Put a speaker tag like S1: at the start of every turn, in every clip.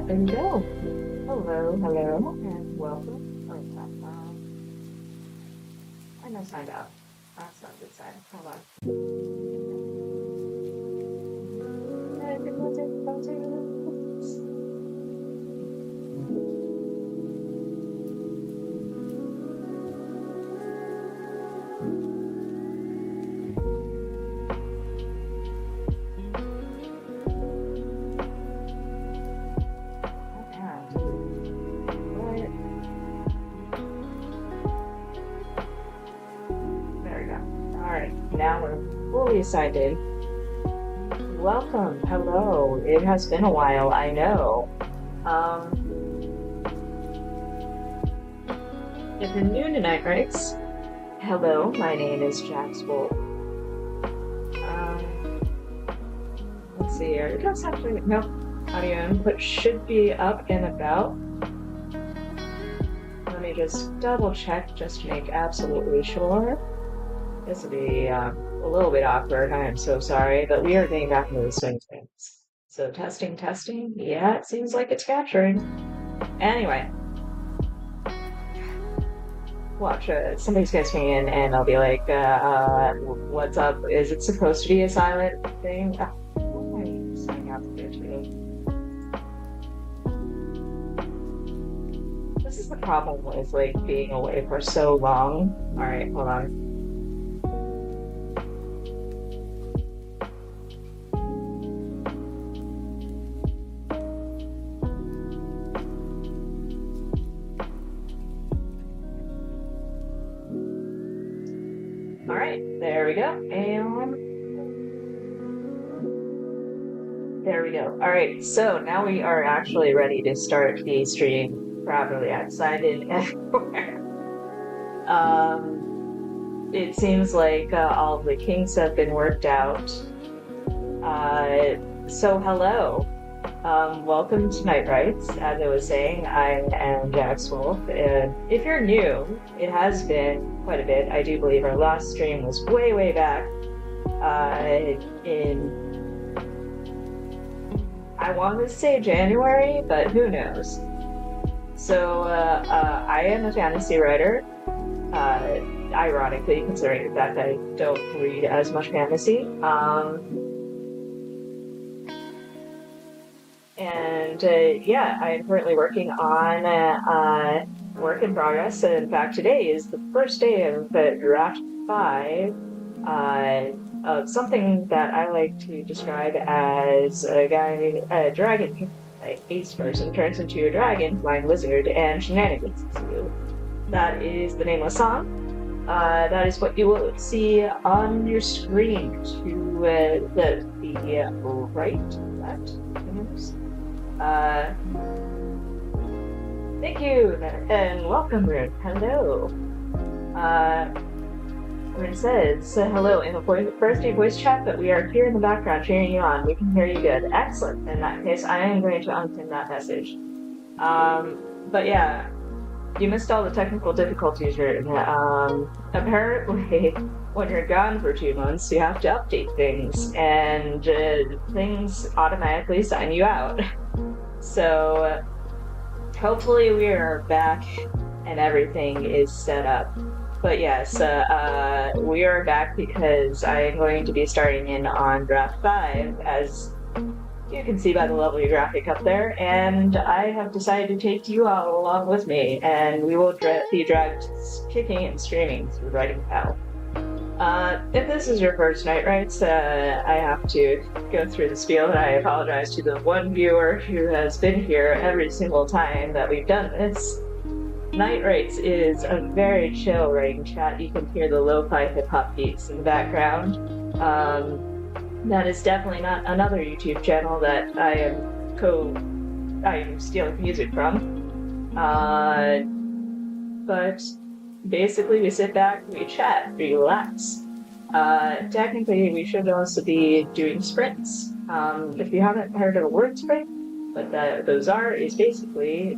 S1: There we go. Hello, hello, and welcome. I know signed out. That's not a good sign. Hold on. There we go. All right, now we're fully signed in. Welcome. Hello. It has been a while, I know. If you're new to Night Rights, hello, my name is Jax Wolff. Let's see here. It does actually, no, audio input should be up and about. Let me just double check just to make absolutely sure. This will be a little bit awkward. I am so sorry, but we are getting back into the swing of things. So testing. Yeah, it seems like it's capturing. Anyway, watch. Somebody's gonna swing in, and I'll be like, "What's up? Is it supposed to be a silent thing?" What am I signing out here today? This is the problem with like being away for so long. All right, hold on. All right, there we go. And there we go. All right, so now we are actually ready to start the stream properly. I've signed in everywhere. It seems like all the kinks have been worked out. So hello. Welcome to Night Rights. As I was saying, I am Jax Wolff, and if you're new, it has been quite a bit. I do believe our last stream was way back in, I want to say January, but who knows. So I am a fantasy writer, ironically, considering the fact that I don't read as much fantasy. And yeah, I'm currently working on work in progress. In fact, today is the first day of draft 5 of something that I like to describe as a dragon, like ace person turns into a dragon, flying lizard, and shenanigans. So that is the nameless song. That is what you will see on your screen to the right, left. Thank you, and welcome, Rune. Hello. Rune says, hello in the birthday voice chat, but we are here in the background cheering you on. We can hear you good. Excellent. In that case, I am going to unpin that message. But yeah, you missed all the technical difficulties, Rune. Apparently, when you're gone for 2 months, you have to update things, and things automatically sign you out. So hopefully we are back and everything is set up. But yes, we are back because I am going to be starting in on draft 5, as you can see by the lovely graphic up there, and I have decided to take you all along with me, and we will be dragged kicking and screaming through writing hell. If this is your first Night Rights, I have to go through the spiel, and I apologize to the one viewer who has been here every single time that we've done this. Night Rights is a very chill writing chat. You can hear the lo-fi hip-hop beats in the background. That is definitely not another YouTube channel that I am stealing music from. But basically, we sit back, we chat, relax. Technically, we should also be doing sprints. If you haven't heard of a word sprint, what those is basically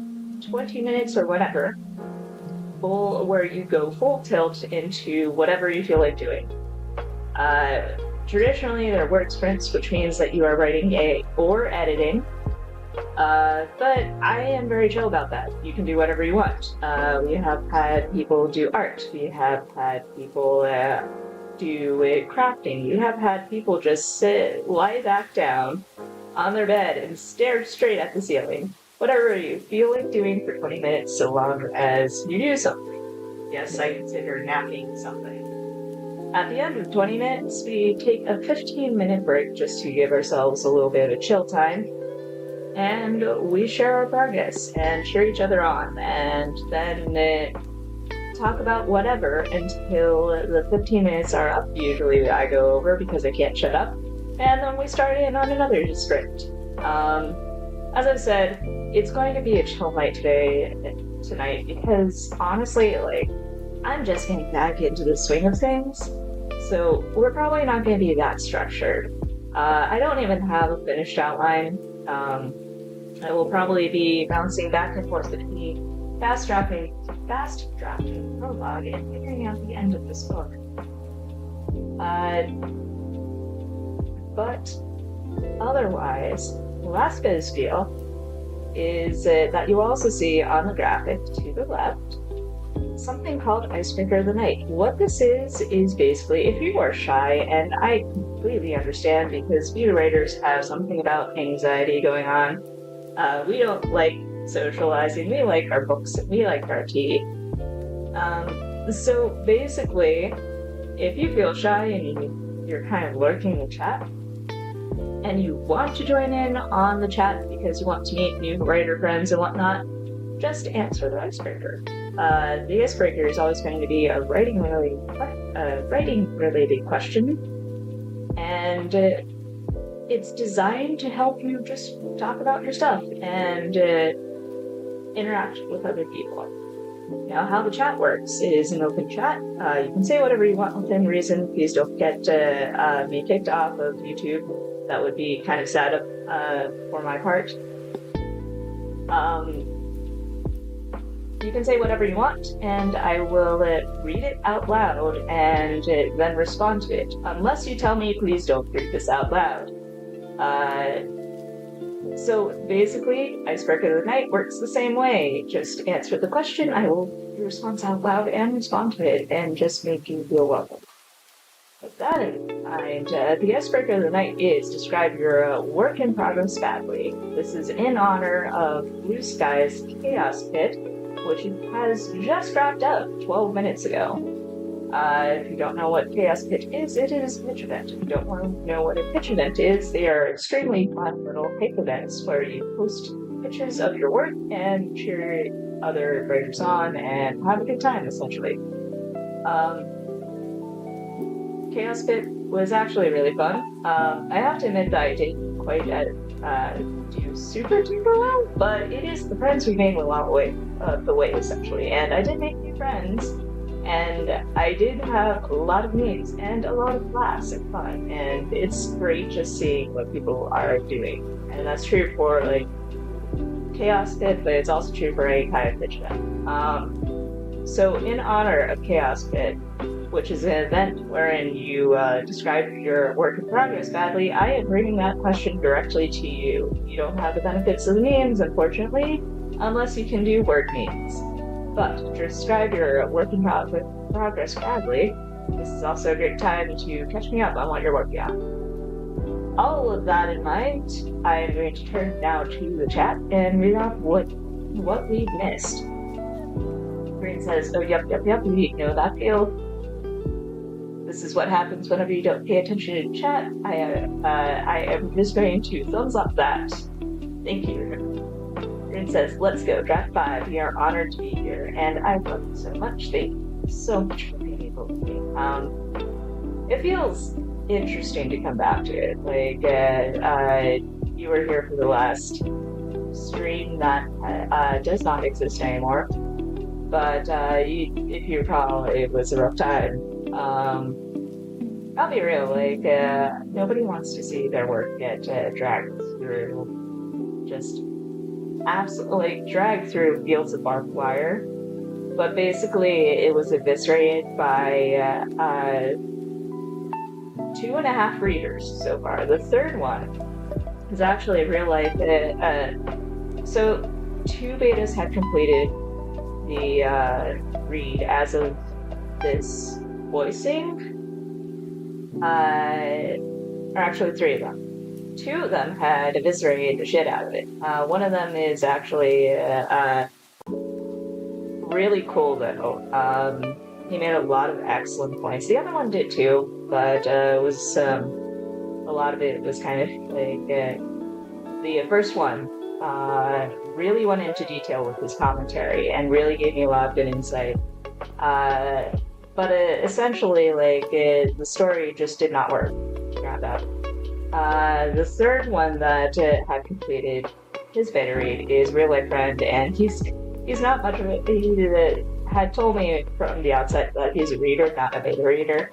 S1: 20 minutes or whatever, where you go full tilt into whatever you feel like doing. Traditionally, they're word sprints, which means that you are writing or editing But I am very chill about that. You can do whatever you want. We have had people do art. We have had people do crafting. We have had people just lie back down on their bed and stare straight at the ceiling. Whatever you feel like doing for 20 minutes, so long as you do something. Yes, I consider napping something. At the end of 20 minutes, we take a 15-minute break just to give ourselves a little bit of chill time. And we share our progress and cheer each other on, and then talk about whatever until the 15 minutes are up. Usually I go over because I can't shut up, and then we start in on another sprint. As I've said, it's going to be a chill night tonight because honestly, like, I'm just getting back into the swing of things, so we're probably not going to be that structured. I don't even have a finished outline. I will probably be bouncing back and forth between fast drafting prologue and figuring out the end of this book. But otherwise, the last bit of spiel is that you also see on the graphic to the left something called Icebreaker of the Night. What this is basically if you are shy, and I completely understand because beta writers have something about anxiety going on. We don't like socializing, we like our books, we like our tea. So basically, if you feel shy and you're kind of lurking in the chat, and you want to join in on the chat because you want to meet new writer friends and whatnot, just answer the icebreaker. The icebreaker is always going to be a writing-related question, and it's designed to help you just talk about your stuff and interact with other people. Now, how the chat works is an open chat. You can say whatever you want within reason. Please don't get me kicked off of YouTube. That would be kind of sad for my part. You can say whatever you want, and I will read it out loud and then respond to it. Unless you tell me, please don't read this out loud. So basically, Icebreaker of the Night works the same way. Just answer the question, I will read your response out loud and respond to it, and just make you feel welcome. With that in mind, the Icebreaker of the Night is describe your work in progress badly. This is in honor of Blue Sky's Chaos Pit, which has just wrapped up 12 minutes ago. If you don't know what Chaos Pitch is, it is a pitch event. If you don't want to know what a pitch event is, they are extremely fun little hype events where you post pictures of your work and cheer other writers on and have a good time, essentially. Chaos Pit was actually really fun. I have to admit that I didn't quite do super well, but it is the friends we made a lot of the way, essentially. And I did make new friends, and I did have a lot of memes and a lot of laughs and fun, and it's great just seeing what people are doing. And that's true for like Chaos Pit, but it's also true for any kind of pitch event. So in honor of Chaos Pit, which is an event wherein you describe your work in progress badly, I am bringing that question directly to you. You don't have the benefits of the memes, unfortunately, unless you can do word memes. But to describe your work in progress badly, this is also a great time to catch me up on what you're working on. All of that in mind, I am going to turn now to the chat and read off what we missed. Green says, oh, yep, we know that feel. This is what happens whenever you don't pay attention in chat. I am just going to thumbs up that. Thank you. Green says, let's go, Draft 5. We are honored to be here, and I love you so much. Thank you so much for being able to be. It feels interesting to come back to it. Like, you were here for the last stream that does not exist anymore. But if you recall, it was a rough time. I'll be real, like, nobody wants to see their work get dragged through, just absolutely dragged through fields of barbed wire. But basically, it was eviscerated by 2.5 readers so far. The third one Because actually, real life, so two betas had completed the read as of this voicing, or actually three of them. Two of them had eviscerated the shit out of it. One of them is actually really cool though. He made a lot of excellent points. The other one did too, but it was a lot of it was kind of like the first one really went into detail with his commentary and really gave me a lot of good insight. But essentially, like the story just did not work. Scrap that. The third one that had completed his beta read is Real Life Friend, and he's not much of a. He had told me from the outset that he's a reader, not a beta reader.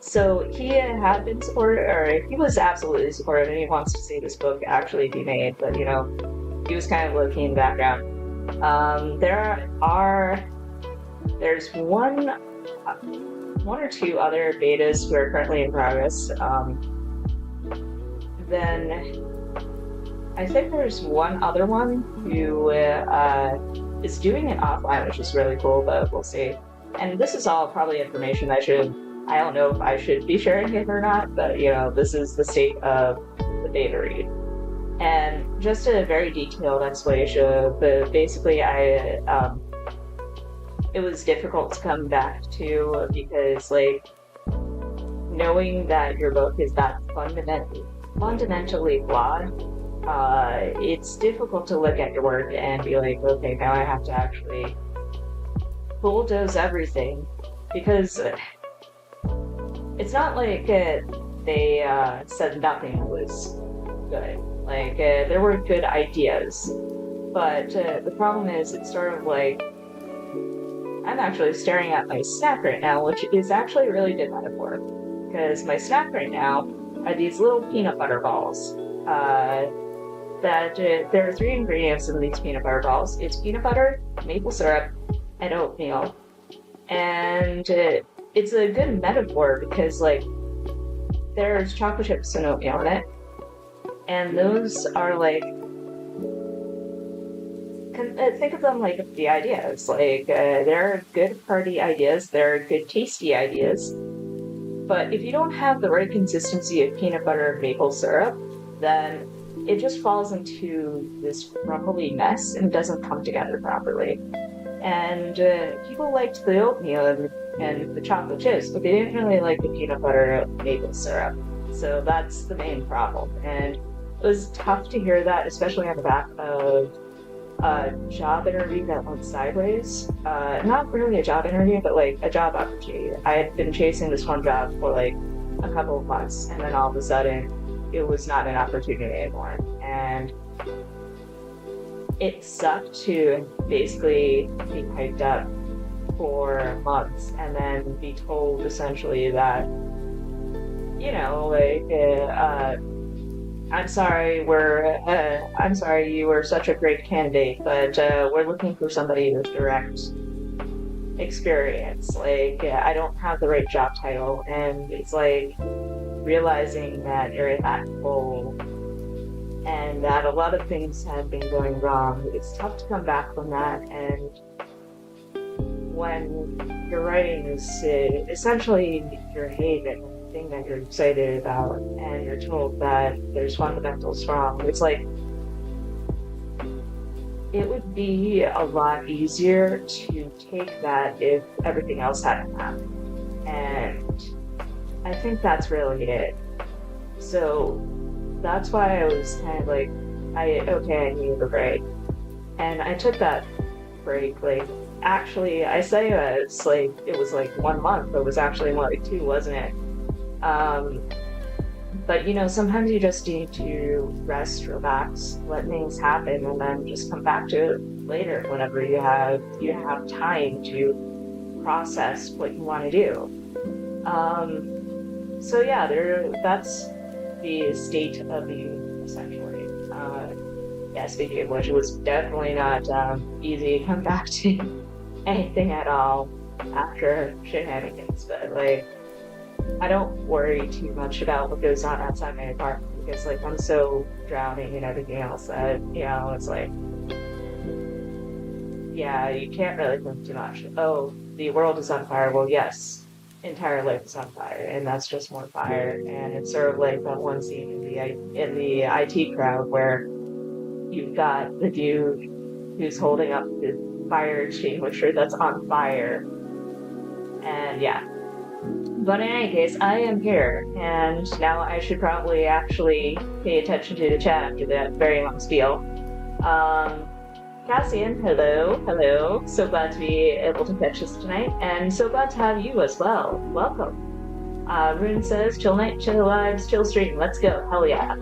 S1: So he had been supportive, or he was absolutely supportive, and he wants to see this book actually be made. But he was kind of low-key in the background. There's one or two other betas who are currently in progress. Then I think there's one other one who is doing it offline, which is really cool, but we'll see. And this is all probably information I don't know if I should be sharing it or not, but this is the state of the beta read. And just a very detailed explanation, but basically it was difficult to come back to because knowing that your book is that fundamentally flawed, it's difficult to look at your work and be like, okay, now I have to actually bulldoze everything, because it's not like they said nothing was good. There were good ideas, but the problem is it's sort of like I'm actually staring at my snack right now, which is actually a really good metaphor, because my snack right now are these little peanut butter balls. There are three ingredients in these peanut butter balls. It's peanut butter, maple syrup, and oatmeal. And it's a good metaphor because there's chocolate chips and oatmeal in it, and those are think of them like the ideas. They're good party ideas, they're good tasty ideas, but if you don't have the right consistency of peanut butter and maple syrup, then it just falls into this rumbly mess and doesn't come together properly. And people liked the oatmeal and the chocolate chips, but they didn't really like the peanut butter and maple syrup. So that's the main problem. And it was tough to hear that, especially on the back of a job interview that went sideways. Not really a job interview, but a job opportunity. I had been chasing this one job for a couple of months, and then all of a sudden it was not an opportunity anymore. And it sucked to basically be hyped up for months and then be told essentially that, I'm sorry, you were such a great candidate, but we're looking for somebody with direct experience. I don't have the right job title, and it's realizing that you're in that role and that a lot of things have been going wrong. It's tough to come back from that, and when your writing is essentially your haven, thing that you're excited about, and you're told that there's fundamentals wrong, it's it would be a lot easier to take that if everything else hadn't happened. And I think that's really it. So that's why I was kind of I needed a break. And I took that break, actually, I say it's it was 1 month, but it was actually more 2, wasn't it? But sometimes you just need to rest, relax, let things happen, and then just come back to it later whenever you have time to process what you want to do. So yeah, that's the state of the union, essentially. Speaking of which, it was definitely not easy to come back to anything at all after shenanigans, but I don't worry too much about what goes on outside my apartment because like I'm so drowning in everything else that, it's like, yeah, you can't really think too much. Oh, the world is on fire. Well, yes, entire life is on fire, and that's just more fire. And it's sort of like that one scene in the IT crowd where you've got the dude who's holding up the fire extinguisher that's on fire, and yeah. But in any case, I am here, and now I should probably actually pay attention to the chat after that very long spiel. Cassian, hello, hello. So glad to be able to catch us tonight, and so glad to have you as well. Welcome. Rune says, chill night, chill lives, chill stream. Let's go. Hell yeah.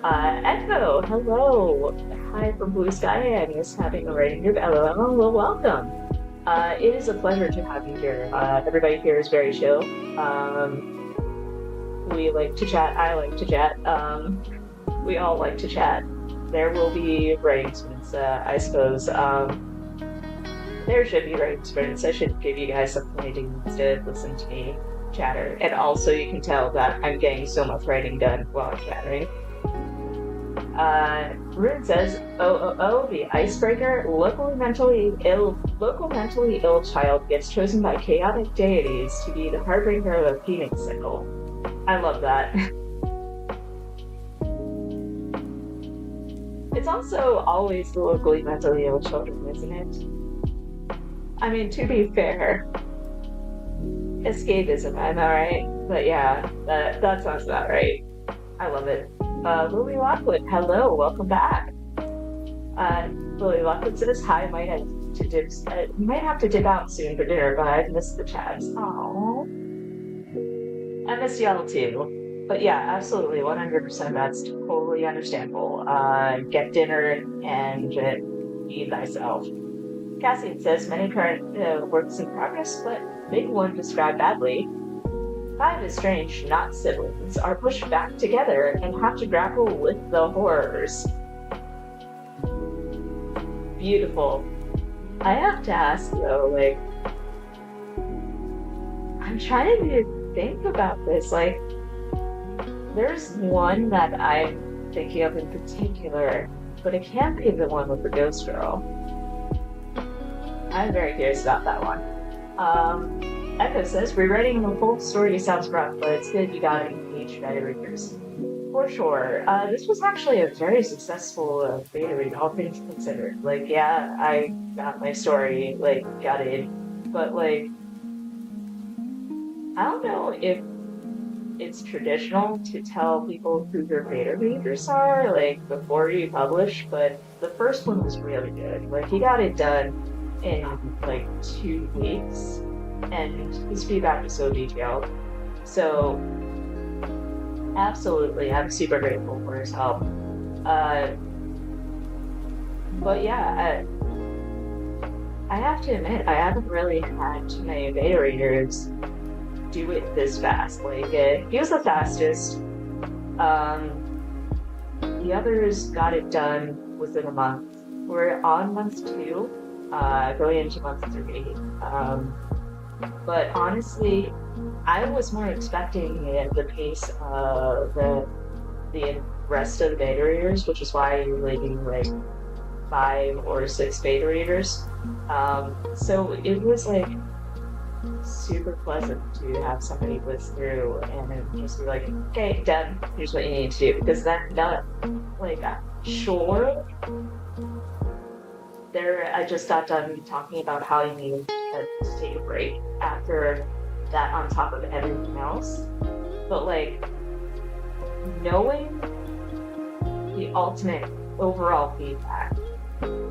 S1: Echo, hello. Hi from Blue Sky. I'm just having a writing group. LOL. Well, welcome. It is a pleasure to have you here. Everybody here is very chill. We like to chat. I like to chat. We all like to chat. There will be writing sprints, I suppose. There should be writing sprints. I should give you guys something to do instead listen to me chatter. And also you can tell that I'm getting so much writing done while I'm chattering. Rune says, the icebreaker, local mentally ill child gets chosen by chaotic deities to be the harbinger of a phoenix cycle. I love that. It's also always the locally mentally ill children, isn't it? I mean, to be fair, escapism, am I right? But yeah, that sounds about right. I love it. Lily Lockwood, hello, welcome back. Lily Lockwood says, hi, might have to dip out soon for dinner, but I've missed the chats. Aww. I missed y'all too. But yeah, absolutely, 100%, that's totally understandable. Get dinner and feed thyself. Cassian says, many current works in progress, but big one described badly. 5 is strange, not siblings, are pushed back together and have to grapple with the horrors. Beautiful. I have to ask though, like, I'm trying to think about this, like, there's one that I'm thinking of in particular, but it can't be the one with the ghost girl. I'm very curious about that one. Echo says, rewriting the whole story sounds rough, but it's good you got it engaged by the readers. For sure. This was actually a very successful beta read, all things considered. Like, yeah, I got my story, like, gutted, but, like, I don't know if it's traditional to tell people who your beta readers are, like, before you publish, but the first one was really good. Like, he got it done in, like, 2 weeks, and his feedback was so detailed. So, absolutely, I'm super grateful for his help. But yeah, I have to admit, I haven't really had too many beta readers do it this fast. Like, he was the fastest. The others got it done within a month. We're on month 2, going into month 3. But honestly, I was more expecting the pace of the rest of the beta readers, which is why you're leaving like 5 or 6 beta readers. So it was like super pleasant to have somebody whisk through and just be like, okay, done, here's what you need to do. Because then, sure, I just got done talking about how you need to take a break after that on top of everything else. But like, knowing the ultimate overall feedback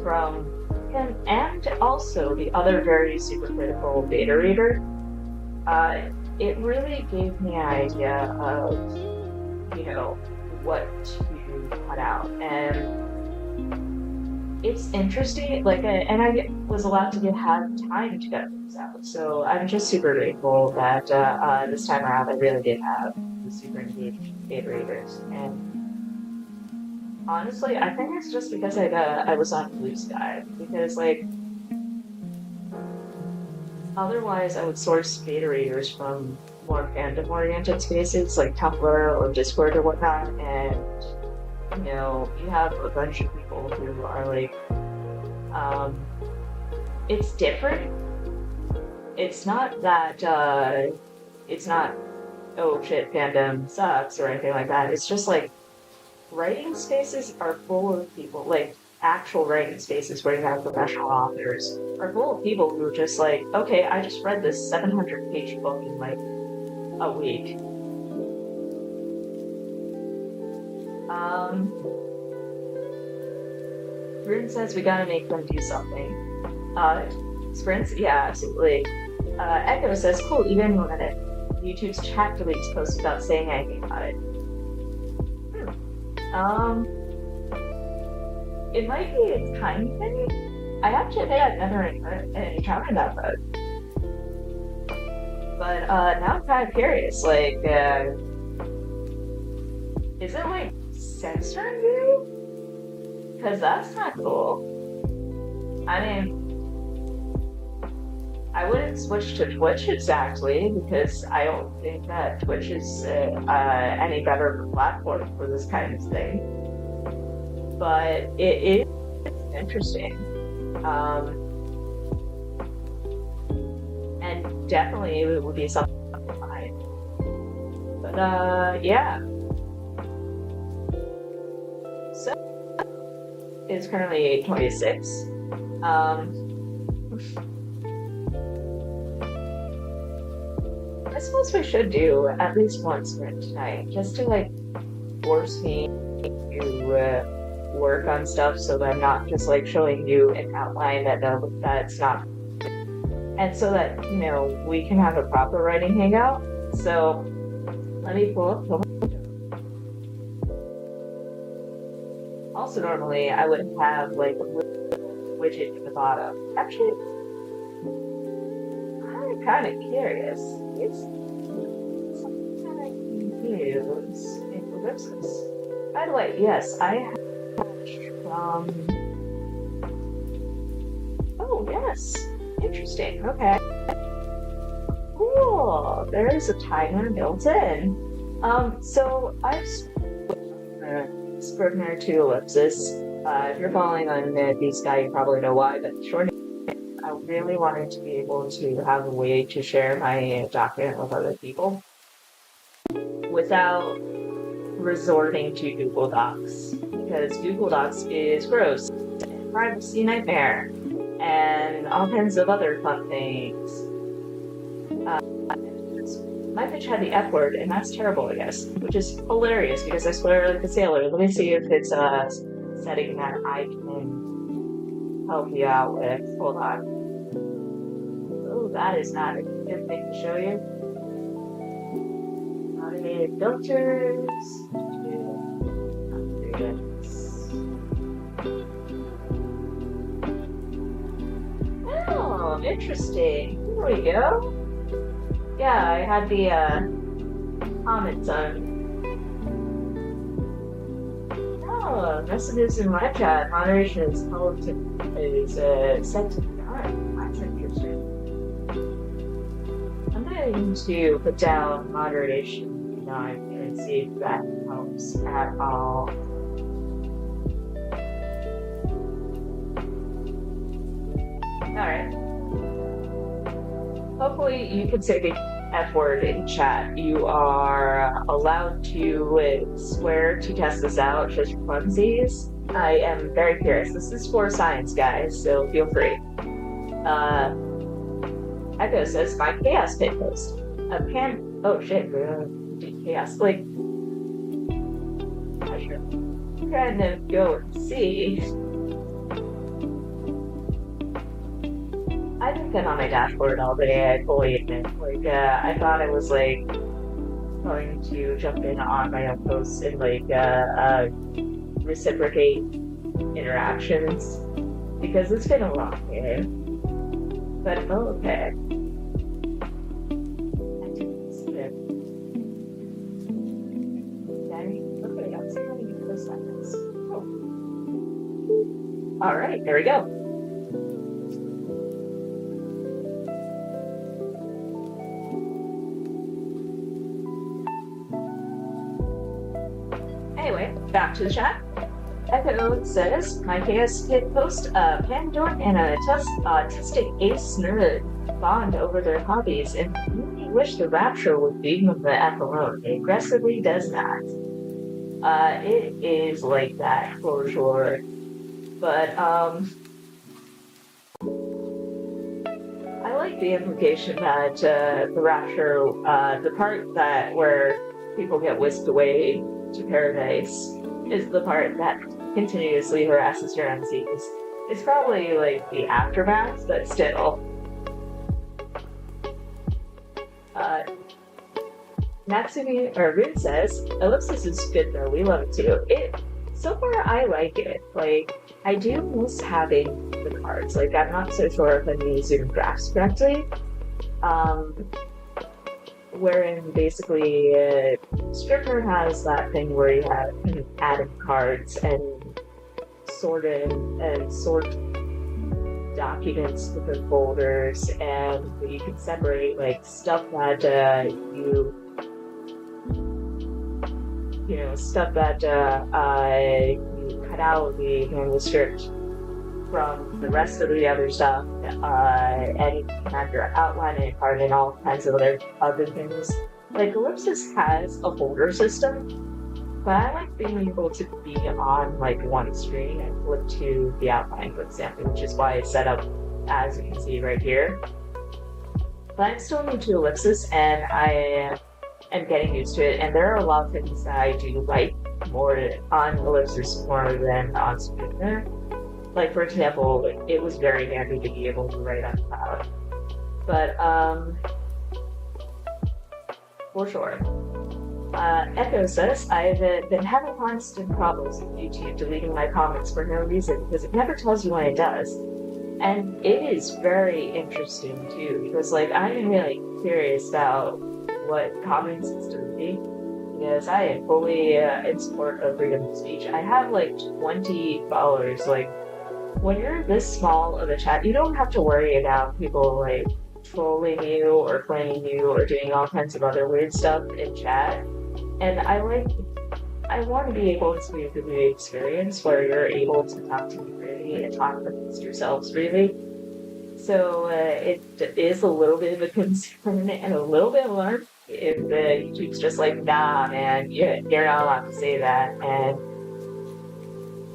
S1: from him and also the other very super critical beta reader, it really gave me an idea of, what to cut out. And it's interesting, and I was allowed to have time to get things out. So I'm just super grateful that this time around I really did have the super engaged beta readers. And honestly, I think it's just because I was on Blue Sky, because otherwise I would source beta readers from more fandom-oriented spaces like Tumblr or Discord or whatnot, and you have a bunch of people who are like, it's different. It's not that it's not, oh shit, fandom sucks or anything like that. It's just like writing spaces are full of people, like actual writing spaces where you have professional authors are full of people who are just like, okay, I just read this 700-page book in like a week. Bryn says we gotta make them do something. Sprints? Yeah, absolutely. Echo says, cool, even when YouTube's chat deletes posts without saying anything about it. It might be a tiny thing. I have to admit I've never encountered that bug. But now I'm kind of curious, like, is it like censoring you? Because that's not cool. I mean, I wouldn't switch to Twitch exactly, because I don't think that Twitch is any better of a platform for this kind of thing. But it is interesting. And definitely it would be something fine. But yeah. So it's currently 8:26. I suppose we should do at least one sprint tonight, just to like force me to work on stuff so that I'm not just like showing you an outline that's not, and so that we can have a proper writing hangout. So let me pull up the also normally I would have like a widget at the bottom. Actually, I'm kind of curious. It's something that I can use in ellipsis. By the way, yes, I have oh yes, interesting. Okay, cool. There is a timer built in. So I've Scrivener to ellipsis. If you're following on B-Sky, you probably know why, but short, I really wanted to be able to have a way to share my document with other people without resorting to Google Docs, because Google Docs is gross, and privacy nightmare, and all kinds of other fun things. My bitch had the F word, and that's terrible, I guess, which is hilarious because I swear like a sailor. Let me see if it's a setting that I can help you out with. Hold on. Oh, that is not a good thing to show you. Automated filters. Oh, interesting. Here we go. Yeah, I had the comments on. Oh, messages in my chat. Moderation is set to none. That's interesting. I'm going to put down moderation none and see if that helps at all. Alright. Hopefully you can say the F word in chat. You are allowed to swear to test this out just for funsies. I am very curious. This is for science, guys, so feel free. Echo says, my chaos pit post. Oh shit, chaos. Like, I'm trying to go and see. I've been on my dashboard all day, I fully admit. Like, I thought I was, like, going to jump in on my own posts and, like, reciprocate interactions. Because it's been a long day. But, oh, okay. I didn't see it. Okay, I'll see how many posts that is. Oh. Alright, there we go. Anyway, back to the chat. Echo says, my KS hit post, Pandora and a autistic ace nerd bond over their hobbies and really wish the rapture would leave them the F alone. It aggressively does not. It is like that for sure. But, I like the implication that, the rapture, the part that where people get whisked away to paradise is the part that continuously harasses your MCs. It's probably like the aftermath, but still. Natsumi or Rin says, Ellipsis is good though, we love it too. So far I like it. Like, I do miss having the cards. Like, I'm not so sure if I'm using graphs correctly. Wherein basically Scrivener has that thing where you have kind of added cards and sort documents within folders, and you can separate like stuff that you cut out of the manuscript from the rest of the other stuff, and you can have your outline and card and all kinds of other things. Like, Ellipsis has a folder system, but I like being able to be on like one screen and flip to the outline, for example, which is why it's set up as you can see right here. But I'm still new to Ellipsis, and I am getting used to it, and there are a lot of things that I do like more on Ellipsis more than on Scrivener. Like, for example, it was very handy to be able to write on cloud. But, for sure. Echo says, I've been having constant problems with YouTube deleting my comments for no reason, because it never tells you when it does. And it is very interesting, too, because, like, I'm really curious about what comments it's deleting, because I am fully in support of freedom of speech. I have, like, 20 followers. Like, when you're this small of a chat, you don't have to worry about people, like, trolling you or playing you or doing all kinds of other weird stuff in chat. And I want to be able to be a good experience where you're able to talk to me freely and talk amongst yourselves freely. So it is a little bit of a concern and a little bit of alarm if YouTube's just like, nah, man, you're not allowed to say that. And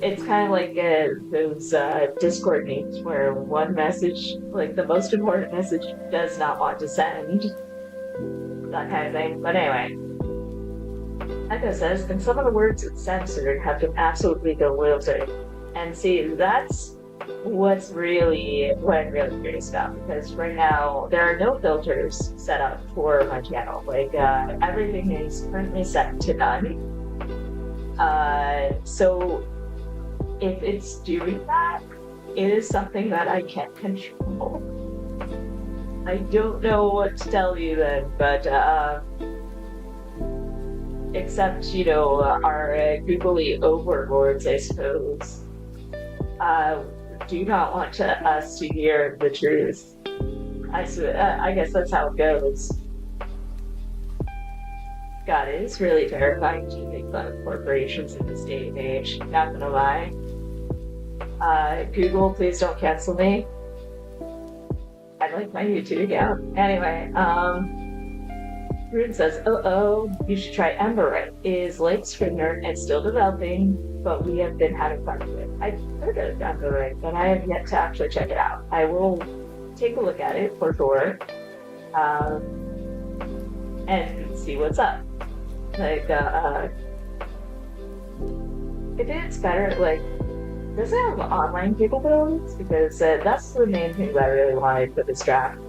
S1: it's kind of like those Discord names where one message, like the most important message, does not want to send. That kind of thing. But anyway. Echo says, and some of the words it's censored have been absolutely bewildering. And see, that's what I'm really curious about, because right now there are no filters set up for my channel. Like, everything is currently set to none. So if it's doing that, it is something that I can't control. I don't know what to tell you then, but except, our googly overlords, I suppose, do not want us to hear the truth. I guess that's how it goes. God, it is really terrifying to make fun of corporations in this day and age, not gonna lie. Google, please don't cancel me. I like my YouTube account. Anyway, Ruben says, you should try Emberite. Is like Scrivener and still developing, but we have been having fun with it. I've heard of Emberite, but I have yet to actually check it out. I will take a look at it for sure, and see what's up. Like, if it's better, like, does it have online capabilities? Because that's the main thing that I really wanted for this draft.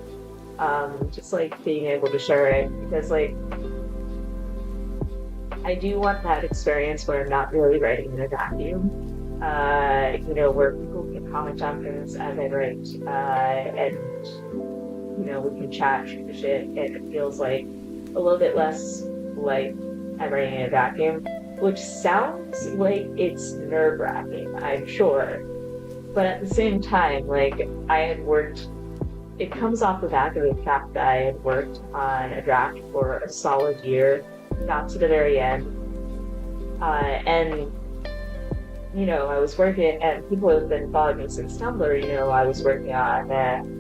S1: Just like being able to share it, because like I do want that experience where I'm not really writing in a vacuum. Where people can comment on things as I write, and we can chat, shoot the shit, and it feels like a little bit less like I'm writing in a vacuum, which sounds like it's nerve-wracking, I'm sure. But at the same time, like, it comes off the back of the fact that I had worked on a draft for a solid year, got to the very end, And I was working, and people have been following me since Tumblr. I was working on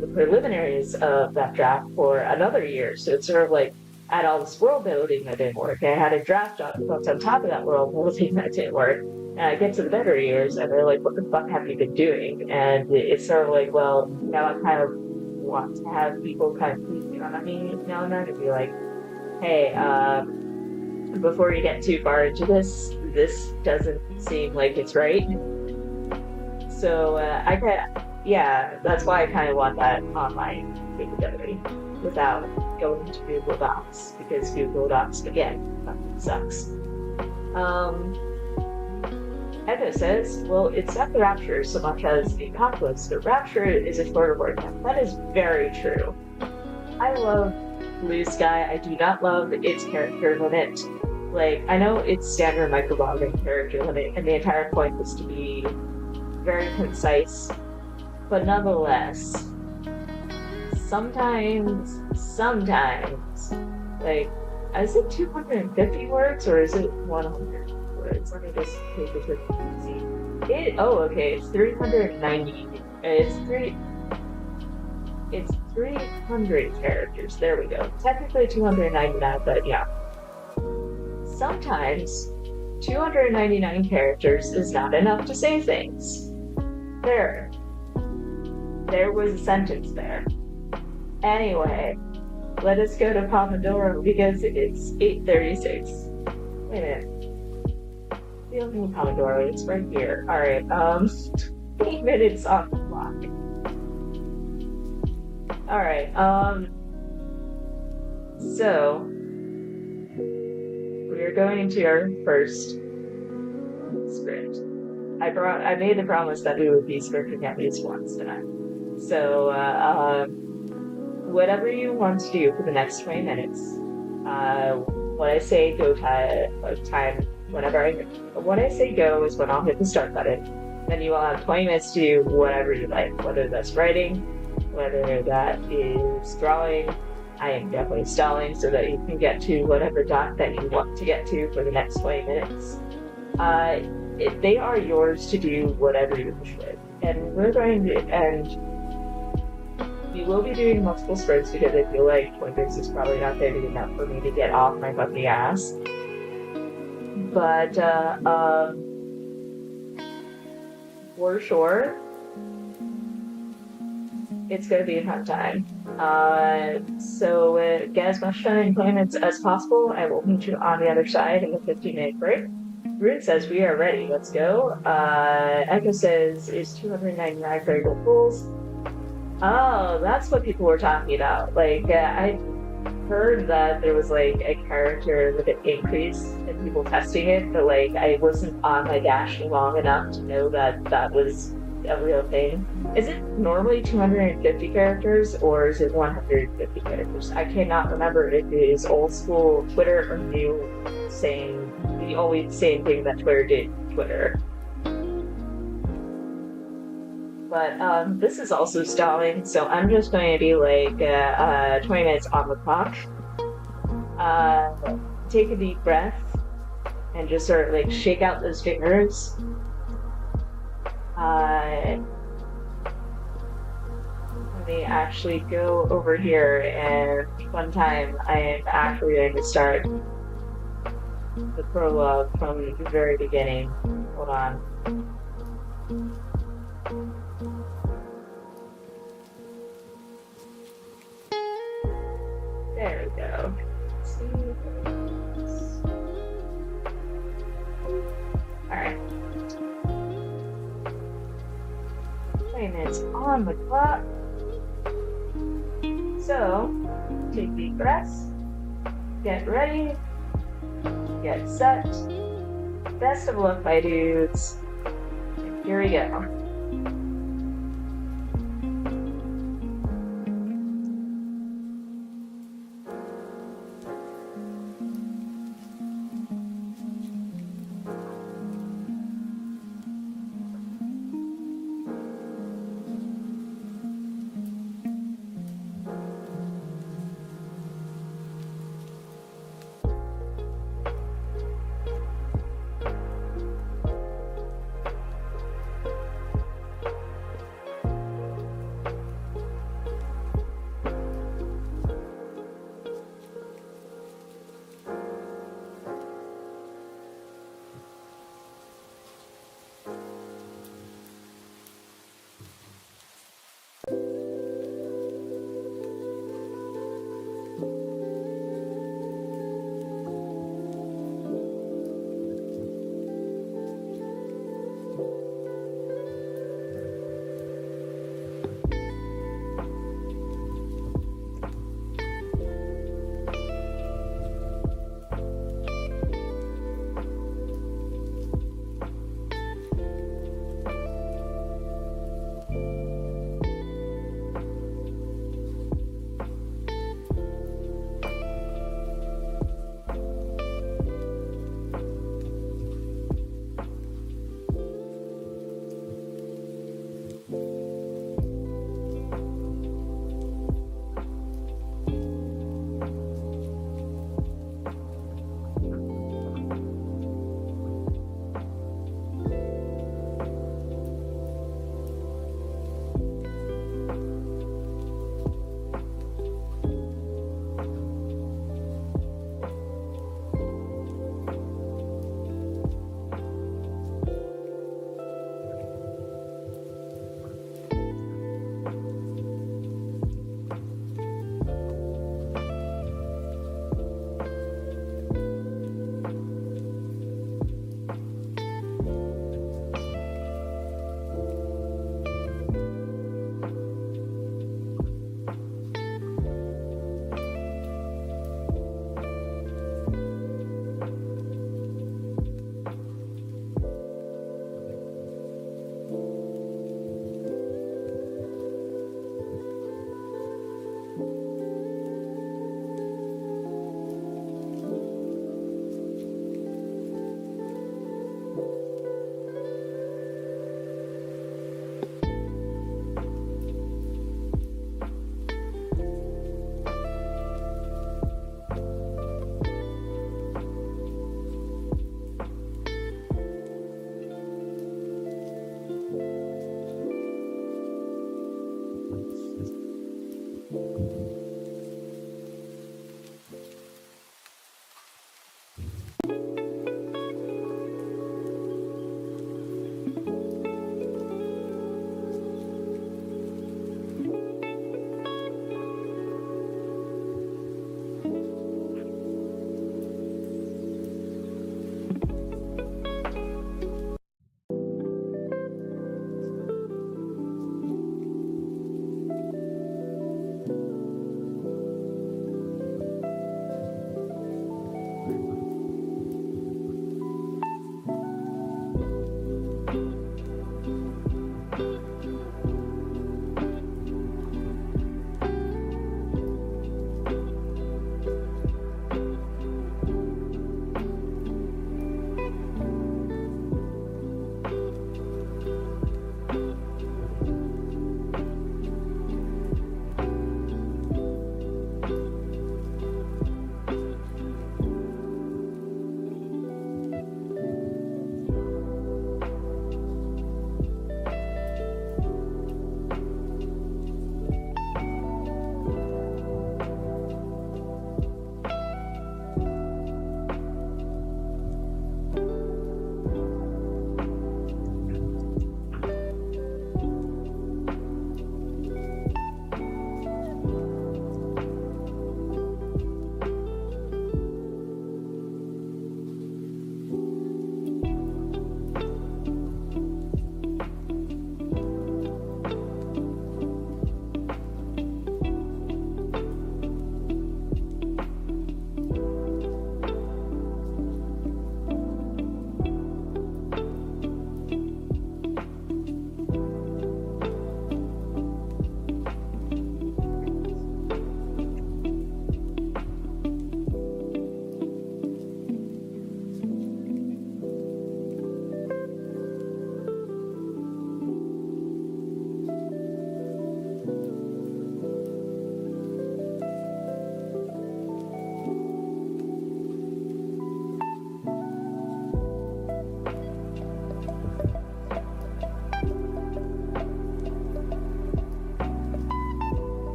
S1: the preliminaries of that draft for another year. So it's sort of like I had all this world building that didn't work. I had a draft built on top of that world building that didn't work. And I get to the better years, and they're like, "What the fuck have you been doing?" And it's sort of like, well, now I kind of want to have people kind of please on me now and then and be like, "Hey, before you get too far into this doesn't seem like it's right." So yeah, that's why I kind of want that online capability without going to Google Docs, because Google Docs, again, fucking sucks. Echo says, well, it's not the Rapture so much as the Apocalypse, but Rapture is a shorter word count. That is very true. I love Blue Sky. I do not love its character limit. Like, I know it's standard microblogging character limit, and the entire point is to be very concise, but nonetheless, sometimes, like, is it 250 words or is it 100 words? Let me just take this with easy. Okay, it's 390. It's 300 characters. There we go. Technically 299, but yeah. Sometimes 299 characters is not enough to say things. There was a sentence there. Anyway, let us go to Pomodoro because it's 8:36. Wait a minute. The only Pomodoro, it's right here. Alright, 8 minutes on the clock. Alright, so we are going into our first script. I made the promise that we would be scripting at least once tonight. So, whatever you want to do for the next 20 minutes, when I say go time, when I say go is when I'll hit the start button. Then you will have 20 minutes to do whatever you like, whether that's writing, whether that is drawing. I am definitely stalling so that you can get to whatever doc that you want to get to for the next 20 minutes. They are yours to do whatever you wish with. And we will be doing multiple sprints because I feel like 20 minutes is probably not going to be enough for me to get off my fucking ass. But, for sure, it's going to be a fun time. So get as much done in 20 minutes as possible. I will meet you on the other side in a 15-minute break. Rune says, we are ready. Let's go. Echo says, is 299 critical pulls? Oh, that's what people were talking about. Like, I heard that there was, like, a character with an increase in people testing it, but, like, I wasn't on my dash long enough to know that that was a real thing. Is it normally 250 characters, or is it 150 characters? I cannot remember if it is old school Twitter or new saying the only same thing that Twitter did Twitter. But this is also stalling, so I'm just going to be like 20 minutes on the clock. Take a deep breath and just sort of like shake out those fingers. Let me actually go over here, and one time I am actually going to start the prologue from the very beginning. Hold on. There we go. Alright. 20 minutes on the clock. So, take deep breaths, get ready, get set. Best of luck, my dudes. Here we go.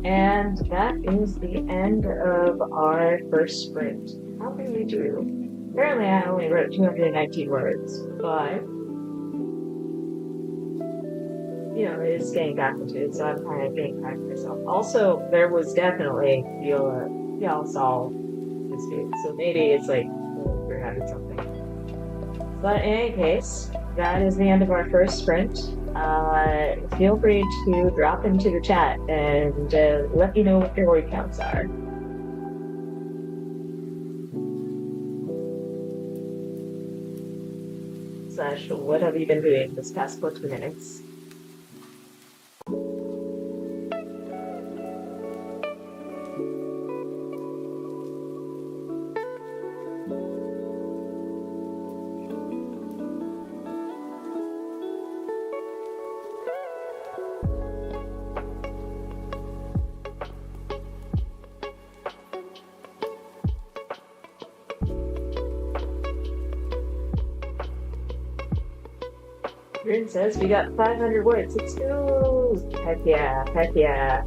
S1: And that is the end of our first sprint. How can we do? Apparently I only wrote 219 words, but it's getting back into it, so I'm kind of getting back to myself. Also, there was definitely Viola Sol this week, so maybe it's like 300 something. But in any case, that is the end of our first sprint. Feel free to drop into the chat and let me know what your word counts are. / what have you been doing this past 40 minutes? Rin says we got 500 words. Let's go! Heck yeah, heck yeah.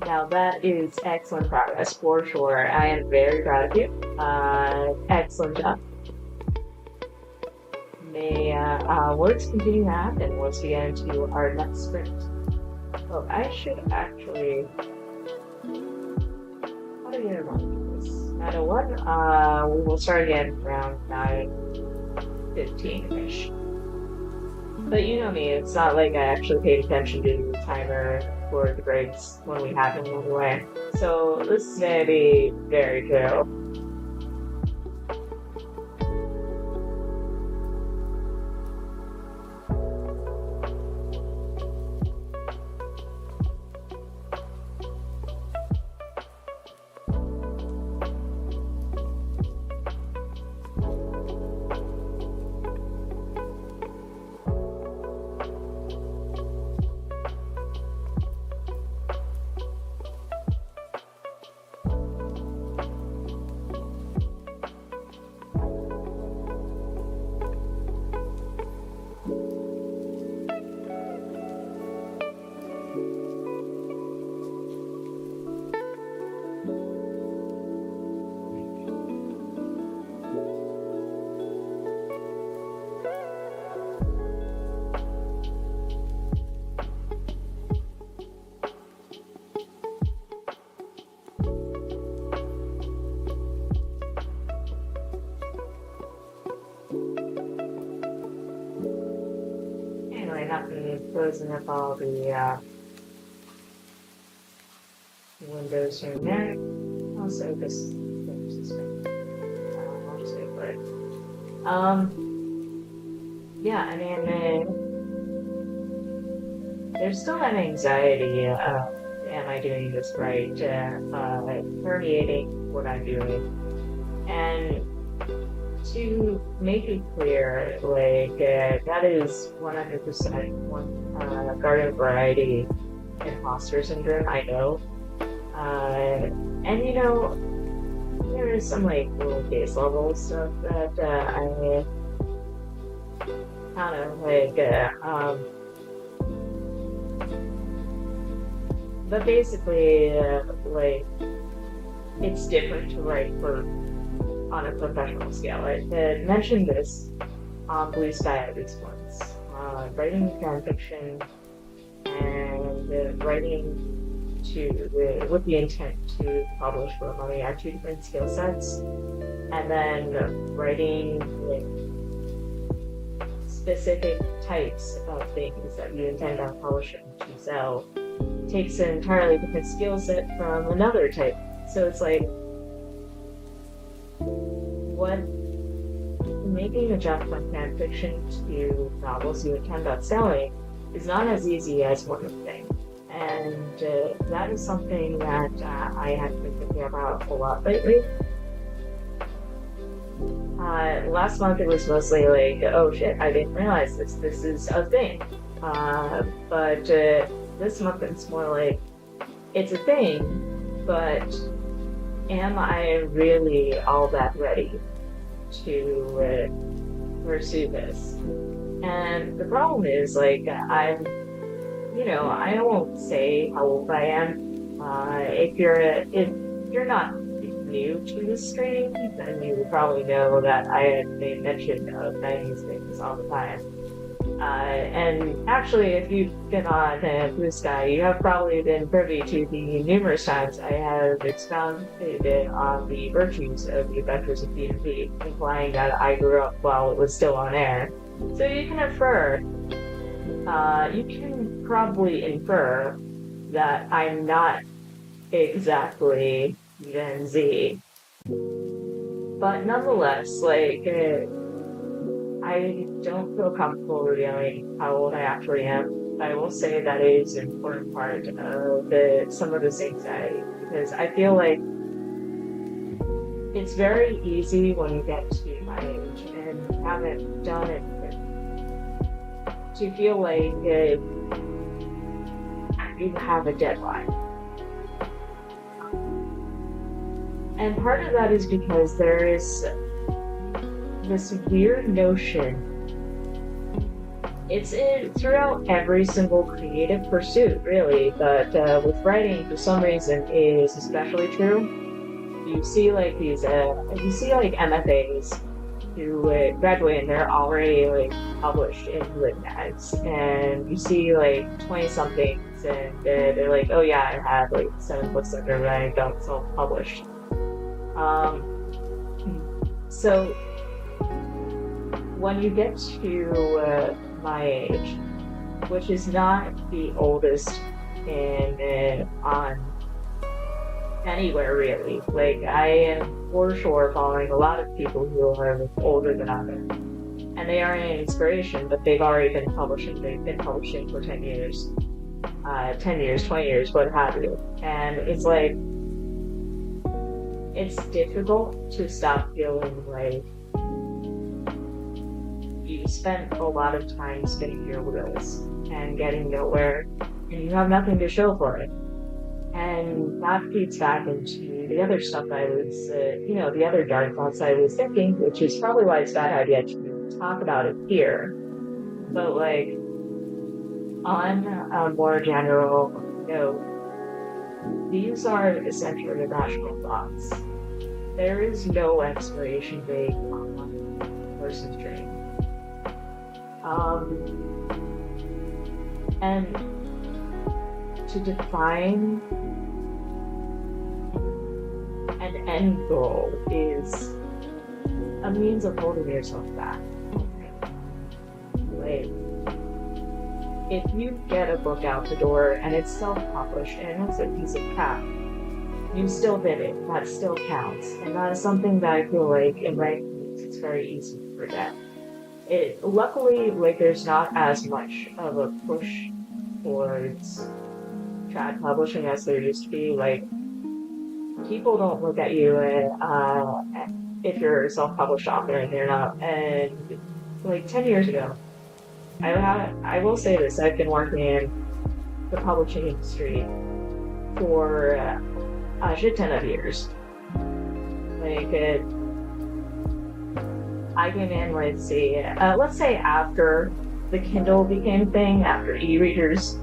S1: Now that is excellent progress for sure. I am very proud of you. Excellent job. May words continue to happen once we get into our next sprint. Oh, I should actually. How do I get around this? 9:01. We will start again around 9:15-ish. But you know me, it's not like I actually paid attention to the timer for the breaks when we have them anyway. So this is gonna be very chill. Closing up all the windows here and there. Also, this I'll just wait for it. Yeah, I mean, there's still that anxiety. Am I doing this right? Permeating what I'm doing, and to make it clear, like that is 100% one garden variety imposter syndrome. I know, and there is some like little base level stuff that I kind of like. But basically, like it's different to write for. On a professional scale. I had mentioned this on Blue Sky at least once. Writing fan fiction and writing with the intent to publish for money are two different skill sets. And then writing like specific types of things that you intend on publishing to sell takes an entirely different skill set from another type. So it's like making a jump from fan fiction to novels you intend on selling is not as easy as one would think. And that is something that I have been thinking about a lot lately. Last month it was mostly like, oh shit, I didn't realize this is a thing. But this month it's more like, it's a thing, but am I really all that ready to pursue this? And the problem is, like, I'm I won't say how old I am. If you're not new to the stream, then you probably know that I had made mention of 90s things all the time. And actually, if you've been on Blue Sky, you have probably been privy to the numerous times I have expounded on the virtues of the Adventures of D&D, implying that I grew up while it was still on air. So you can probably infer that I'm not exactly Gen Z. But nonetheless, I don't feel comfortable revealing how old I actually am. I will say that it is an important part of some of this anxiety, because I feel like it's very easy when you get to my age and haven't done it to feel like you have a deadline. And part of that is because there is this weird notion. It's throughout every single creative pursuit, really, but with writing, for some reason, it is especially true. You see MFAs who graduate and they're already published in lit mags, and you see 20-somethings and they're like, oh yeah, I have 7 books under my belt self-published. So when you get to my age, which is not the oldest on anywhere really, I am for sure following a lot of people who are older than I am, and they are an inspiration, but they've already been publishing. They've been publishing for 10 years, 20 years, what have you, and it's difficult to stop feeling like you spent a lot of time spinning your wheels and getting nowhere, and you have nothing to show for it. And that feeds back into the other stuff I was, the other dark thoughts I was thinking, which is probably why it's a bad idea to talk about it here. But on a more general note, these are essentially irrational thoughts. There is no expiration date on a person's dream. And to define an end goal is a means of holding yourself back. If you get a book out the door and it's self-published and it's a piece of crap, you still did it. That still counts. And that is something that I feel like in writing it's very easy to forget. Luckily, there's not as much of a push towards trad publishing as there used to be. People don't look at you if you're a self-published author, and they're not. And 10 years ago, I will say this: I've been working in the publishing industry for a shit ton of years. I came in, let's say after the Kindle became a thing, after e-readers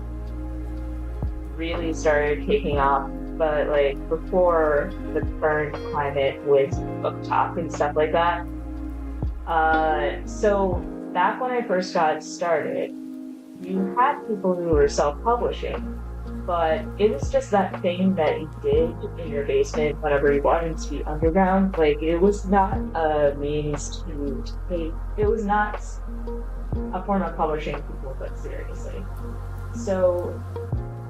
S1: really started taking off, but before the current climate with BookTok and stuff like that. So back when I first got started, you had people who were self-publishing, but it was just that thing that you did in your basement whenever you wanted to be underground. It was not a means to take, it was not a form of publishing people took seriously. So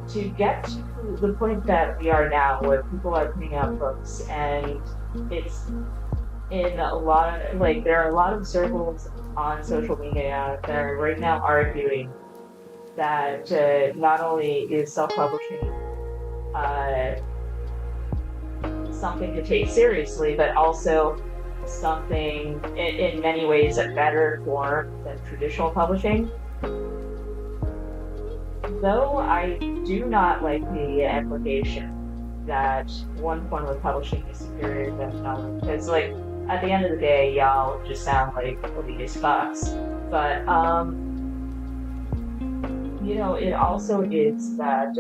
S1: to get to the point that we are now, where people are putting out books, and it's in a lot of, there are a lot of circles on social media that are right now arguing that not only is self-publishing something to take seriously, but also something in many ways a better form than traditional publishing. Though I do not like the implication that one form of publishing is superior than another, because at the end of the day, y'all just sound like elitist fucks. But it also is that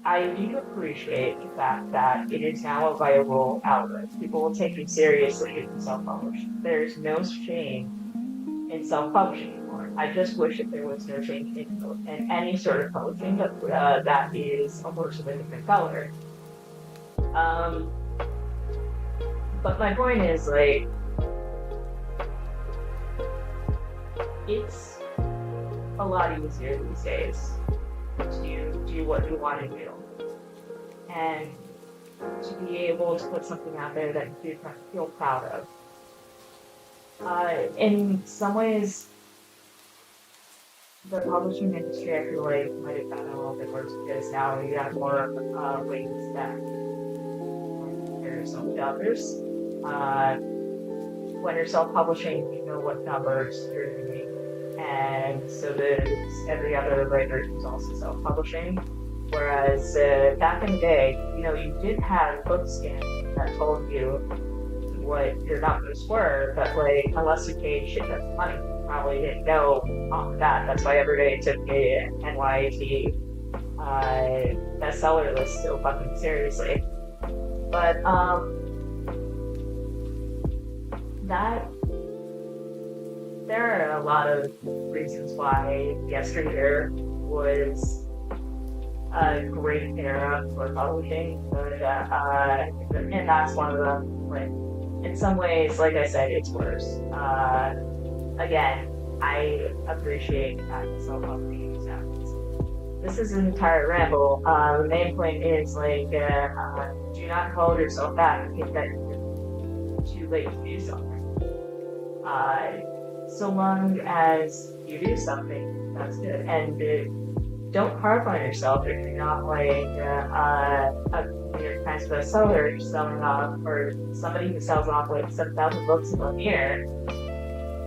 S1: I do appreciate the fact that it is now a viable outlet. People will take you seriously if you self-publish. There's no shame in self-publishing anymore. I just wish that there was no shame in any sort of publishing that is a horse of a different color. Um, but my point is, like, it's a lot easier these days to do what you want to do and to be able to put something out there that you feel proud of. In some ways, the publishing industry, I feel like, might have gotten a little bit worse because now you have more ways that compare yourself to others. When you're self-publishing, you know what numbers you're doing, and so does every other writer who's also self-publishing. Whereas back in the day, you did have book scans that told you what your numbers were, but like unless you paid shit tons of money, you probably didn't know all of that. That's why everybody took the NYT bestseller list so fucking seriously. But that there are a lot of reasons why yesteryear was a great era for publishing, and that's one of them. Like, in some ways, like I said, it's worse. Again, I appreciate the fact that self-publishing happens. This is an entire ramble. The main point is, like, do not hold yourself back and think that you're too late to do something. So long as you do something, that's good. And don't harp on yourself if you're not like a New York Times bestseller selling off, or somebody who sells off like 7,000 books in 1 year.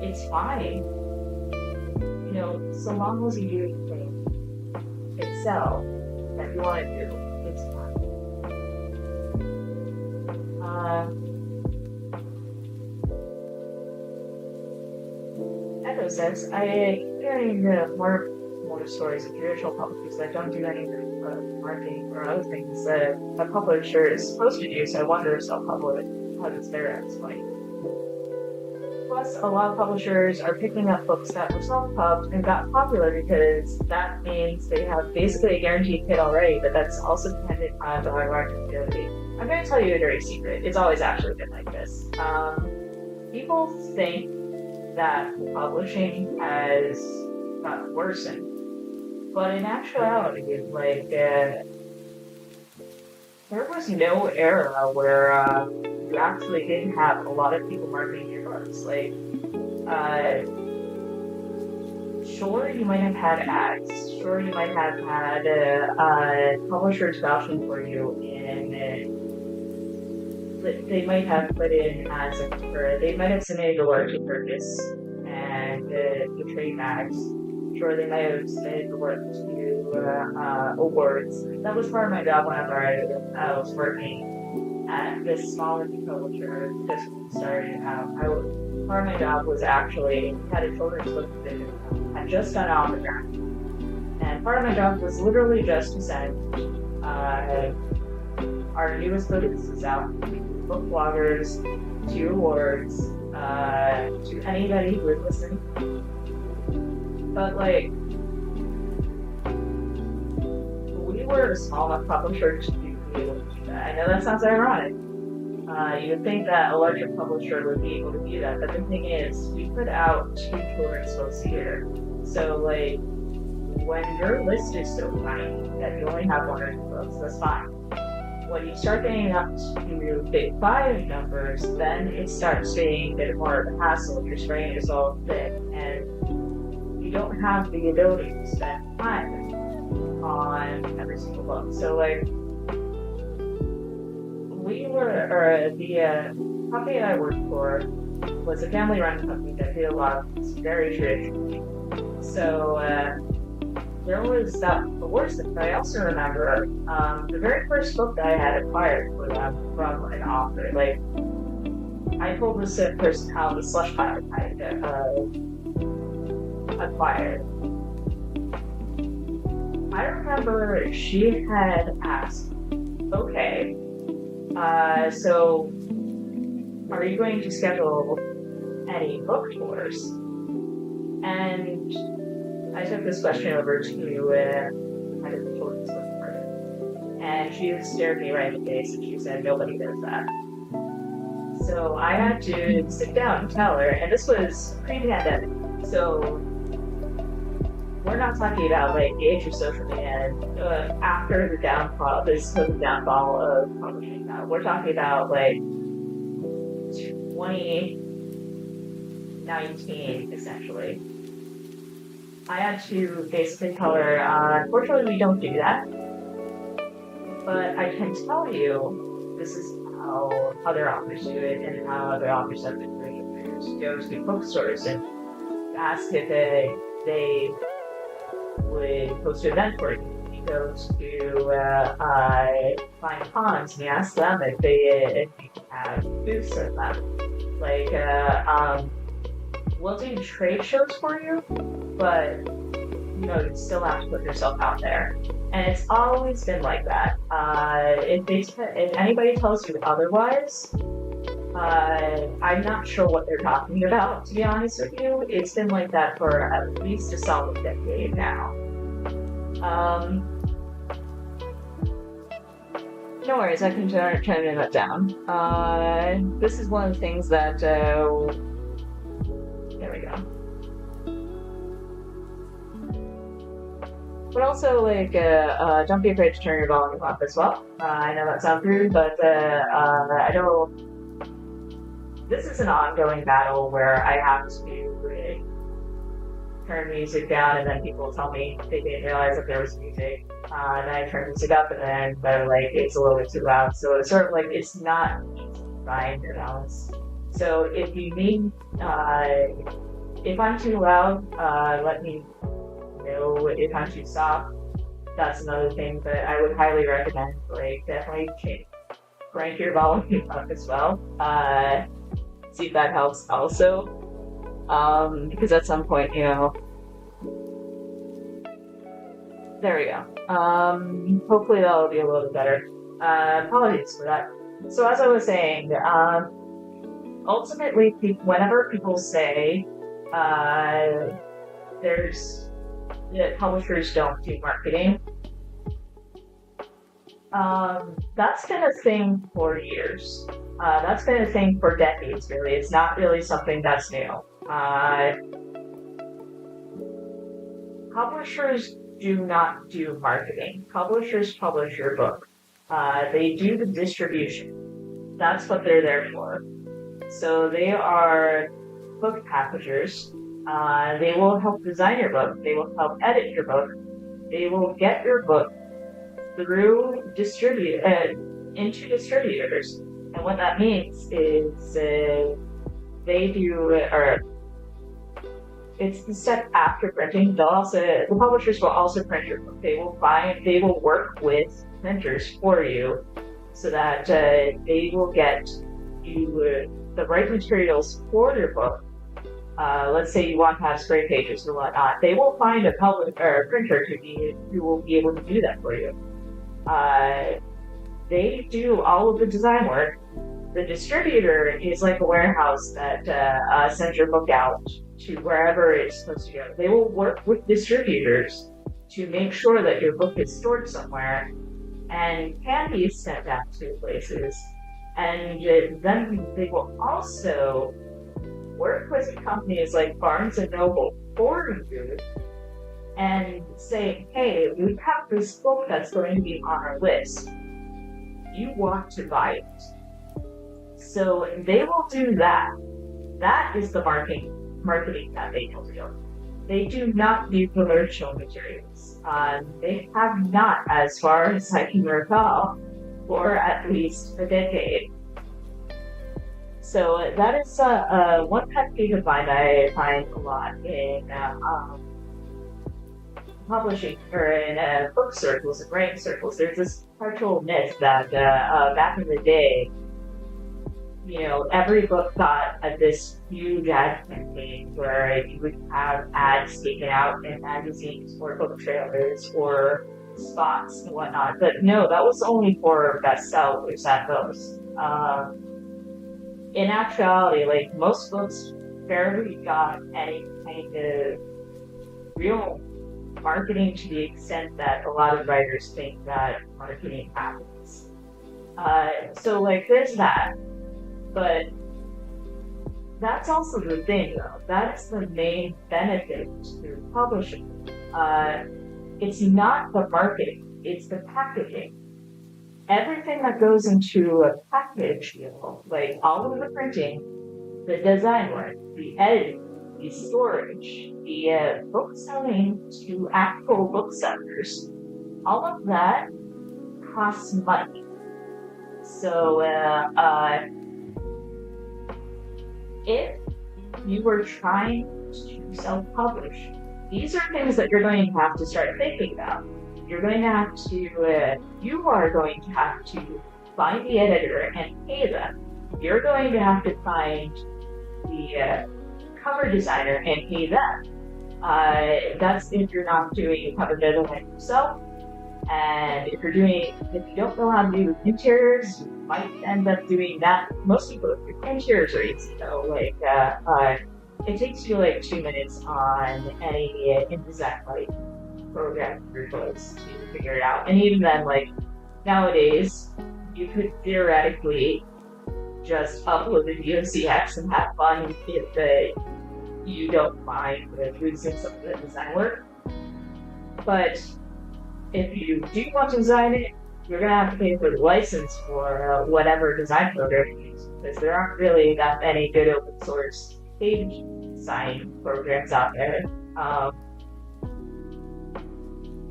S1: It's fine. So long as you do anything itself that you want to do, it's fine. Echo says, I keep hearing more stories of traditional publishers that don't do any marketing or other things that a publisher is supposed to do, so I wonder if self-publish has their point. Plus, a lot of publishers are picking up books that were self-pubbed and got popular because that means they have basically a guaranteed hit already, but that's also dependent on the marketability. I'm going to tell you a dirty secret. It's always actually been like this. People think that publishing has gotten worsened. But in actuality, like, there was no era where you actually didn't have a lot of people marketing your books. Like, sure, you might have had ads. Sure, you might have had publishers vouching for you, and they might have put in ads, or they might have submitted the work to purchase and the trade mags. Sure, they might have submitted the work to awards. That was part of my job whenever I was working at this small indie publisher. Just started out. Part of my job was actually had a children's book division. I just got off the ground, and part of my job was literally just to send our newest book is out to book bloggers, to awards, to anybody who is listening. But like, we were a small enough publisher to be able to do that. I know that sounds ironic. You would think that a larger publisher would be able to do that, but the thing is, we put out 2 children's books a year. So like, when your list is so tiny that you only have 1 or 2 books, that's fine. When you start getting up to big 5 numbers, then it starts being a bit more of a hassle. You're spreading yourself thin, and you don't have the ability to spend time on every single book. So like, the company I worked for was a family-run company that did a lot of things very traditionally. So there was that awards thing, but I also remember the very first book that I had acquired for them from an author. Like, I told this person how the slush pile I had acquired. I remember she had asked, okay, so are you going to schedule any book tours? And I took this question over to kind of the children's book tour, and she stared me right in the face and she said, nobody does that. So I had to sit down and tell her, and this was pre-pandemic, so we're not talking about like the age of social media and after the downfall, this total downfall of publishing. We're talking about like 2019 essentially. I had to basically tell her, unfortunately we don't do that, but I can tell you this is how other authors do it and how other authors have been doing it. Go to bookstores and ask if they would host an event for you. He goes to find cons and he asks them if they have booths at them. Like, we'll do trade shows for you, but you know, you still have to put yourself out there. And it's always been like that. If anybody tells you otherwise, I'm not sure what they're talking about, to be honest with you. It's been like that for at least a solid decade now. No worries, I can turn that down. This is one of the things that, there we go. But also, like, don't be afraid to turn your volume up as well. I know that sounds rude, but I don't. This is an ongoing battle where I have to turn music down, and then people tell me they didn't realize that there was music. And then I turn music up, and then they're like, it's a little bit too loud. So it's sort of like it's not easy to find your balance. So if you need, if I'm too loud, let me know. If I'm too soft, that's another thing that I would highly recommend. Like, definitely crank your volume up as well. See if that helps also. Because at some point, you know, there we go. Hopefully that'll be a little bit better. Apologies for that. So as I was saying, ultimately, whenever people say that publishers don't do marketing, that's been a thing for years. That's been a thing for decades, really. It's not really something that's new. Publishers do not do marketing. Publishers publish your book. They do the distribution. That's what they're there for. So they are book packagers. They will help design your book. They will help edit your book. They will get your book through into distributors. And what that means is they do, or it's the step after printing. The publishers will also print your book. They will work with printers for you so that they will get you the right materials for your book. Let's say you want to have spray pages or whatnot. They will find a printer who will be able to do that for you. They do all of the design work. The distributor is like a warehouse that sends your book out to wherever it's supposed to go. They will work with distributors to make sure that your book is stored somewhere and can be sent out to places. And then they will also work with companies like Barnes and Noble for you and say, hey, we have this book that's going to be on our list. You want to buy it. So they will do that. That is the marketing that they will do. They do not do promotional materials. They have not, as far as I can recall, for at least a decade. So that is one pet peeve of mine I find a lot in publishing, or in book circles and writing circles. There's this cultural myth that back in the day, every book got this huge ad campaign where you would have ads taken out in magazines or book trailers or spots and whatnot. But no, that was only for bestsellers at most. In actuality, like most books barely got any kind of real marketing to the extent that a lot of writers think that marketing happens. So like there's that, but that's also the thing though. That's the main benefit to publishing. It's not the marketing, it's the packaging. Everything that goes into a package, like all of the printing, the design work, the editing, the storage, the book selling to actual booksellers, all of that costs money. So if you were trying to self-publish, these are things that you're going to have to start thinking about. You are going to have to find the editor and pay them. You're going to have to find the cover designer and pay them. That's if you're not doing a cover design yourself. And if you don't know how to do interiors, you might end up doing that. Most people, interiors are easy though. Like, it takes you like 2 minutes on any InDesign like program for books to figure it out. And even then, like nowadays, you could theoretically just upload the VOCX and have fun if you don't mind losing some of the design work. But if you do want to design it, you're going to have to pay for the license for whatever design program you use, because there aren't really that many good open source page design programs out there.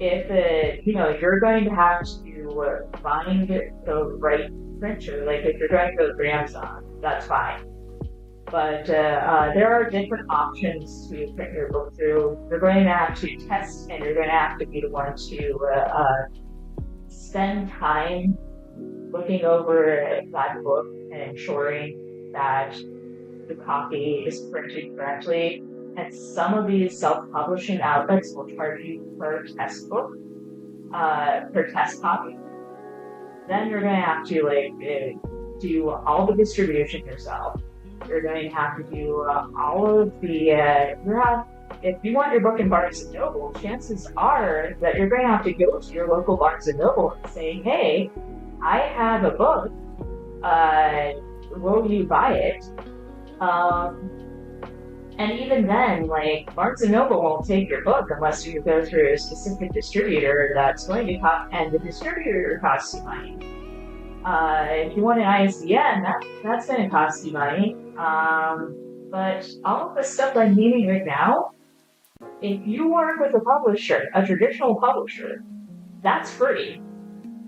S1: You're going to have to find the right printer. Like if you're going to go through Amazon, that's fine. But there are different options to print your book through. You're going to have to test, and you're going to have to be the one to spend time looking over that book and ensuring that the copy is printed correctly. And some of these self-publishing outlets will charge you per test book, per test copy. Then you're going to have to do all the distribution yourself. You're going to have to do all of the, if you want your book in Barnes & Noble, chances are that you're going to have to go to your local Barnes & Noble and say, hey, I have a book, will you buy it? And even then, like, Barnes & Noble won't take your book unless you go through a specific distributor that's going to cost, and the distributor costs you money. If you want an ISBN, that's going to cost you money. But all of the stuff I'm meaning right now, if you work with a publisher, a traditional publisher, that's free.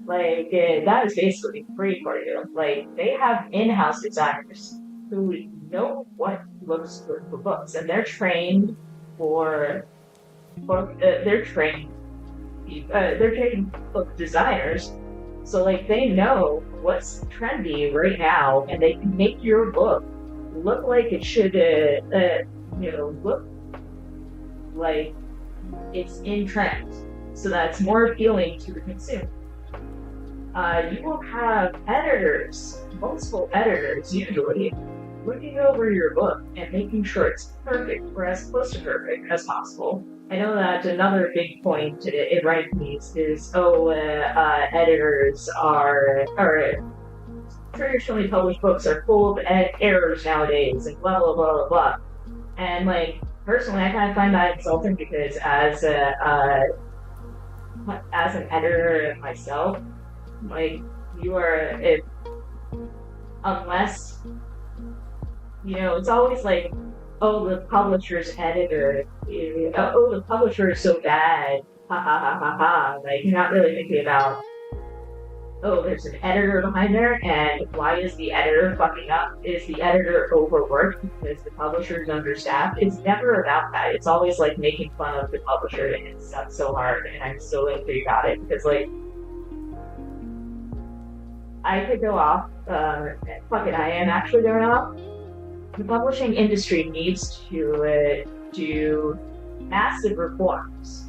S1: Like, that is basically free for you. Like, they have in-house designers who know what looks good for books, and they're trained they're trained book designers. So, like, they know what's trendy right now, and they can make your book look like it should, look like it's in trend, so that's more appealing to the consumer. You will have editors, multiple editors usually, looking over your book and making sure it's perfect, or as close to perfect as possible. I know that another big point in writing these is, editors or traditionally published books are full of errors nowadays, and blah, blah, blah, blah, blah. And, like, personally, I kind of find that insulting because as an editor myself, like, unless, it's always like, oh, the publisher's editor, the publisher is so bad, ha ha ha ha ha. Like, you're not really thinking about, oh, there's an editor behind there, and why is the editor fucking up? Is the editor overworked because the publisher is understaffed? It's never about that. It's always like making fun of the publisher, and it sucks so hard, and I'm so angry about it because, like, I could go off. Fuck it, I am actually going off. The publishing industry needs to do massive reforms.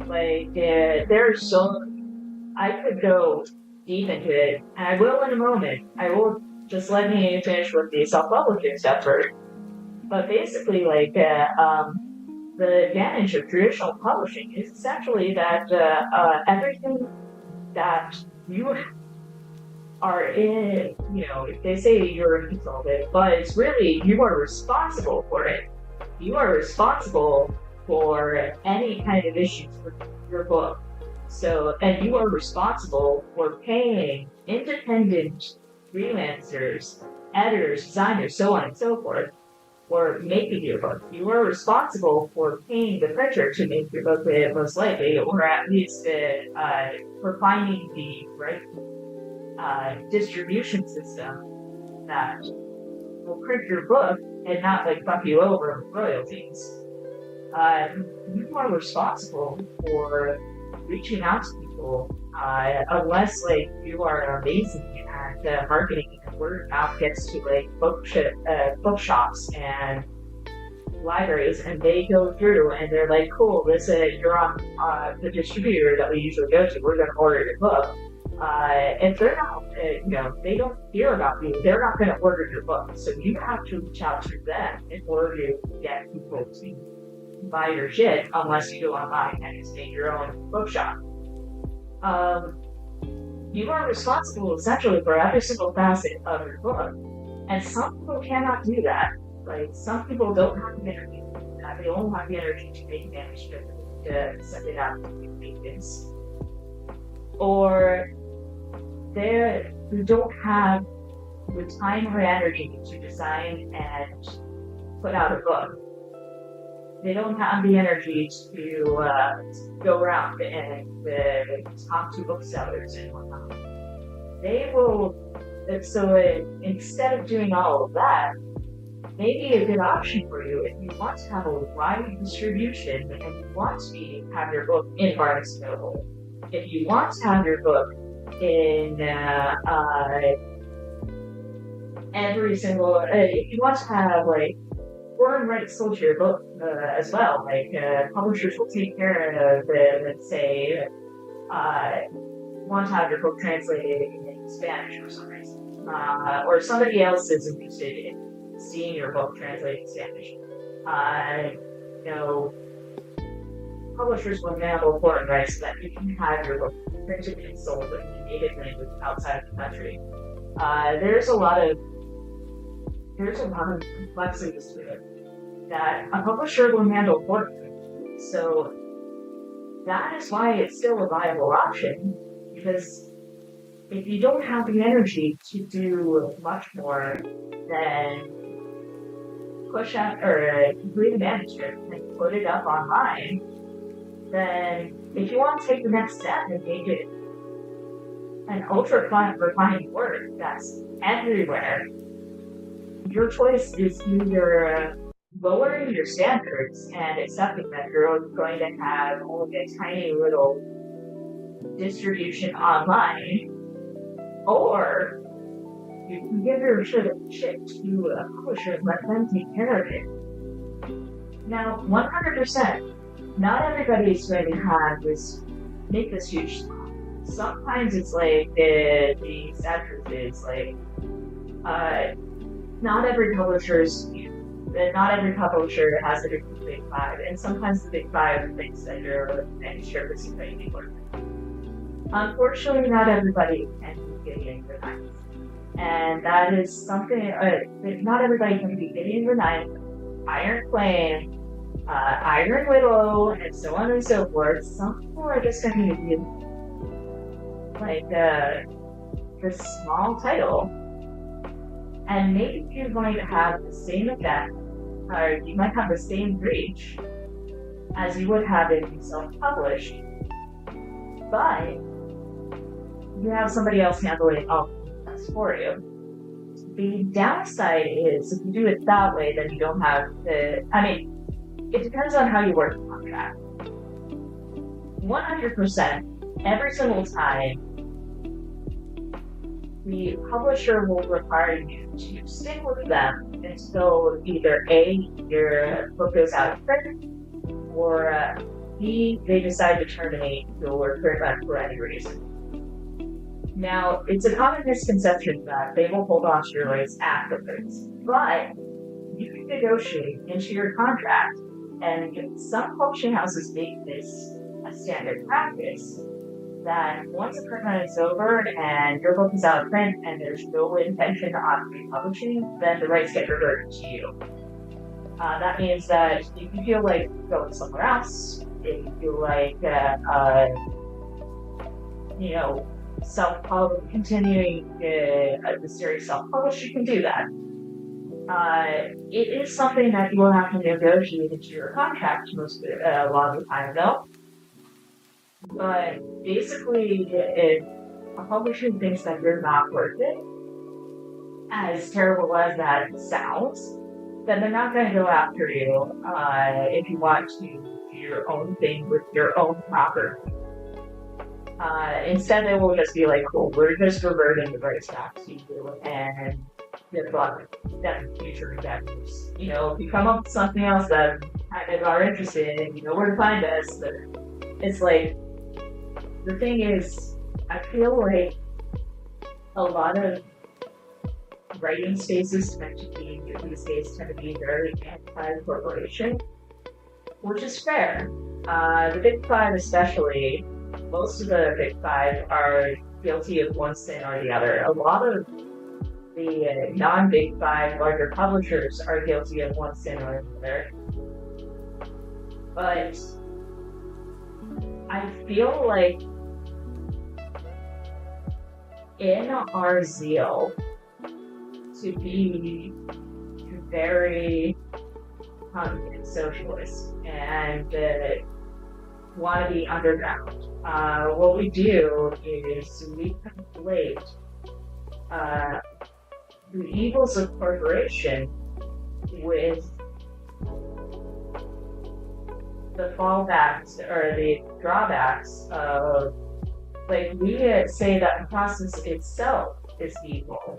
S1: Like, there are so I could go deep into it, and I will in a moment. I will just let me finish with the self-publishing stuff first. But basically, like, the advantage of traditional publishing is essentially that everything that you are in, they say you're a consultant, but it's really you are responsible for it. You are responsible for any kind of issues with your book. So, and you are responsible for paying independent freelancers, editors, designers, so on and so forth, for making your book. You are responsible for paying the printer to make your book, most likely, or at least for finding the right distribution system that will print your book and not like fuck you over with royalties. You are responsible for reaching out to people, unless like you are amazing at marketing and word of mouth gets to like bookshops and libraries, and they go through and they're like, cool, this you're on the distributor that we usually go to. We're going to order your book. If they're not, they don't hear about you, they're not going to order your book. So you have to reach out to them in order to get people to buy your shit, unless you go online and stay in your own bookshop. You are responsible essentially for every single facet of your book. And some people cannot do that. Like, some people don't have the energy to do that. They don't have the energy to make manuscript, to send it out to pages. Or they don't have the time or energy to design and put out a book. They don't have the energy to go around and talk to booksellers and whatnot. They will, so instead of doing all of that, maybe a good option for you if you want to have a wide distribution and you want to have your book in Barnes & Noble. If you want to have your book in every single, if you want to have like foreign rights sold to your book as well, like publishers will take care of it and say, want to have your book translated in Spanish for some reason, or somebody else is interested in seeing your book translated in Spanish. Publishers will handle foreign rights so that you can have your book printed and sold in a native language outside of the country. There's a lot of complexities to it that a publisher will handle for you. So that is why it's still a viable option, because if you don't have the energy to do much more than push out or complete a manuscript and put it up online, then if you want to take the next step and make it an ultra-refined work that's everywhere, your choice is either lowering your standards and accepting that you're going to have only a tiny little distribution online, or you can give your shit to a publisher and let them take care of it. Now, 100%, not everybody is going to make this huge swap. Sometimes it's like the sad truth is like, not every publisher has a big five, and sometimes the big five thinks that your manuscript is going to be worth it. Unfortunately, not everybody can be Gideon Renine, and that is something. Not everybody can be Gideon Renine, Iron Flame, Iron Widow, and so on and so forth. Some people are just going to be like this small title. And maybe you're going to have the same effect, or you might have the same reach as you would have if you self-published, but you have somebody else handling all the tasks for you. The downside is if you do it that way, then you don't have it depends on how you work the contract. 100%, every single time the publisher will require you to stick with them until either A, your book goes out of print, or B, they decide to terminate your print for any reason. Now, it's a common misconception that they will hold on to your rights afterwards, but you can negotiate into your contract, and some publishing houses make this a standard practice, that once a print run is over and your book is out of print and there's no intention on republishing, then the rights get reverted to you. That means that if you feel like going somewhere else, if you feel like continuing the series self-published, you can do that. It is something that you will have to negotiate into your contract a lot of the time, though. But basically, if a publisher thinks that you're not worth it, as terrible as that sounds, then they're not going to go after you if you want to do your own thing with your own property. Instead, they will just be like, cool, we're just reverting the rights back to you, and good luck in future endeavors. If you come up with something else that kind of are interested in, you know where to find us. But it's like, the thing is, I feel like a lot of writing spaces these days tend to be very anti-corporation, which is fair. The Big Five especially, most of the Big Five are guilty of one sin or the other. A lot of the non-Big Five larger publishers are guilty of one sin or another. But I feel like in our zeal to be very socialist and want to be underground, what we do is we conflate the evils of corporation with the fallbacks or the drawbacks of, like, we say that the process itself is evil,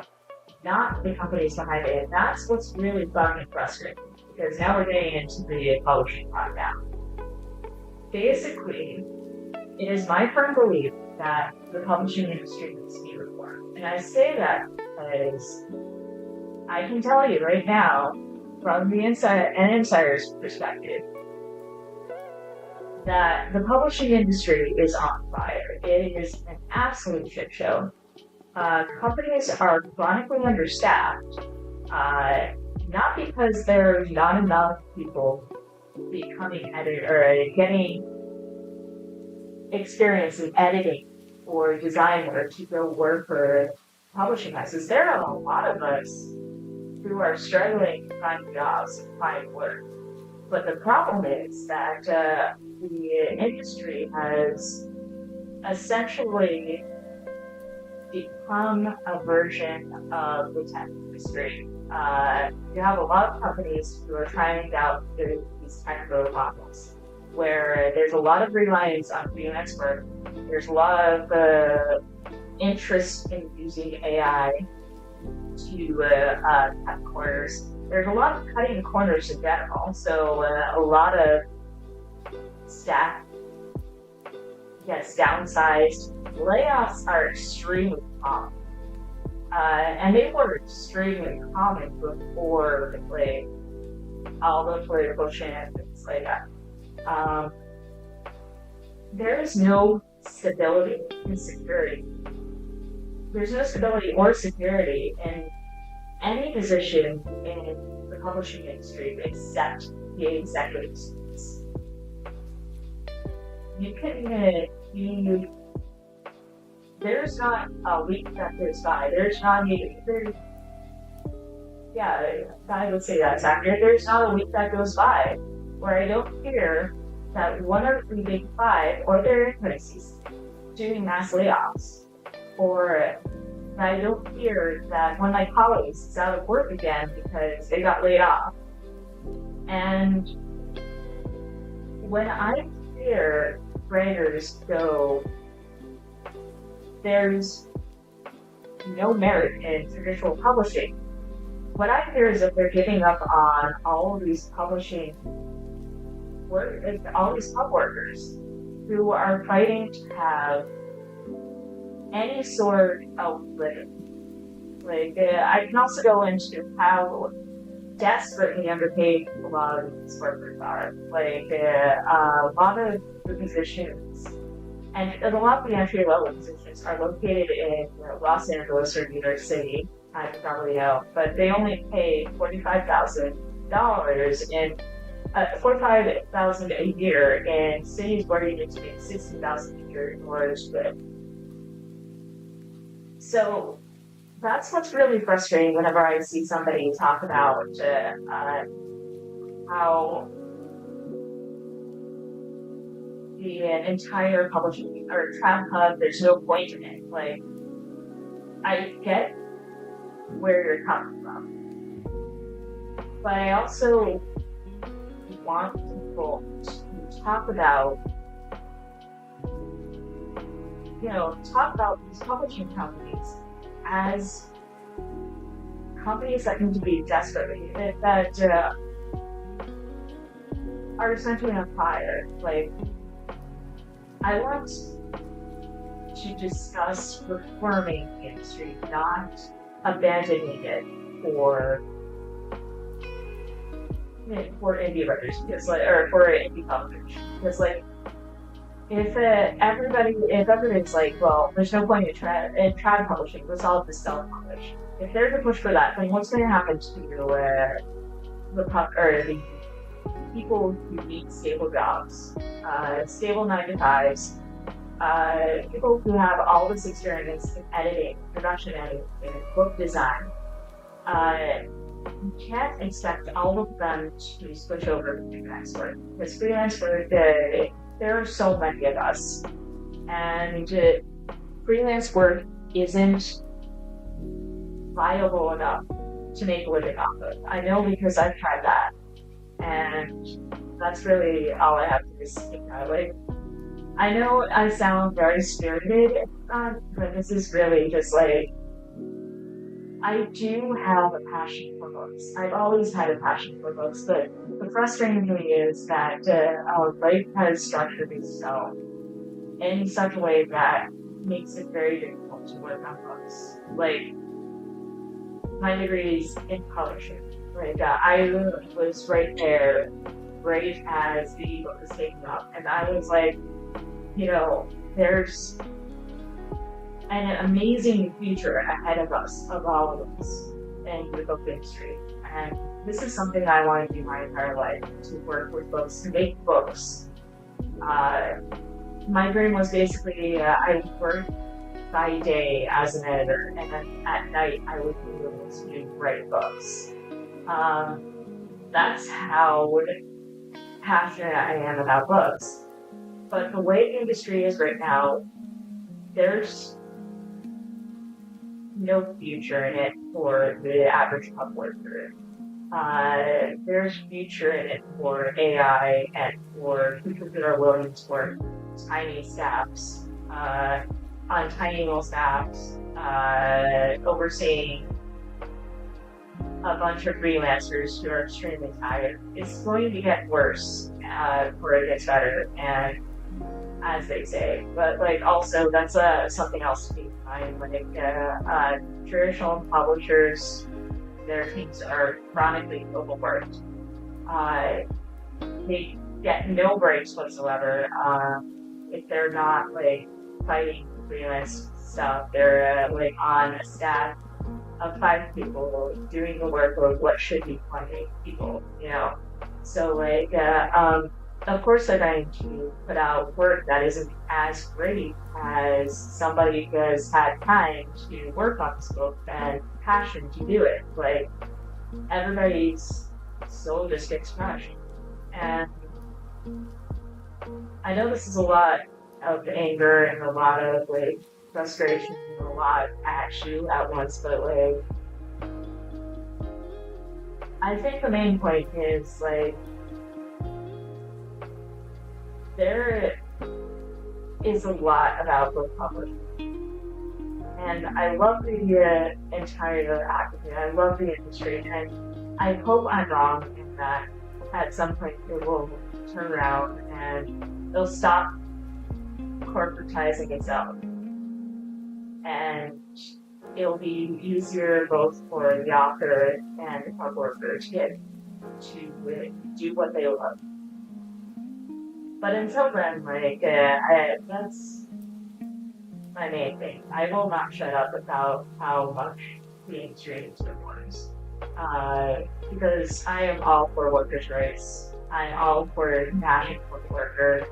S1: not the companies behind it. And that's what's really fucking frustrating, because now we're getting into the publishing part now. Basically, it is my firm belief that the publishing industry needs to be reformed. And I say that because I can tell you right now, from the insider's perspective, that the publishing industry is on fire. It is an absolute shit show. Companies are chronically understaffed, not because there's not enough people becoming editor or getting experience in editing or design work to go work for publishing houses. There are a lot of us who are struggling to find jobs and find work. But the problem is that the industry has essentially become a version of the tech industry. You have a lot of companies who are trying out these technical models, where there's a lot of reliance on being an expert. There's a lot of interest in using AI to cut corners. There's a lot of cutting corners in general, so a lot of staff gets downsized. Layoffs are extremely common, and they were extremely common before all the political shenanigans like that. There is no stability and security. There's no stability or security in any position in the publishing industry except the executives. There's not a week that goes by. I would say that's accurate. There's not a week that goes by where I don't hear that one of the Big Five or their employees doing mass layoffs, or I don't hear that one of my colleagues is out of work again because they got laid off. And when I hear writers go, there's no merit in traditional publishing. What I hear is that they're giving up on all of these publishing work, all these pub workers who are fighting to have any sort of living. I can also go into how desperately underpaid a lot of these workers are. A lot of the positions, and a lot of the entry level positions are located in Los Angeles or New York City. I probably know, but they only pay $45,000 in $45,000 a year in cities where you need to make $60,000 a year in order to live. So that's what's really frustrating whenever I see somebody talk about how the entire publishing or trad hub, there's no point in it. I get where you're coming from, but I also want people to talk about these publishing companies as companies that need to be desperately that are essentially on fire. I want to discuss reforming the industry, not abandoning it for indie writers, or for indie publishers. Because if everybody's well, there's no point in trad publishing, let's all just self-publish. If there's a push for that, then what's going to happen to the people who need stable jobs, stable 9-to-5s, people who have all this experience in editing, production editing, and book design? You can't expect all of them to switch over to freelance work, because freelance work, there are so many of us, and freelance work isn't viable enough to make a living off of. I know, because I've tried that, and that's really all I have to say. I know I sound very spirited, but this is really just I do have a passion for books. I've always had a passion for books, but the frustrating thing is that our life has structured itself in such a way that makes it very difficult to work on books. My degree is in publishing. I was right there, right as the book was taken up, and I was there's an amazing future ahead of us, of all of us, in the book industry. And this is something I want to do my entire life, to work with books, to make books. My dream was basically, I would work by day as an editor, and then at night I would be able to write books. That's how passionate I am about books. But the way the industry is right now, there's no future in it for the average pub worker. There's future in it for AI and for people that are willing to work tiny staffs, on tiny little staffs, overseeing a bunch of freelancers who are extremely tired. It's going to get worse before it gets better, and as they say. But also that's something else to keep in mind. Traditional publishers, their teams are chronically overworked. They get no breaks whatsoever. If they're not fighting freelance stuff, they're on a staff of 5 people doing the work of what should be 20 people. So of course they're going to put out work that isn't as great as somebody who has had time to work on this book and passion to do it. Everybody's soul just gets crushed. And I know this is a lot of anger and a lot of frustration and a lot at you at once, but I think the main point is there is a lot about book publishing, And I love the entire activity. I love the industry, and I hope I'm wrong in that at some point it will turn around and it'll stop corporatizing itself, and it'll be easier both for the author and the publisher to get to do what they love. But until then, that's my main thing. I will not shut up about how much the industry performs. Because I am all for workers' rights. I'm all for national worker.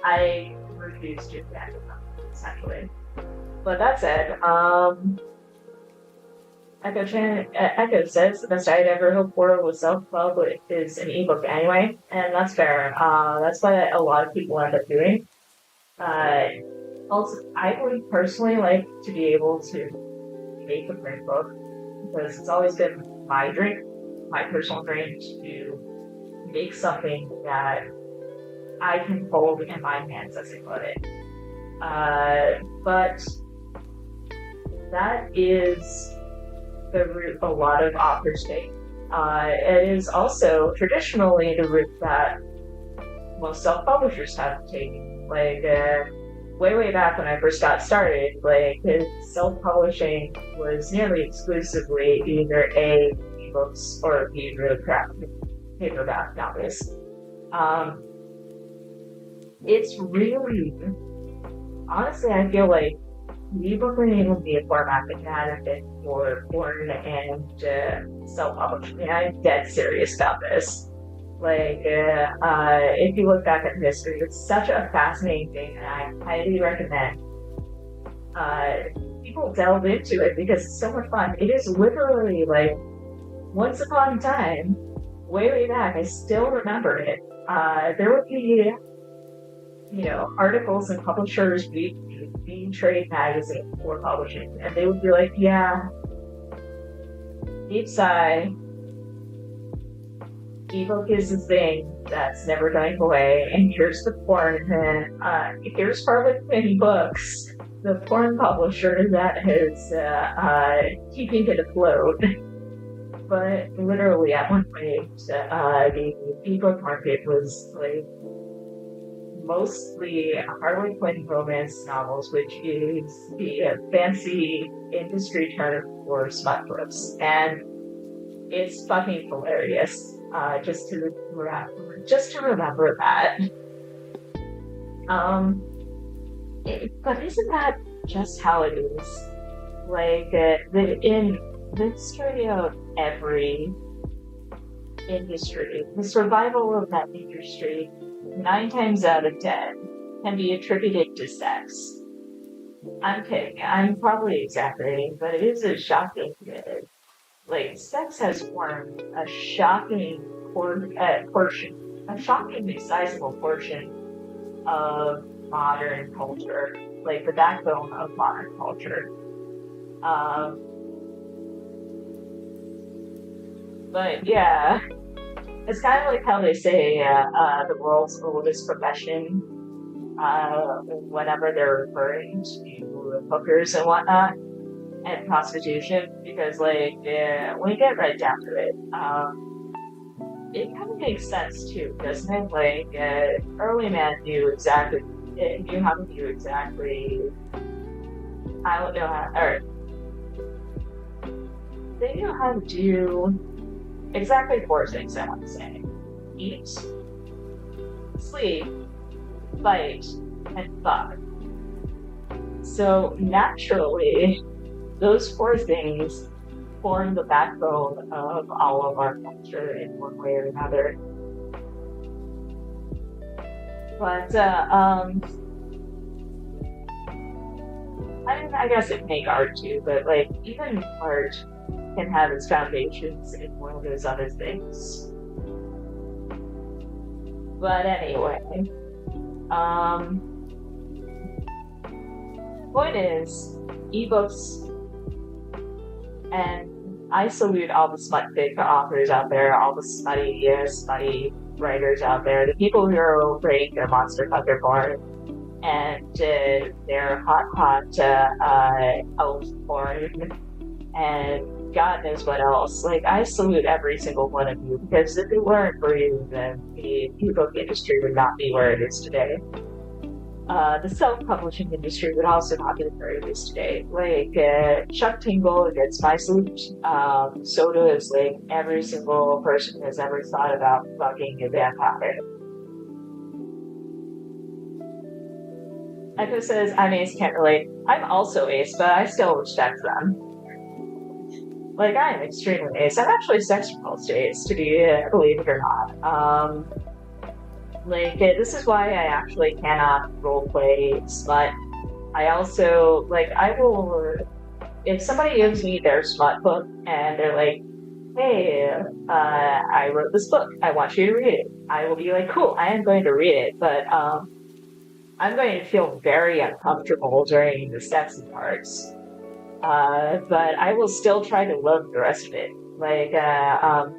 S1: I refuse to abandon them, essentially. But that said, Echo says the best I'd ever hoped for was self-pub is an ebook anyway, and that's fair. That's what a lot of people end up doing. Also, I would personally like to be able to make a print book, because it's always been my personal dream, to make something that I can hold in my hands, as I put it. But that is the route a lot of authors take. It is also traditionally the route that most self-publishers have taken. Way back when I first got started, self-publishing was nearly exclusively either ebooks or really crap paperback novels. It's really, honestly, I feel like the ebook wouldn't even be a format that had been for porn and self-publishing. I'm dead serious about this. If you look back at history, it's such a fascinating thing, and I highly recommend people delve into it because it's so much fun. It is literally once upon a time, way back, I still remember it. There would be, articles in Publishers Weekly, Being Trade magazine for publishing, and they would be like, yeah, deep sigh. Ebook is a thing that's never going away, and here's the porn, and here's Harlequin Books, the porn publisher that is keeping it afloat. But literally, at one point, the ebook market was mostly Harlequin romance novels, which is the fancy industry term for smut books, and it's fucking hilarious. Just to remember that. But isn't that just how it is? In the history of every industry, the survival of that industry, 9 times out of 10, can be attributed to sex. I'm kidding. I'm probably exaggerating, but it is a shocking sex has formed a shocking portion, a shockingly sizable portion of modern culture, the backbone of modern culture. But yeah, it's kind of like how they say the world's oldest profession whenever they're referring to hookers and whatnot. And prostitution, because when you get right down to it, it kind of makes sense too, doesn't it? Early man knew how to do exactly. I don't know how, or they knew how to do exactly 4 things. I want to say: eat, sleep, fight, and fuck. So naturally, those 4 things form the backbone of all of our culture in one way or another. But, I guess it make art too, but even art can have its foundations in one of those other things. But anyway, point is, ebooks. And I salute all the smut fic authors out there, all the smutty writers out there, the people who are rating their monster fucker porn. and their hot elf corn, and God knows what else. Like, I salute every single one of you, because if it weren't for you, then the ebook industry would not be where it is today. The self-publishing industry would also not be where it is today. Like, Chuck Tingle gets my salute. So does, like, every single person who has ever thought about fucking a vampire. Echo says, I'm Ace, can't relate. I'm also Ace, but I still respect them. Like, I am extremely Ace. I'm actually sex repulsed to Ace, to be, believe it or not. Like, this is why I actually cannot roleplay smut. I also, like, I will, if somebody gives me their smut book and they're like, hey, I wrote this book, I want you to read it, I will be like, cool, I am going to read it, but, I'm going to feel very uncomfortable during the sexy parts. But I will still try to love the rest of it. Like, I'm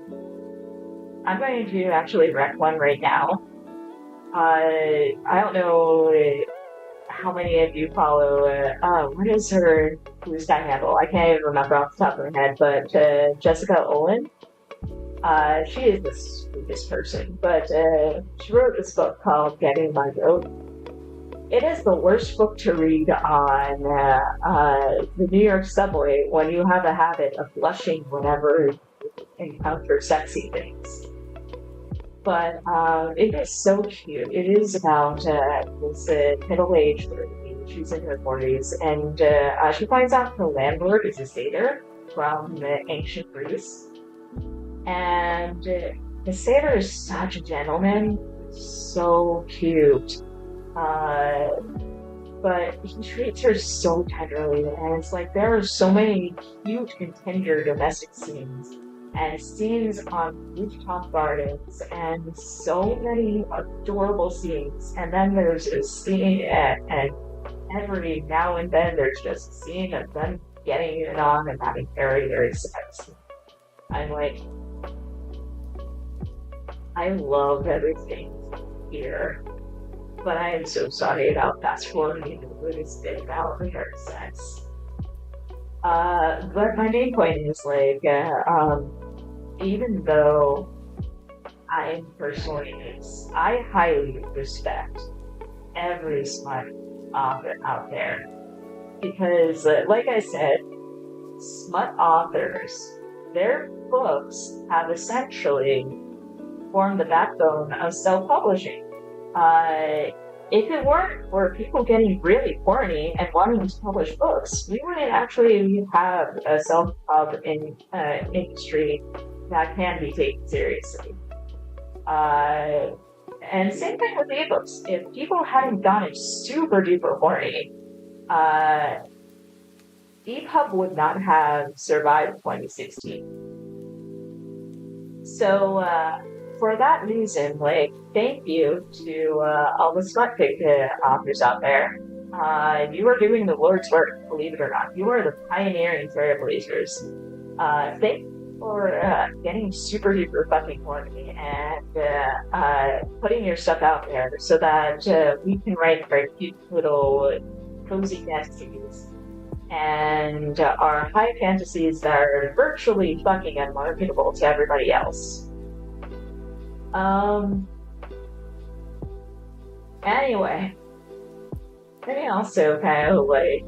S1: going to actually wreck one right now. I don't know how many of you follow, what is her blue sky handle? I can't even remember off the top of my head, but Jessica Olin. She is the sweetest person, but she wrote this book called Getting My Goat. It is the worst book to read on the New York subway when you have a habit of blushing whenever you encounter sexy things. But it is so cute. It is about this middle-aged lady. She's in her 40s, and she finds out her landlord is a satyr from ancient Greece. And the satyr is such a gentleman, so cute. But he treats her so tenderly, and it's like there are so many cute and tender domestic scenes, and scenes on rooftop gardens, and so many adorable scenes. And then there's a scene, and every now and then there's just a scene of them getting it on and having very, very sex. I'm like, I love everything here. But I am so sorry about fast forwarding this bit about the hard sex. But my main point is, like, even though I'm personally Ace, I highly respect every smut author out there. Because, like I said, smut authors, their books have essentially formed the backbone of self-publishing. If it weren't for people getting really horny and wanting to publish books, we wouldn't actually have a self-pub industry that can be taken seriously. And same thing with ebooks. If people hadn't gotten super duper horny, EPUB would not have survived 2016. So, for that reason, like, thank you to all the smut-pick authors out there. You are doing the Lord's work, believe it or not. You are the pioneering trailblazers. Thank you for getting super duper fucking horny and putting your stuff out there so that we can write our cute little cozy fantasies and our high fantasies that are virtually fucking unmarketable to everybody else. Anyway, let me also kind of, like,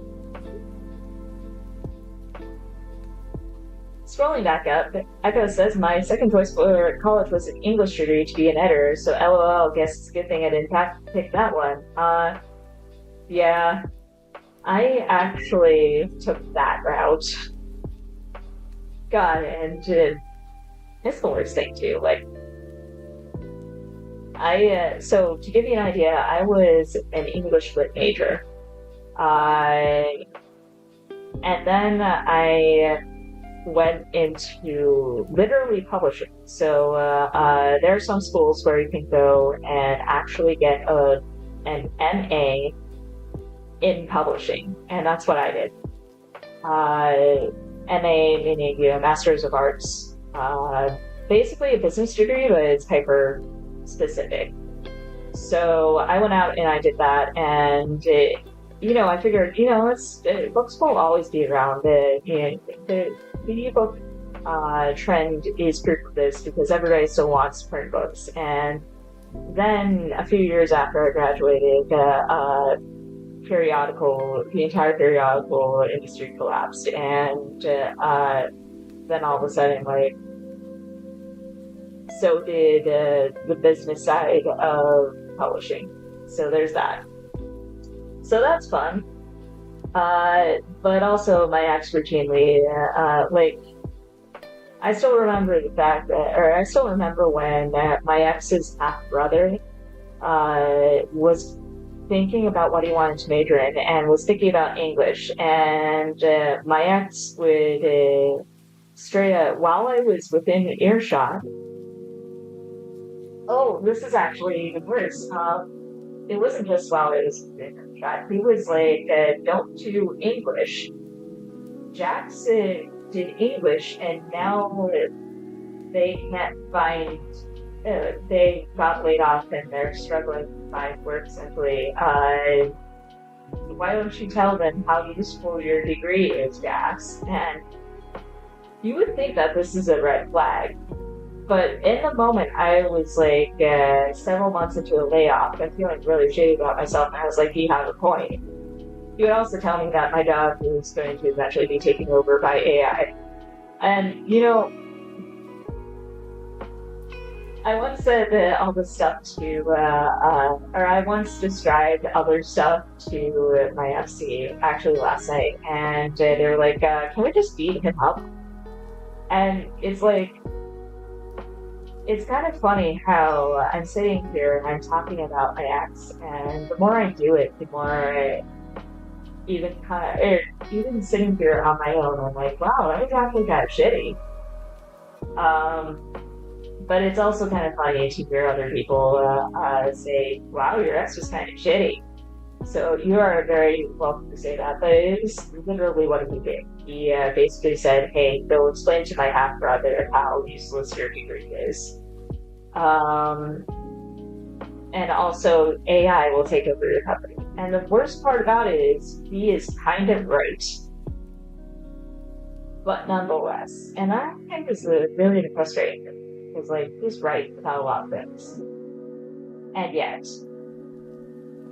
S1: scrolling back up, Echo says, my second choice for college was an English degree to be an editor, so LOL, guess it's a good thing I didn't pick that one. Yeah, I actually took that route. God, and it's the worst thing too, like, so to give you an idea, I was an English lit major. And then I went into literary publishing. So there are some schools where you can go and actually get an MA in publishing, and that's what I did. MA meaning, Masters of Arts. Basically a business degree, but it's paper specific. So I went out and I did that, and I figured, books will always be around. The ebook trend is proof of this because everybody still wants print books. And then a few years after I graduated, the entire periodical industry collapsed, and then all of a sudden, like, so did the business side of publishing. So there's that. So that's fun. But also my ex routinely, I still remember I still remember when my ex's half brother was thinking about what he wanted to major in and was thinking about English. And my ex would straight up, while I was within earshot, oh, this is actually even worse. It wasn't just while I was within earshot. He was like, don't do English. Jax did English, and now they can't find. They got laid off, and they're struggling to find work. Simply, why don't you tell them how useful your degree is, Jax? And you would think that this is a red flag, but in the moment, I was like several months into a layoff and feeling really shitty about myself, and I was like, he has a point. He would also tell me that my job was going to eventually be taken over by AI. And, I once said all this stuff to, or I once described other stuff to my FC, actually last night, and they were like, can we just beat him up? And it's like, it's kind of funny how I'm sitting here and I'm talking about my ex, and the more I do it, the more even sitting here on my own, I'm like, wow, that was actually kind of shitty. But it's also kind of funny to hear other people say, wow, your ex was kind of shitty. So you are very welcome to say that, but it is literally what he did. He basically said, hey, go explain to my half-brother how useless your degree is. And also, AI will take over your company. And the worst part about it is, he is kind of right. But nonetheless, and I think this is really frustrating, because, like, he's right about a lot of things. And yet.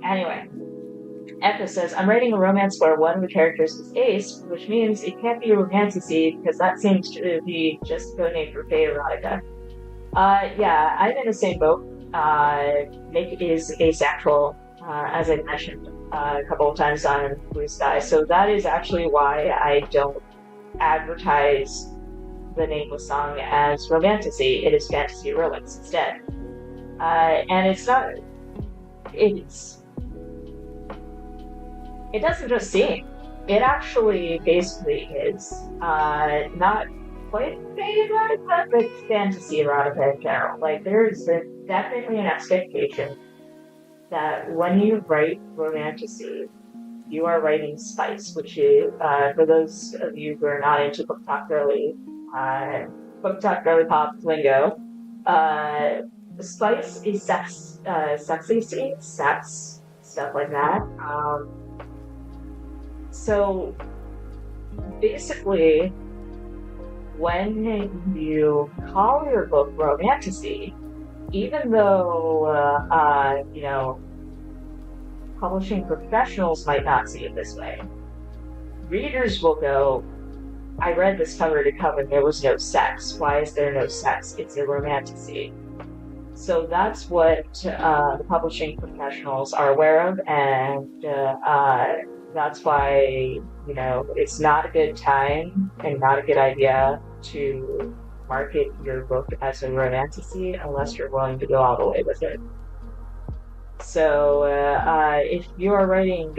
S1: Anyway. Echo says, I'm writing a romance where one of the characters is ace, which means it can't be romantic-y, because that seems to be just code name for gay erotica. Yeah, I'm in the same boat. Nick is asexual, as I mentioned a couple of times on Blue Sky, so that is actually why I don't advertise the nameless song as romantasy. It is fantasy romance instead. And it's not... It doesn't just seem. It actually basically is not quite gay erotica, but fantasy erotica in general. Like, there's definitely an expectation that when you write romantasy, you are writing spice, which is, for those of you who are not into book talk girly pop lingo, spice is sex, sexy scenes, sex, stuff like that. So basically, when you call your book romantasy, even though publishing professionals might not see it this way, readers will go, I read this cover to cover and there was no sex. Why is there no sex? It's a romantasy. So that's what the publishing professionals are aware of, and that's why, it's not a good time and not a good idea to market your book as a romantasy unless you're willing to go all the way with it. So if you are writing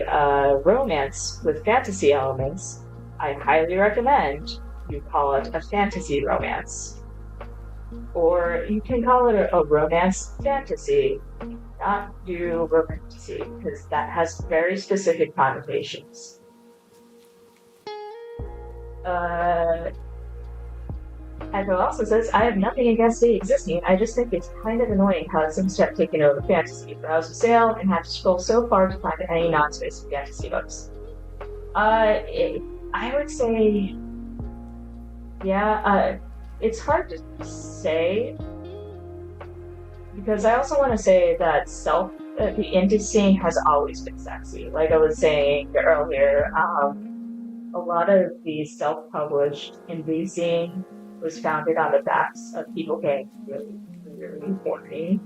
S1: romance with fantasy elements, I highly recommend you call it a fantasy romance. Or you can call it a romance fantasy, not do romantasy, because that has very specific connotations. Echo also says, I have nothing against it existing. I just think it's kind of annoying how it seems to have taken over fantasy. Browse for sale and have to scroll so far to find any non-space fantasy books. I would say, yeah, it's hard to say because I also want to say that the indie scene has always been sexy. Like I was saying earlier, a lot of the self-published indie scene was founded on the backs of people getting really, really horny.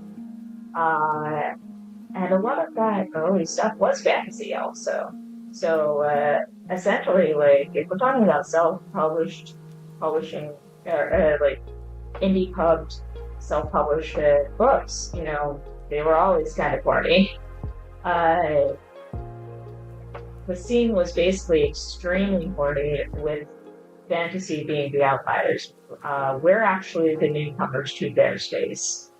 S1: Uh, and a lot of that early stuff was fantasy also. So essentially, like if we're talking about self-published publishing, like indie pubbed self-published books, they were always kind of corny. Uh, the scene was basically extremely horny, with fantasy being the outliers. We're actually the newcomers to their space.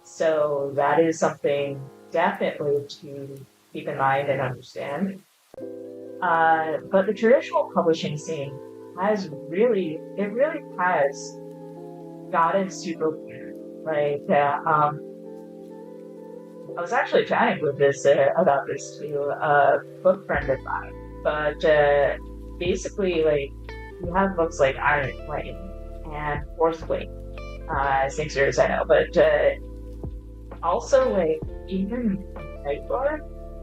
S1: So that is something definitely to keep in mind and understand. But the traditional publishing scene it really has gotten super weird. Like, I was actually chatting with about this to a book friend of mine, but basically, like, you have books like Iron Flame and Fourth Wing, 6 years I know, but also like even Nightblood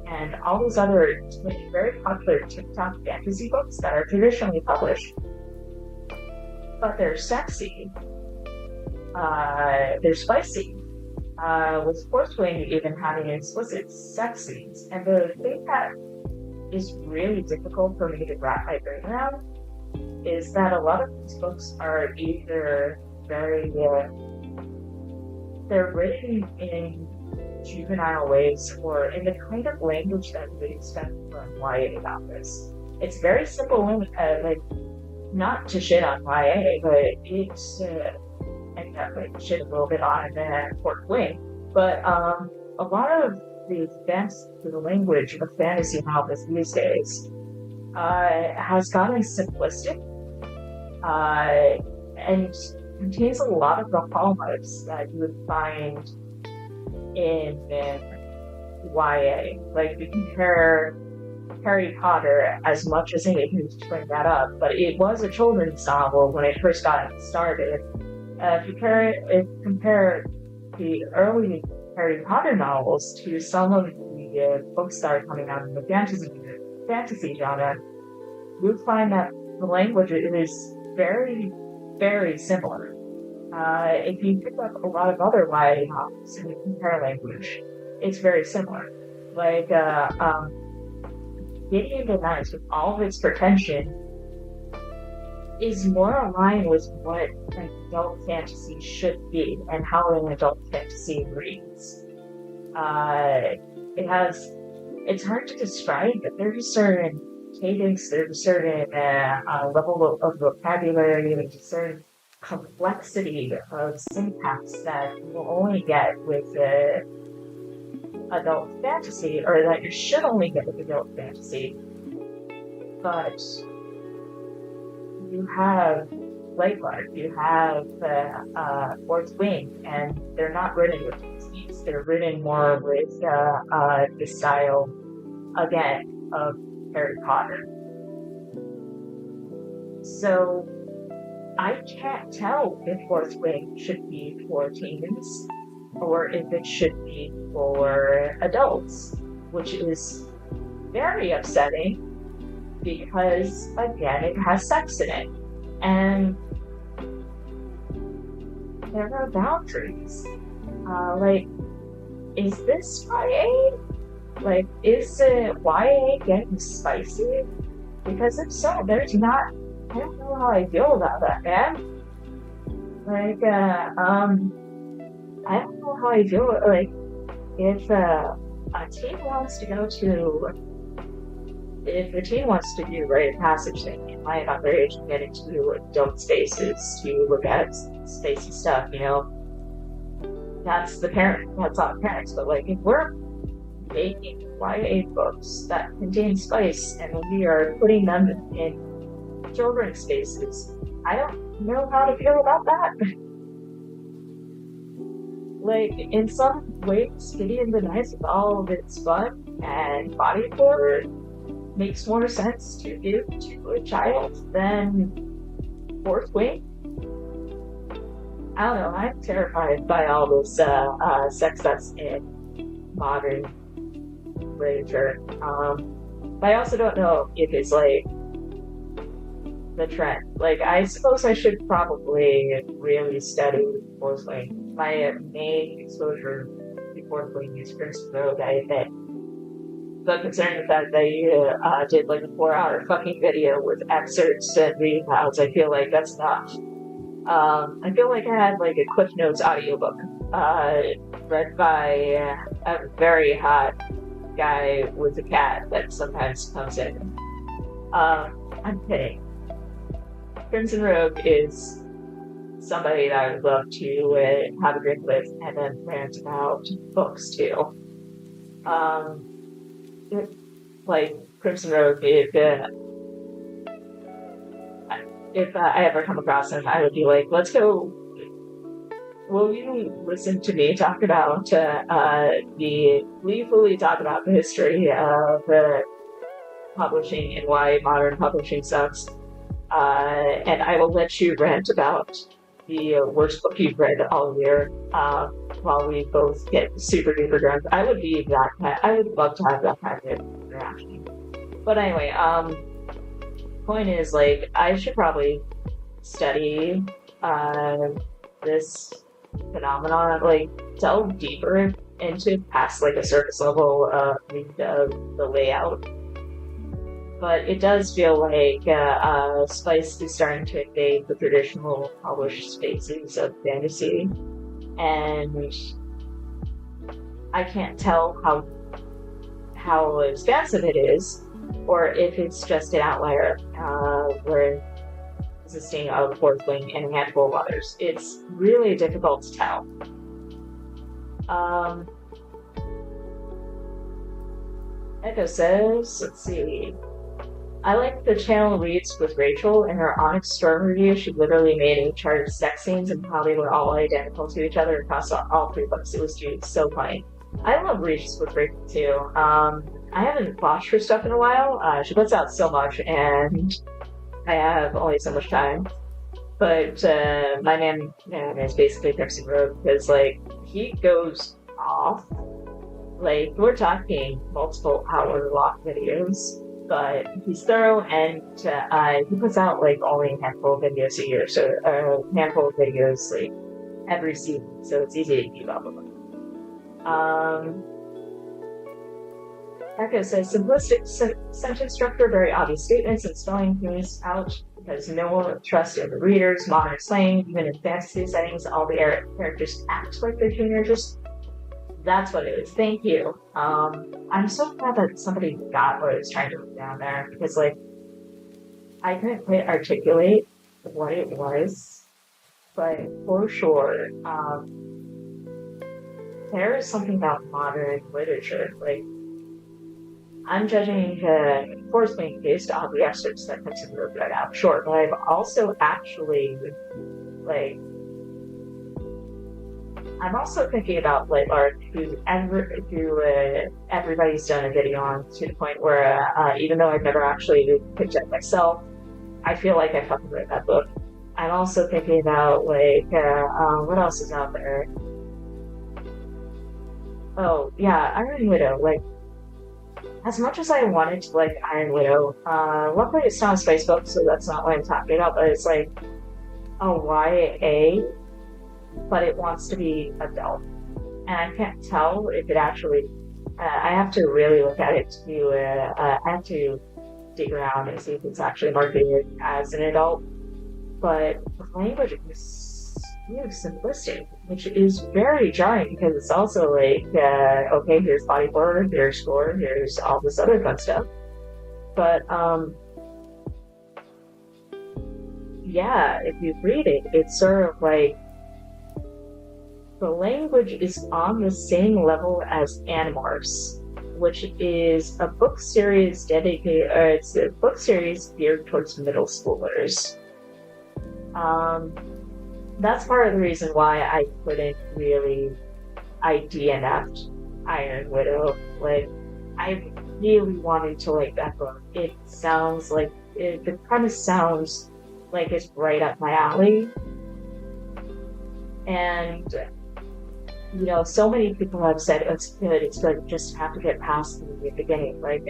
S1: and all those other very popular TikTok fantasy books that are traditionally published, but they're sexy, they're spicy. With Fourth Wing even having explicit sex scenes, and the thing that is really difficult for me to wrap my brain around is that a lot of these books are either they're written in juvenile ways or in the kind of language that we expect from YA novels. It's very simple, like, not to shit on YA, but it's, and like shit a little bit on Fourth Wing, but a lot of the the language of fantasy novels these days has gotten simplistic and contains a lot of the hallmarks that you would find in YA. Like, you compare Harry Potter, as much as anything to bring that up, but it was a children's novel when it first got started. If you compare the early Harry Potter novels to some of the books that are coming out in the fantasy genre, you'll find that the language is very, very similar. If you pick up a lot of other YA novels and you compare language, it's very similar. Like, Gideon the Knights, with all of its pretension, is more aligned with what an adult fantasy should be and how an adult fantasy reads. It's hard to describe, but there's a certain cadence, there's a certain level of vocabulary, there's a certain complexity of syntax that you will only get with adult fantasy, or that you should only get with adult fantasy. But you have Lightblood, you have Fourth Wing, and they're not written with these. They're written more with the style, again, of Harry Potter. So I can't tell if Fourth Wing should be for teens or if it should be for adults, which is very upsetting because, again, it has sex in it. And there are boundaries. Like, is this YA? Like, is YA getting spicy? Because if so, there's not. I don't know how I feel about that, man. Like, I don't know how I feel. Like, if a teen wants to do rite of passage thing in my underage and get into adult spaces to look at spacey stuff, that's on the parents. But, like, if we're making YA books that contain spice and we are putting them in children's spaces, I don't know how to feel about that. Like, in some ways, Kitty and the Nice, with all of its fun and body horror, makes more sense to give to a child than Fourth Wing. I don't know, I'm terrified by all this sex that's in modern literature. But I also don't know if it's like the trend. Like, I suppose I should probably really study Fourth Wing. My main exposure to Fourth Wing is Crimson Road, I think. But considering the fact that you did like a 4-hour fucking video with excerpts and reading outs, I feel like that's enough. I feel like I had like a Cliff Notes audiobook read by a very hot guy with a cat that sometimes comes in. I'm kidding. Crimson Rogue is somebody that I would love to have a drink with and then rant about books too. Like Crimson Rogue, if I ever come across him, I would be like, let's go. Will you listen to me talk about gleefully talk about the history of publishing and why modern publishing sucks? And I will let you rant about the worst book you've read all year while we both get super duper drunk. I would be that. I would love to have that kind of interaction. But anyway, point is, like, I should probably study this phenomenon, like delve deeper into past like a surface level read of the layout. But it does feel like Spice is starting to invade the traditional published spaces of fantasy, and I can't tell how expansive it is, or if it's just an outlier where existing of Fourth Wing and a handful of others. It's really difficult to tell. Echo says, let's see. I like the channel reads with Rachel. In her Onyx Storm review, she literally made a chart of sex scenes and how they were all identical to each other across all 3 books. It was so funny. I love Reads with Rachel too. I haven't watched her stuff in a while. She puts out so much, and I have only so much time. But my man is basically Crimson Rogue because, like, he goes off. Like, we're talking multiple hour-long videos, but he's thorough, and he puts out like only a handful of videos a year, so a handful of videos like every season, so it's easy to keep up with them. Echo says, simplistic sentence structure, very obvious statements, and spelling cues out because no trust in the readers, modern slang, even in fantasy settings, all the characters act like they're teenagers. That's what it is. Thank you. I'm so glad that somebody got what I was trying to put down there, because, like, I couldn't quite articulate what it was, but for sure, there is something about modern literature. Like, I'm judging Fourth Wing based on the excerpts that comes in the book right now, sure, but I've also actually, like, I'm also thinking about Light Art, who everybody's done a video on, to the point where even though I've never actually picked it up myself, I feel like I fucking read that book. I'm also thinking about, like, what else is out there? Oh, yeah, Iron Widow. Like, as much as I wanted to like Iron Widow, luckily it's not a space book, so that's not what I'm talking about, but it's like a YA, but it wants to be adult. And I can't tell if it actually, I have to really look at it to, I have to dig around and see if it's actually marketed as an adult. But the language is simplistic, which is very jarring because it's also like, okay, here's body horror, here's gore, here's all this other fun stuff. But, yeah, if you read it, it's sort of like, the language is on the same level as Animorphs, which is a book series dedicated, it's a book series geared towards middle schoolers. Um, that's part of the reason why I couldn't really I DNF'd Iron Widow. Like, I really wanted to like that book. It sounds like the premise sounds like it's right up my alley, and so many people have said it's good. It's good. You just have to get past the beginning. Like,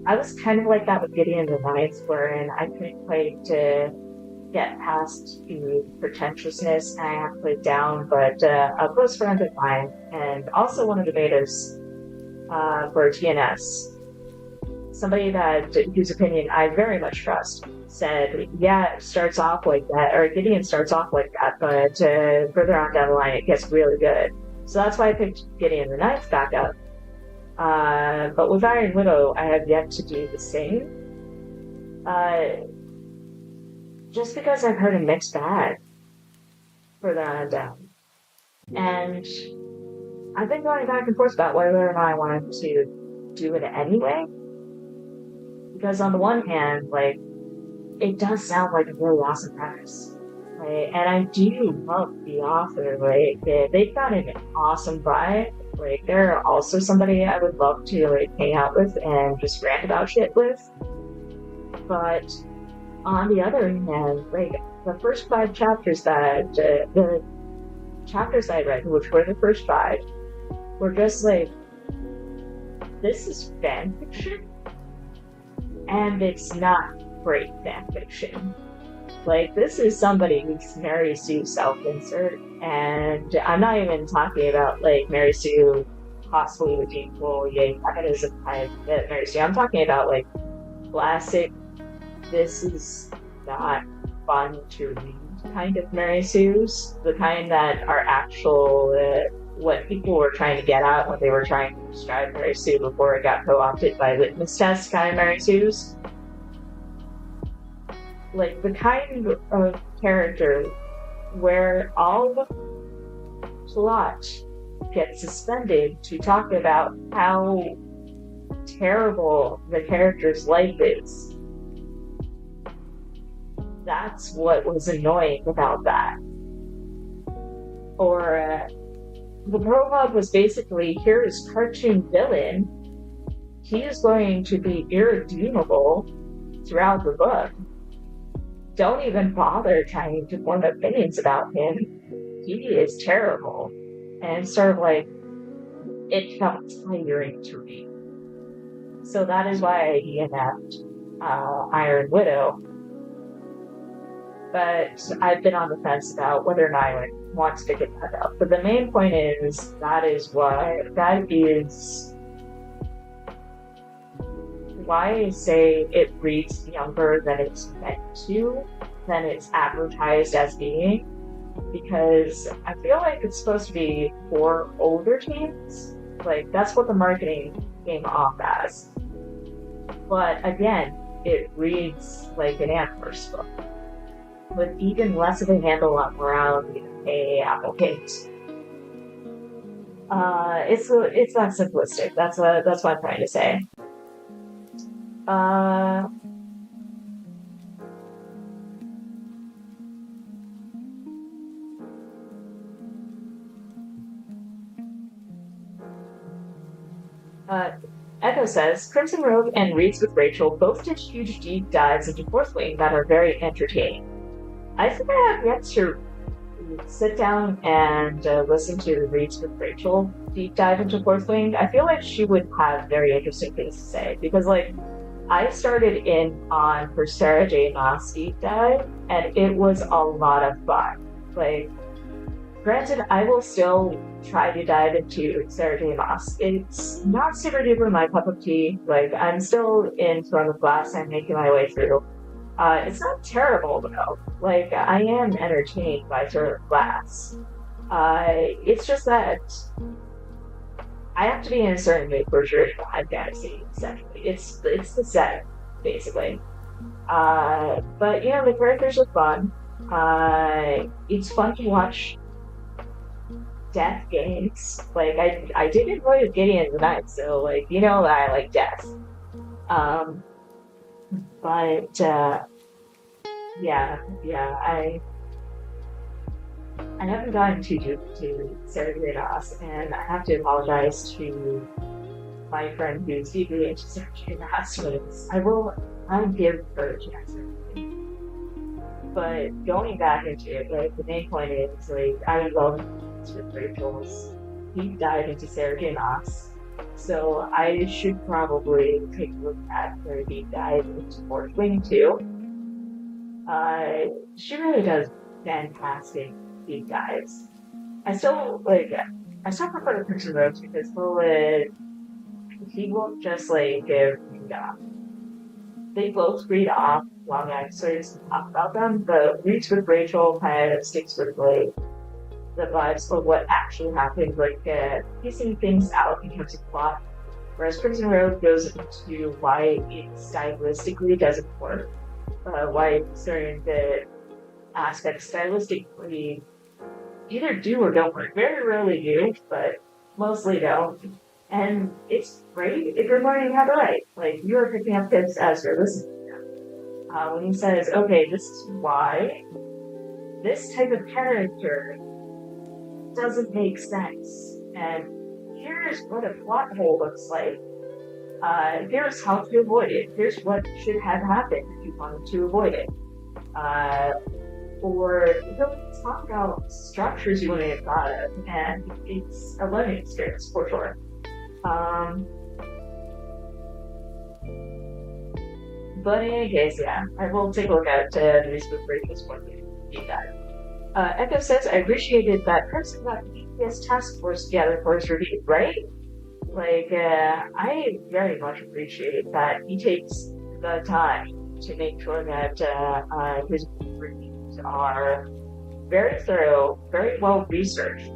S1: I was kind of like that with Gideon the Ninth, wherein I couldn't quite get past the pretentiousness, and I have to put it down. But a close friend of mine, and also one of the betas for TNS, somebody whose opinion I very much trust, said, yeah, it starts off like that, or Gideon starts off like that, but further on down the line it gets really good. So that's why I picked Gideon the Ninth back up. But with Iron Widow, I have yet to do the same. Just because I've heard a mixed bag further on down. And I've been going back and forth about whether or not I wanted to do it anyway. Because on the one hand, like, it does sound like a really awesome premise. Like, and I do love the author. Like, they've got an awesome vibe. Like, they're also somebody I would love to like hang out with and just rant about shit with. But on the other hand, like, the first 5 chapters that the chapters I read, which were the first 5, were just like, this is fan fiction, and it's not great fan fiction. Like, this is somebody who's Mary Sue self-insert, and I'm not even talking about like Mary Sue possibly with equal antagonism type Mary Sue. I'm talking about like classic, this is not fun to read kind of Mary Sue's, the kind that are actual what people were trying to get at when they were trying to describe Mary Sue before it got co-opted by litmus test kind of Mary Sue's. Like, the kind of character where all the plot gets suspended to talk about how terrible the character's life is. That's what was annoying about that. Or the prologue was basically, here is cartoon villain. He is going to be irredeemable throughout the book. Don't even bother trying to form opinions about him. He is terrible. And sort of like, it felt tiring to read. So that is why I DNF'd Iron Widow. But I've been on the fence about whether or not I want to pick it back up. But the main point is, that is why I say it reads younger than it's meant to, than it's advertised as being. Because I feel like it's supposed to be for older teens. Like, that's what the marketing came off as. But again, it reads like an Amherst book, with even less of a handle on morality than Apple Cakes. It's not simplistic. That's what I'm trying to say. Echo says, Crimson Rogue and Reads with Rachel both did huge deep dives into Fourth Wing that are very entertaining. I think I have yet to sit down and listen to the Reads with Rachel deep dive into Fourth Wing. I feel like she would have very interesting things to say, because like, I started in on her Sarah J. Maas deep dive, and it was a lot of fun. Like, granted, I will still try to dive into Sarah J. Maas. It's not super duper my cup of tea. Like, I'm still in Throne of Glass. I'm making my way through. It's not terrible though. Like, I am entertained by Throne of Glass. It's just that I have to be in a certain mood for sure to high fantasy, essentially. It's the setting, basically. But the characters are fun. It's fun to watch death games. Like, I did enjoy Gideon the Ninth, so like, that I like death. But I haven't gotten too deep to Sarah Ross, and I have to apologize to my friend who's deeply into Sarah Ross. I give her Jackson. But going back into it, like the main point is like I love with Rachel's deep dive into Sarah J. Maas. So I should probably take a look at her deep dive into Forge Wing too. She really does fantastic deep dives. I still like I still prefer the Prison Roads because he won't just like give they both read off long answers and talk about them, but Reads with Rachel kind of sticks with like the vibes of what actually happened, like piecing things out in terms of plot. Whereas Prison Road goes into why it stylistically doesn't work, why certain aspects stylistically either do or don't work. Very rarely do, but mostly don't. And it's great if you're learning how to write. Like, you're picking up tips as you're listening to them. When he says, okay, this is why this type of character doesn't make sense. And here's what a plot hole looks like. Here's how to avoid it. Here's what should have happened if you wanted to avoid it. Or really talk about structures you want to get thought of, and it's a learning experience for sure. But in any case, yeah, I will take a look at the Facebook Rachel's point deep dive. Echo says, I appreciated that person got the BTS task force together for his review, right? Like, I very much appreciate that he takes the time to make sure that his reviews are very thorough, very well researched,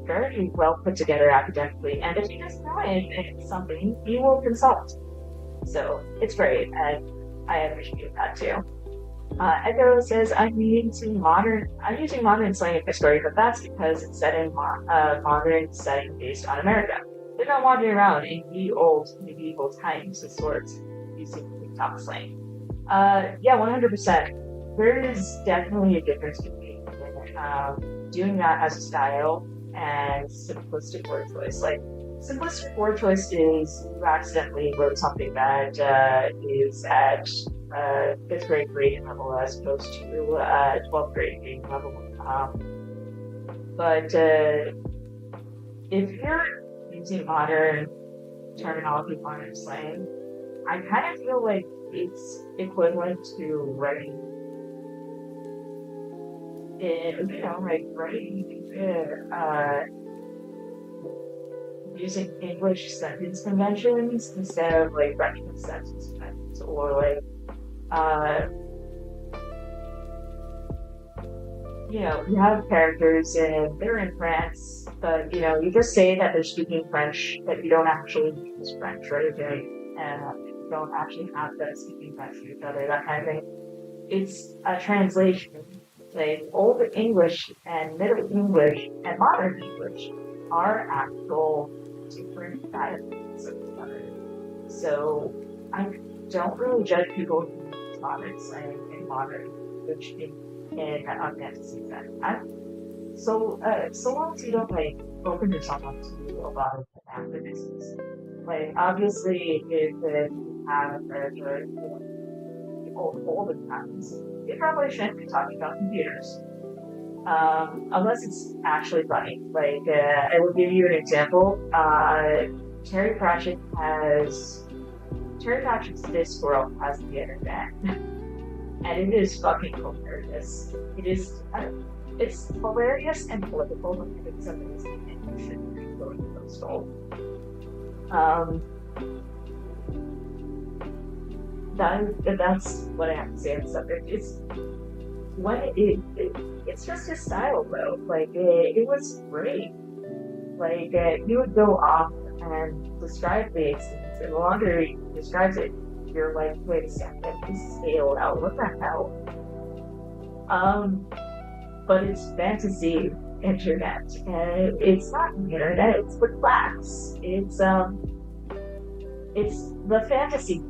S1: very well put together academically, and if he doesn't know something, he will consult. So it's great, and I appreciate that too. Echo says, I'm using modern slang in this story, but that's because it's set in modern setting based on America. They're not wandering around in the old medieval times of sorts using TikTok slang. Yeah, 100%. There is definitely a difference between doing that as a style and simplistic word choice. Like, simplistic word choice is you accidentally wrote something that is at 5th grade grading level as opposed to 12th grade grading level. But if you're using modern terminology, modern slang, I kind of feel like it's equivalent to writing, using English sentence conventions instead of like Russian sentence conventions, or like you have characters and they're in France, but you just say that they're speaking French, but you don't actually use French, right? And you don't actually have them speaking French to each other, that kind of thing. It's a translation. Like, Old English and Middle English and Modern English are actual different dialects of each other. So I don't really judge people who use modern slang and modern English in a fantasy setting. So long as you don't open yourself up to a lot of anachronisms. Like, obviously, if you have a character in olden times, you probably shouldn't be talking about computers. Unless it's actually funny. Like, I will give you an example. Terry Pratchett's Discworld has the internet. And it is fucking hilarious. It's hilarious and political, but it's amazing, and you should be going to those goals. That's what I have to say on the subject. It's just his style, though. Like, it was great. Like, he would go off and describe the experience, and the longer he describes it, you're like, wait a second, this is scaled out, what the hell? But it's fantasy internet, and it's not the internet, it's the class. It's the fantasy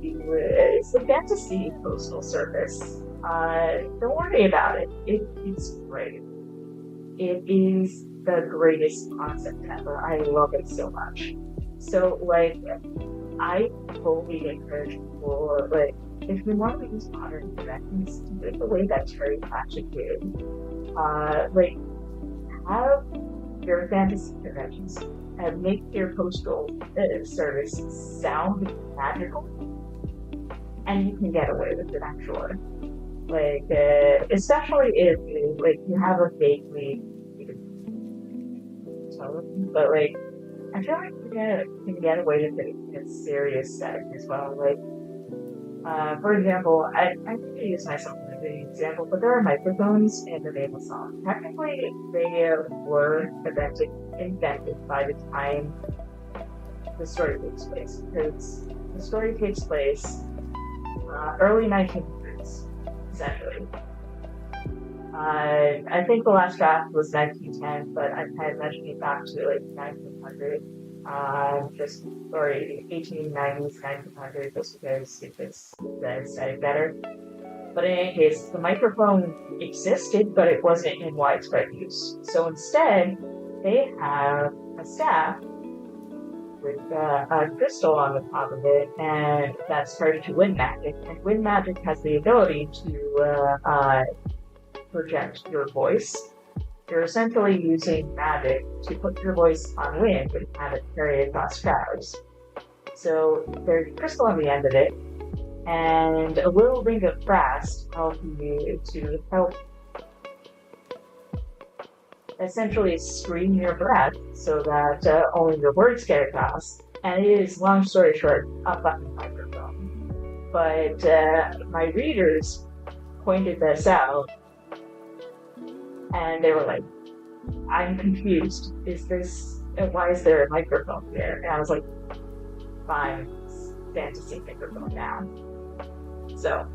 S1: It's the fantasy postal service. Don't worry about it. It's great. It is the greatest concept ever. I love it so much. So, like, I totally encourage people, like, if you want to use modern conventions, do it the way that Terry Pratchett did. Like, have your fantasy conventions and make your postal service sound magical, and you can get away with it, I'm sure. Like, especially if like you have a vaguely tone, but like I feel like you can get away with it in a serious setting as well. Like, for example, I'm going to use myself as an example, but there are microphones in the name of song. Technically, they were invented by the time the story takes place, because the story takes place early 1900s, essentially. I think the last draft was 1910, but I'm kind of mentioning it back to like 1900, or 1890s, 1900, just because it fits the aesthetic better. But in any case, the microphone existed, but it wasn't in widespread use. So instead, they have a staff with a crystal on the top of it, and that's started to wind magic. And wind magic has the ability to project your voice. You're essentially using magic to put your voice on wind and have it carry across crowds. So there's a crystal on the end of it, and a little ring of brass to help essentially screen your breath so that only your words get across. And it is, long story short, a fucking microphone. But my readers pointed this out, and they were like, I'm confused. Why is there a microphone here? And I was like, fine, it's fantasy microphone now. So,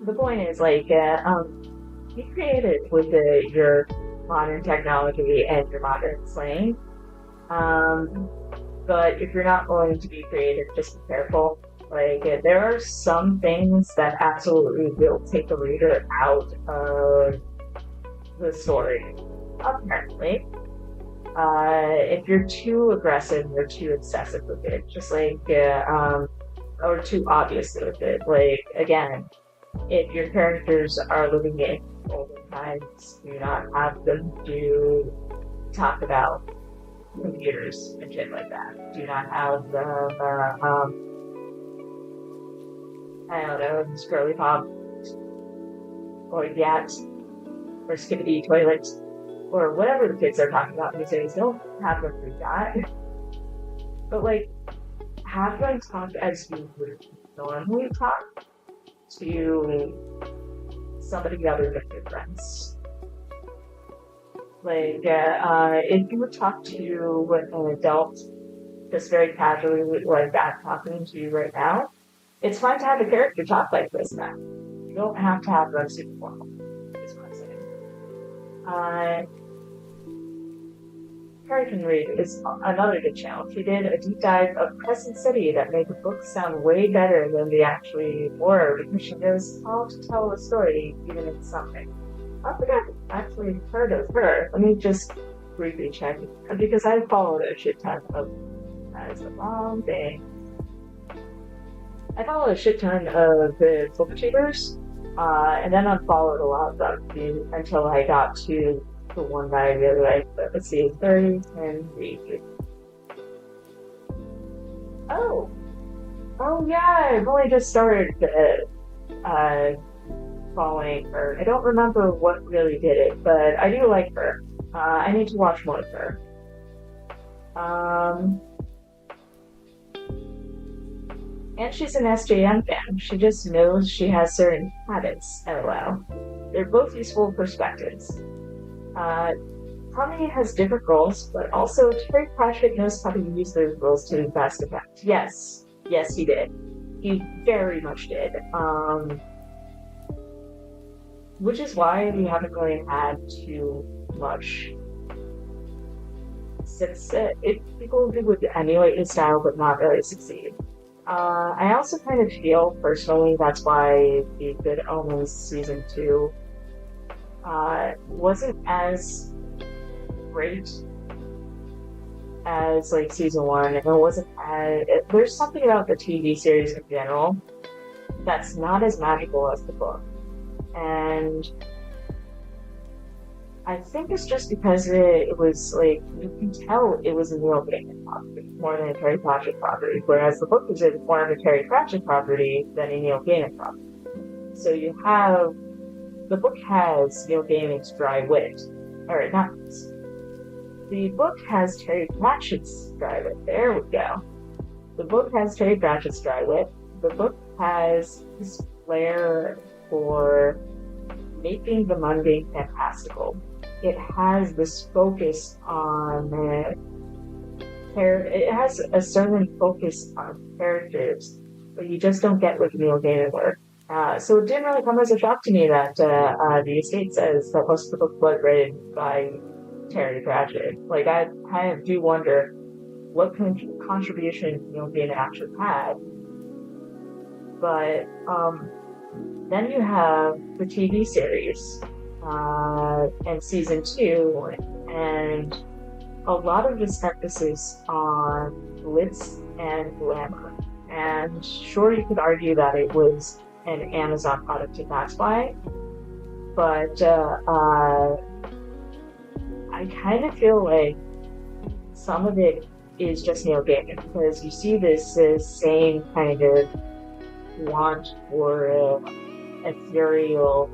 S1: the point is, like, be creative with your modern technology and your modern slang. But if you're not going to be creative, just be careful. Like, there are some things that absolutely will take the reader out of the story, apparently. If you're too aggressive or too excessive with it, just like, or too obvious with it. Like, again, if your characters are living in olden times, do not have them talk about computers and shit like that. Do not have them, I don't know, Scrolly Pop, or Yat, or Skippity Toilet, or whatever the kids are talking about these days. Don't have them do that. But, like, have them talk as you would normally talk to somebody other than your friends. Like, if you would talk to an adult just very casually, like I'm talking to you right now, it's fine to have a character talk like this now. You don't have to have them super formal, is what I'm saying. Carrie Can Read is another good channel. She did a deep dive of Crescent City that made the book sound way better than they actually were, because she knows how to tell a story, even in something. I think I've actually heard of her. Let me just briefly check, because I followed a shit ton of, that is a long thing. I followed a shit ton of the booktubers, and then unfollowed a lot of them until I got to the one that I really liked. But let's see, 30 and read. Oh yeah, I've only just started following her. I don't remember what really did it, but I do like her. I need to watch more of her. And she's an SJM fan. She just knows she has certain habits, LOL. They're both useful perspectives. Tommy has different roles, but also Terry Pratchett knows how to use those roles to best effect. Yes, he did. He very much did. Which is why we haven't really had too much people who would emulate his style but not really succeed. I also kind of feel personally that's why the Good Omens season 2 wasn't as great as like season 1, and it wasn't as there's something about the TV series in general that's not as magical as the book, and I think it's just because it was like you can tell it was a Neil Gaiman property more than a Terry Pratchett property, whereas the book is more of a Terry Pratchett property than a Neil Gaiman property. So you have the book has Neil Gaiman's dry wit, or not. The book has Terry Pratchett's dry wit. There we go. The book has Terry Pratchett's dry wit. The book has his flair for making the mundane fantastical. It has this focus on it has a certain focus on characters, but you just don't get with Neil Gaiman work. So it didn't really come as a shock to me that the estate says that most of the book was written by Terry Pratchett. Like, I kind of do wonder what contribution Neil Gaiman actually had. But then you have the TV series and season 2, and a lot of this emphasis on glitz and glamour. And sure, you could argue that it was an Amazon product and that's why, but I kind of feel like some of it is just Neil Gaiman, because you see this same kind of want for ethereal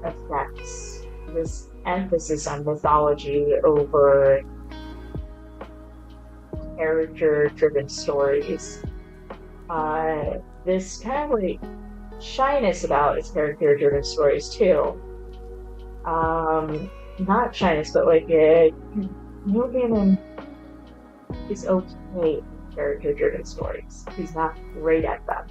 S1: effects, this emphasis on mythology over character-driven stories. This kind of like shyness about its character-driven stories too. Not shyness, but like Neil Gaiman is okay with character-driven stories. He's not great at them.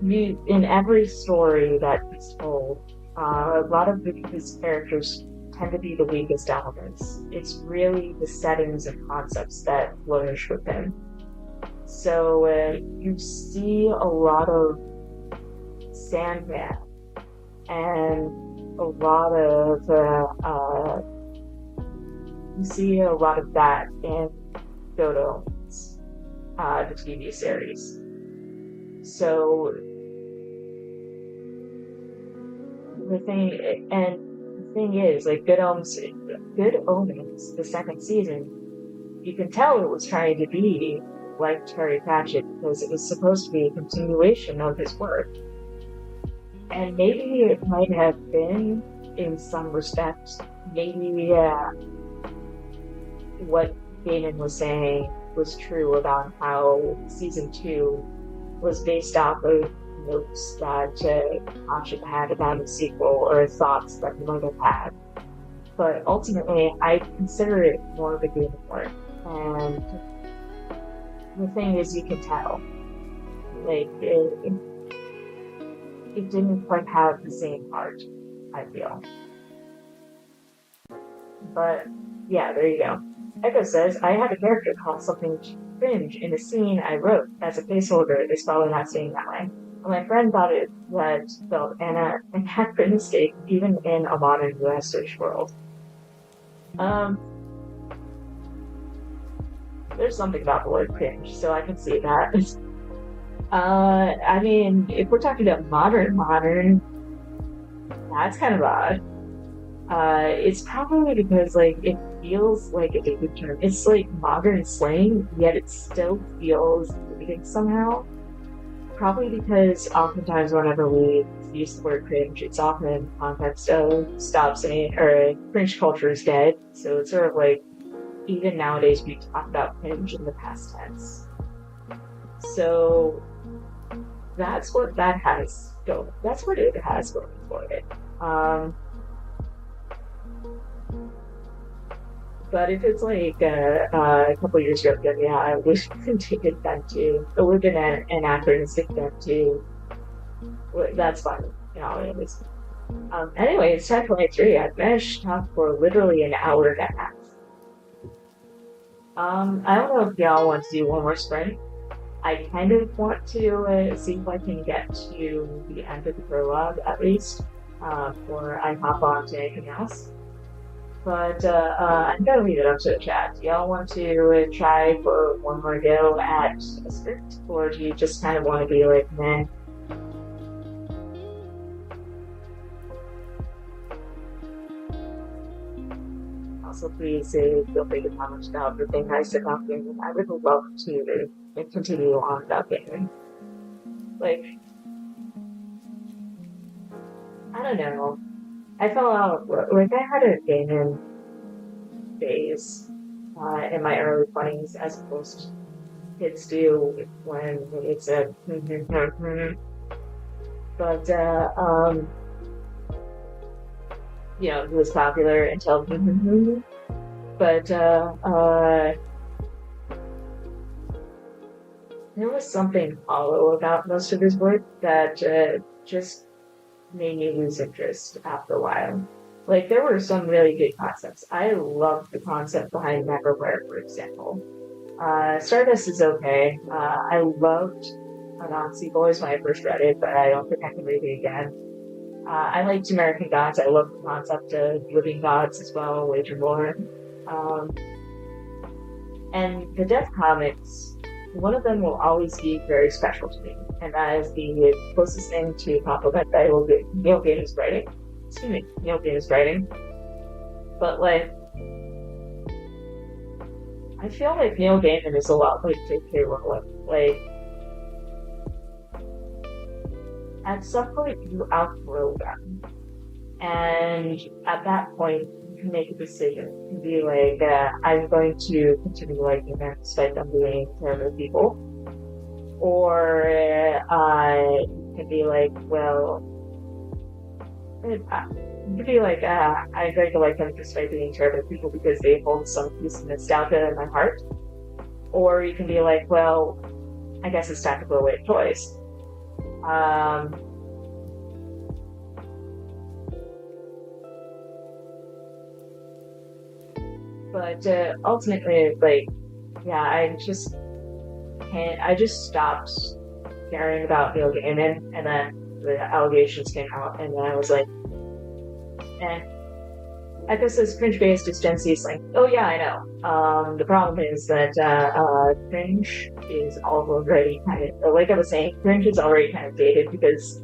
S1: In every story that he's told, a lot of his characters tend to be the weakest elements. It's really the settings and concepts that flourish with him. So you see a lot of Sandman and a lot of you see a lot of that in Good Omens, the TV series. So the thing is, like Good Omens, the second season, you can tell it was trying to be like Terry Pratchett because it was supposed to be a continuation of his work. And maybe it might have been, in some respects, maybe what Gaiman was saying was true about how season 2 was based off of notes that Pratchett had about a sequel or thoughts that he might have had. But ultimately, I consider it more of a Gaiman work. And the thing is, you can tell. Like, it didn't quite have the same heart, I feel. But, yeah, there you go. Echo says, I had a character called something cringe in a scene I wrote as a placeholder. It's probably not saying that way. And my friend thought that felt anachronistic even in a modern US search world. There's something about the word cringe, so I can see that. I mean, if we're talking about modern, that's kind of odd. It's probably because, like, it feels like a dated term. It's like modern slang, yet it still feels dated somehow. Probably because oftentimes whenever we use the word cringe, it's often in the context of stop saying, or cringe culture is dead. So it's sort of like, even nowadays we talk about cringe in the past tense. So that's what it has going for it. But if it's like a couple years ago, then yeah, I wish we could take it then too. It would have been an anachronistic then too. That's fine. You know, it was. Anyway, it's 10:23. I've managed to talk for literally an hour and a half. I don't know if y'all want to do one more sprint. I kind of want to see if I can get to the end of the prologue at least, before I hop on to anything else. But I'm gonna leave it up to the chat. Do y'all want to try for one more go at a script, or do you just kind of want to be like, meh? Also, please feel free to comment about the thing I said about gaming. I would love to continue on about gaming. Like, I don't know. I fell out, like, I had a gaming phase in my early 20s, as most kids do when it's a. But, it was popular until. But, there was something hollow about most of his work that just made me lose interest after a while. Like, there were some really good concepts. I loved the concept behind Neverwhere, for example. Stardust is okay. I loved Anansi Boys when I first read it, but I don't think I can read it again. I liked American Gods. I love the concept of living gods as well, Wager More. And the Death comics, one of them will always be very special to me, and that is the closest thing to compliment that I will get Neil Gaiman's writing. Excuse me, Neil Gaiman's writing. But like, I feel like Neil Gaiman is a lot like J.K. Rowling. Like, at some point you outgrow them, and at that point you can make a decision. You can be like, I'm going to continue liking them despite them being terrible people, or you can be like, well, you can be like, I'm going to like them despite being terrible people because they hold some piece of nostalgia in my heart, or you can be like, well, I guess it's time to throw away a choice. But ultimately, like, yeah, I just stopped caring about Neil Gaiman, and then the allegations came out, and then I was like, eh. I guess this cringe-based is Gen Z's like, oh yeah, I know. The problem is that cringe is already kind of, like I was saying, cringe is already kind of dated because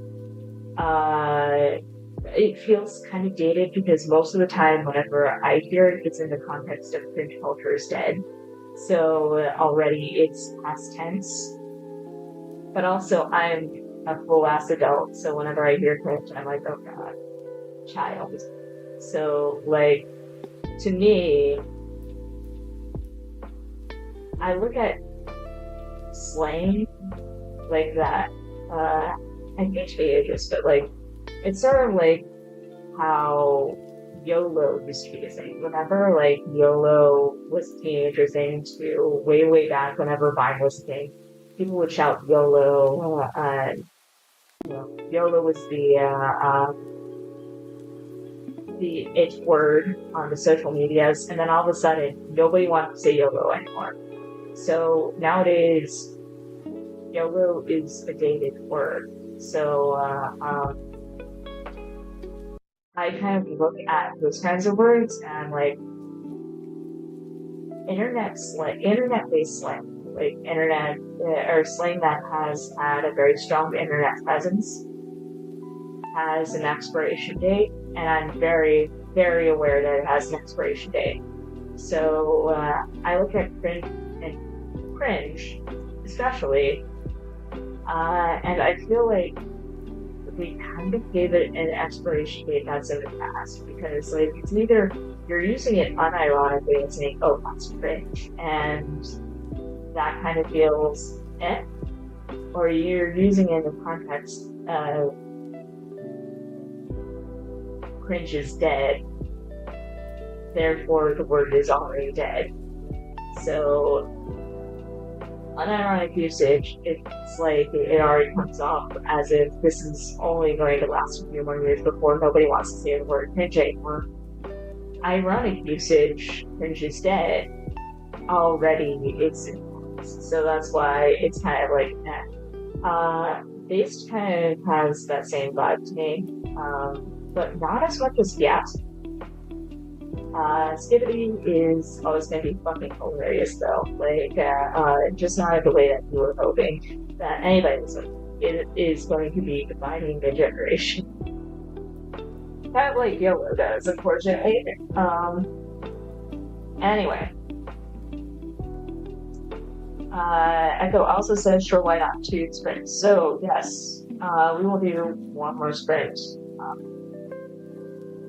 S1: it feels kind of dated because most of the time whenever I hear it, it's in the context of cringe culture is dead. So already it's past tense. But also I'm a full-ass adult, so whenever I hear cringe, I'm like, oh god, child. So, like, to me, I look at slang like that. I hate to be ageist, but like, it's sort of like how YOLO used to be a thing. Whenever like YOLO was a teenager thing to way back whenever Vine was a thing, people would shout YOLO. YOLO was the it word on the social medias, and then all of a sudden nobody wants to say YOLO anymore. So nowadays, YOLO is a dated word. So I kind of look at those kinds of words and like internet-based slang, like internet or slang that has had a very strong internet presence, has an expiration date, and I'm very, very aware that it has an expiration date. So I look at cringe, especially, and I feel like we kind of gave it an expiration date that's in the past, because like it's either you're using it unironically and saying, oh, that's cringe, and that kind of feels or you're using it in the context of cringe is dead, therefore the word is already dead. So unironic usage, it's like it already comes off as if this is only going to last a few more years before nobody wants to say the word cringe anymore. Ironic usage, cringe is dead, already exists. So that's why it's kind of like Based kind of has that same vibe to me, but not as much as Gat. Skibidi is always going to be fucking hilarious though. Just not in the way that you were hoping that anybody was like, it is going to be defining the generation. Kind of like YOLO does, unfortunately. Anyway. Echo also says, sure, why not 2 sprints? So, yes, we will do 1 more sprint.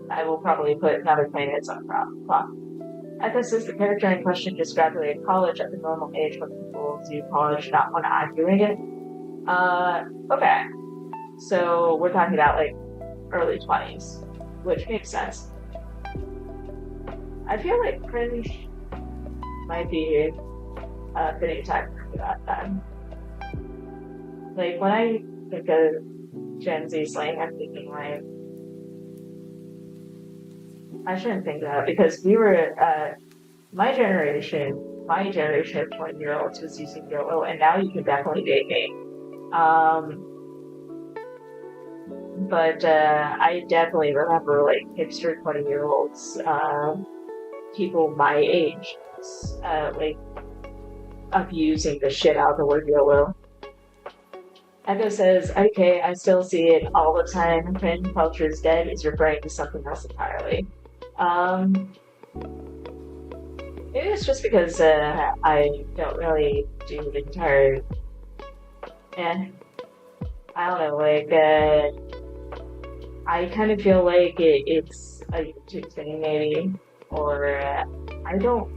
S1: I will probably put another 20 minutes on the clock. Echo says the character in question just graduated college at the normal age when people do college, not when I'm doing it. Okay. So, we're talking about, like, early 20s, which makes sense. I feel like cringe might be fitting time for that then. Like, when I think of Gen Z slang, I'm thinking, like, I shouldn't think that, because we were, my generation of 20-year-olds was using YOLO, and now you can definitely date me. But I definitely remember, like, hipster 20-year-olds, people my age, like, abusing the shit out of the word YOLO. Echo says, okay, I still see it all the time. Cringe culture is dead is referring to something else entirely. Maybe it's just because I don't really do the entire... I don't know, like, I kind of feel like it's a YouTube thing, maybe, or I don't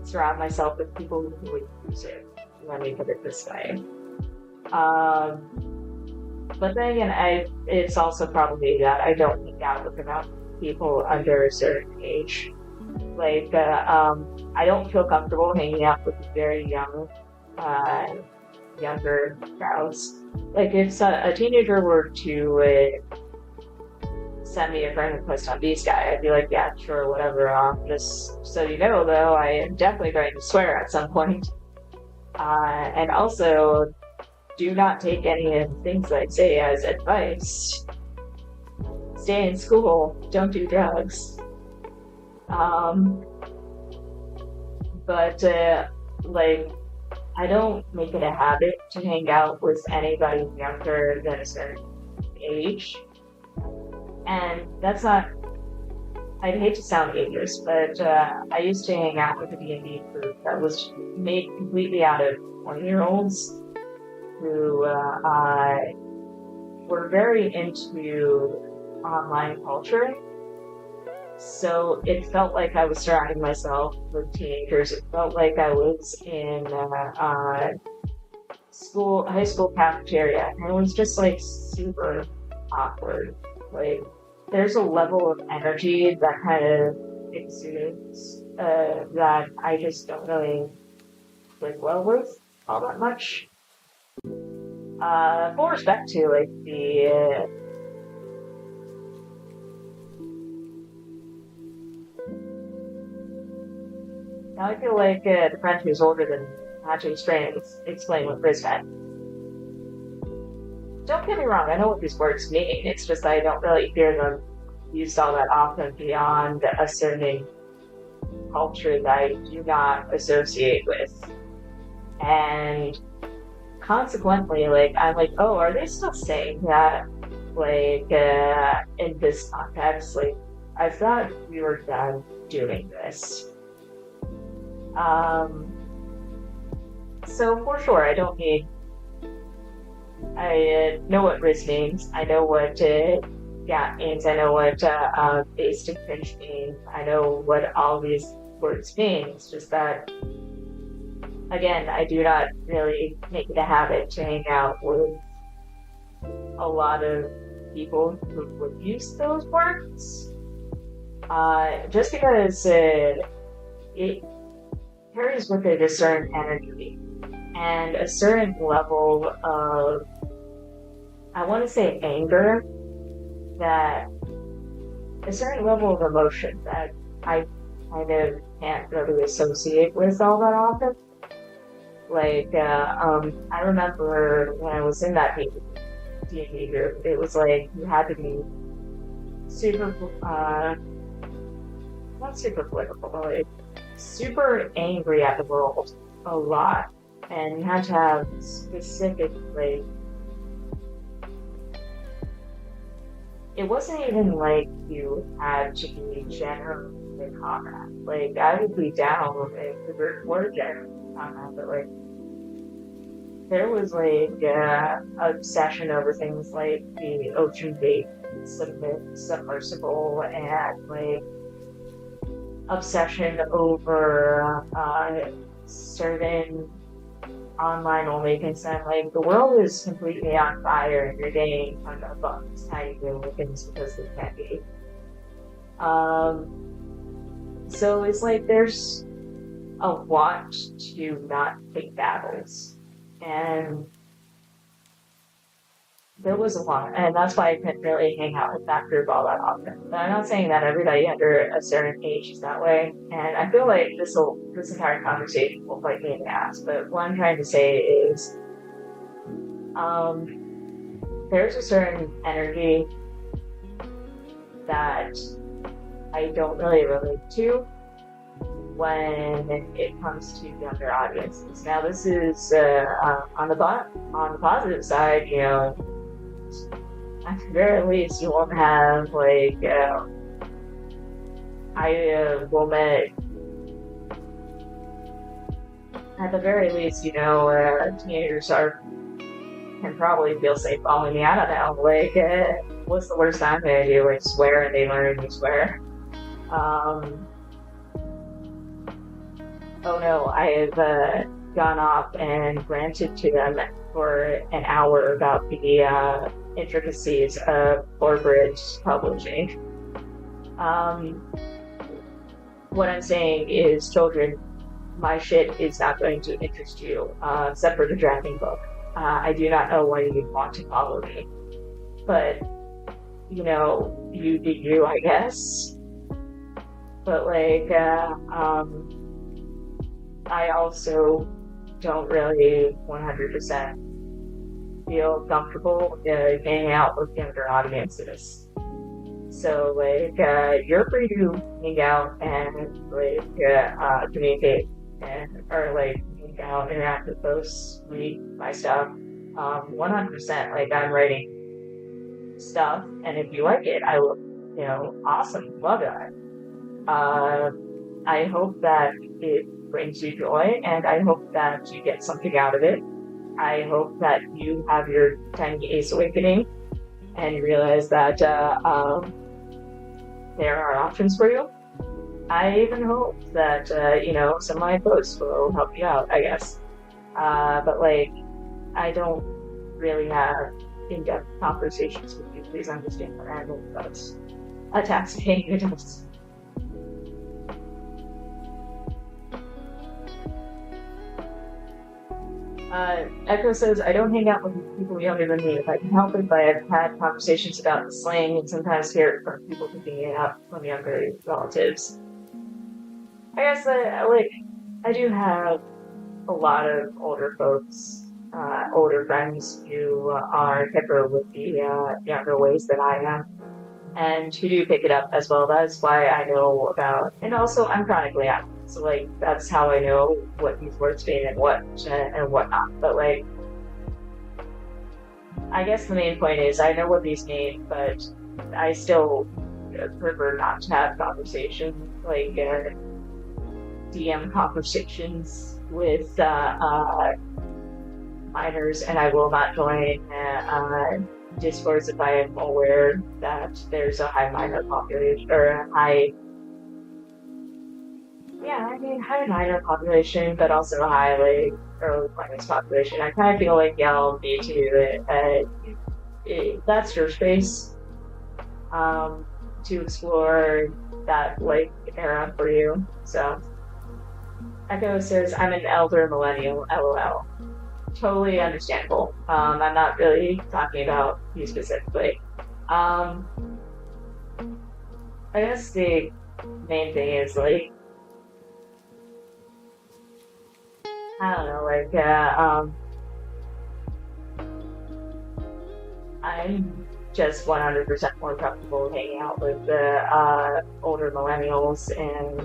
S1: surround myself with people who would use it. Let me put it this way. But then again, it's also probably that I don't hang out with enough people under a certain age. Like, I don't feel comfortable hanging out with very young, younger crowds. Like, if a teenager were to send me a friend request on B-Sky, I'd be like, yeah, sure, whatever. Just so you know, though, I am definitely going to swear at some point. And also, do not take any of the things I say as advice. Stay in school, don't do drugs. Like, I don't make it a habit to hang out with anybody younger than a certain age. And that's not, I'd hate to sound ageist, but I used to hang out with a D&D group that was made completely out of 20-year-olds who were very into online culture. So it felt like I was surrounding myself with teenagers. It felt like I was in high school cafeteria, and it was just like super awkward. Like, there's a level of energy that kind of exudes that I just don't really click well with all that much. Full respect to like the now I feel like the friend who's older than had to explain what Riz meant. Don't get me wrong, I know what these words mean. It's just I don't really hear them used all that often beyond a certain culture that I do not associate with. And consequently, like, I'm like, oh, are they still saying that? Like, in this context, like, I thought we were done doing this. So for sure, I don't need. I know what Riz means. I know what Gat means. I know what based and cringe means. I know what all these words mean. It's just that, again, I do not really make it a habit to hang out with a lot of people who would use those words. Just because it carries with it a certain energy and a certain level of, I want to say anger, that a certain level of emotion that I kind of can't really associate with all that often. Like, I remember when I was in that D&D group, it was like you had to be super, not super political, but like super angry at the world a lot. And you had to have specific, like, it wasn't even like you had to be generally a comrade. Like, I would be down if we were generally comrade, but like, there was like obsession over things like the ocean gate submersible and like obsession over certain online only consent. Like, the world is completely on fire and you're getting tons of bugs. How you deal with things because they can't be. So it's like there's a want to not take battles. And there was a lot, and that's why I couldn't really hang out with that group all that often. But I'm not saying that everybody under a certain age is that way, and I feel like this entire conversation will bite me in the ass. But what I'm trying to say is, there's a certain energy that I don't really relate to when it comes to younger audiences. Now, this is on the positive side, you know, at the very least, you won't have like at the very least, you know, teenagers can probably feel safe following me. I don't know, like, what's the worst time they do? Like, swear and they learn to swear. Oh no, I have gone off and ranted to them for an hour about the intricacies of corporate publishing. What I'm saying is, children, my shit is not going to interest you, except for the drafting book. I do not know why you'd want to follow me, but, you know, you do you, I guess. But like, I also don't really 100% feel comfortable hanging out with younger audiences. So like, you're free to hang out and like communicate or like hang out, interact with posts, read my stuff. 100%. Like, I'm writing stuff, and if you like it, I will. You know, awesome, love it. I hope that it brings you joy, and I hope that you get something out of it. I hope that you have your tiny ace awakening and you realize that there are options for you. I even hope that, you know, some of my posts will help you out, I guess. But like, I don't really have in-depth conversations with you. Please understand that I know that's a tax paying adults. Echo says, I don't hang out with people younger than me. If I can help it, but I've had conversations about the slang and sometimes hear it from people picking it up from younger relatives. I guess I do have a lot of older folks, older friends who are hipper with the younger ways than I am, and who do pick it up as well. That's why I know about, and also I'm chronically active. So like, that's how I know what these words mean and what and whatnot. But like, I guess the main point is I know what these mean, but I still prefer not to have conversations like DM conversations with minors, and I will not join discourse if I am aware that there's a high minor population or a high. Yeah, I mean, high minor population, but also a high, like, early finance population. I kind of feel like y'all need to, that's your space, to explore that, like, era for you. So, Echo says, I'm an elder millennial, lol. Totally understandable. I'm not really talking about you specifically. Um, I guess the main thing is like, I don't know, like, I'm just 100% more comfortable hanging out with the older millennials and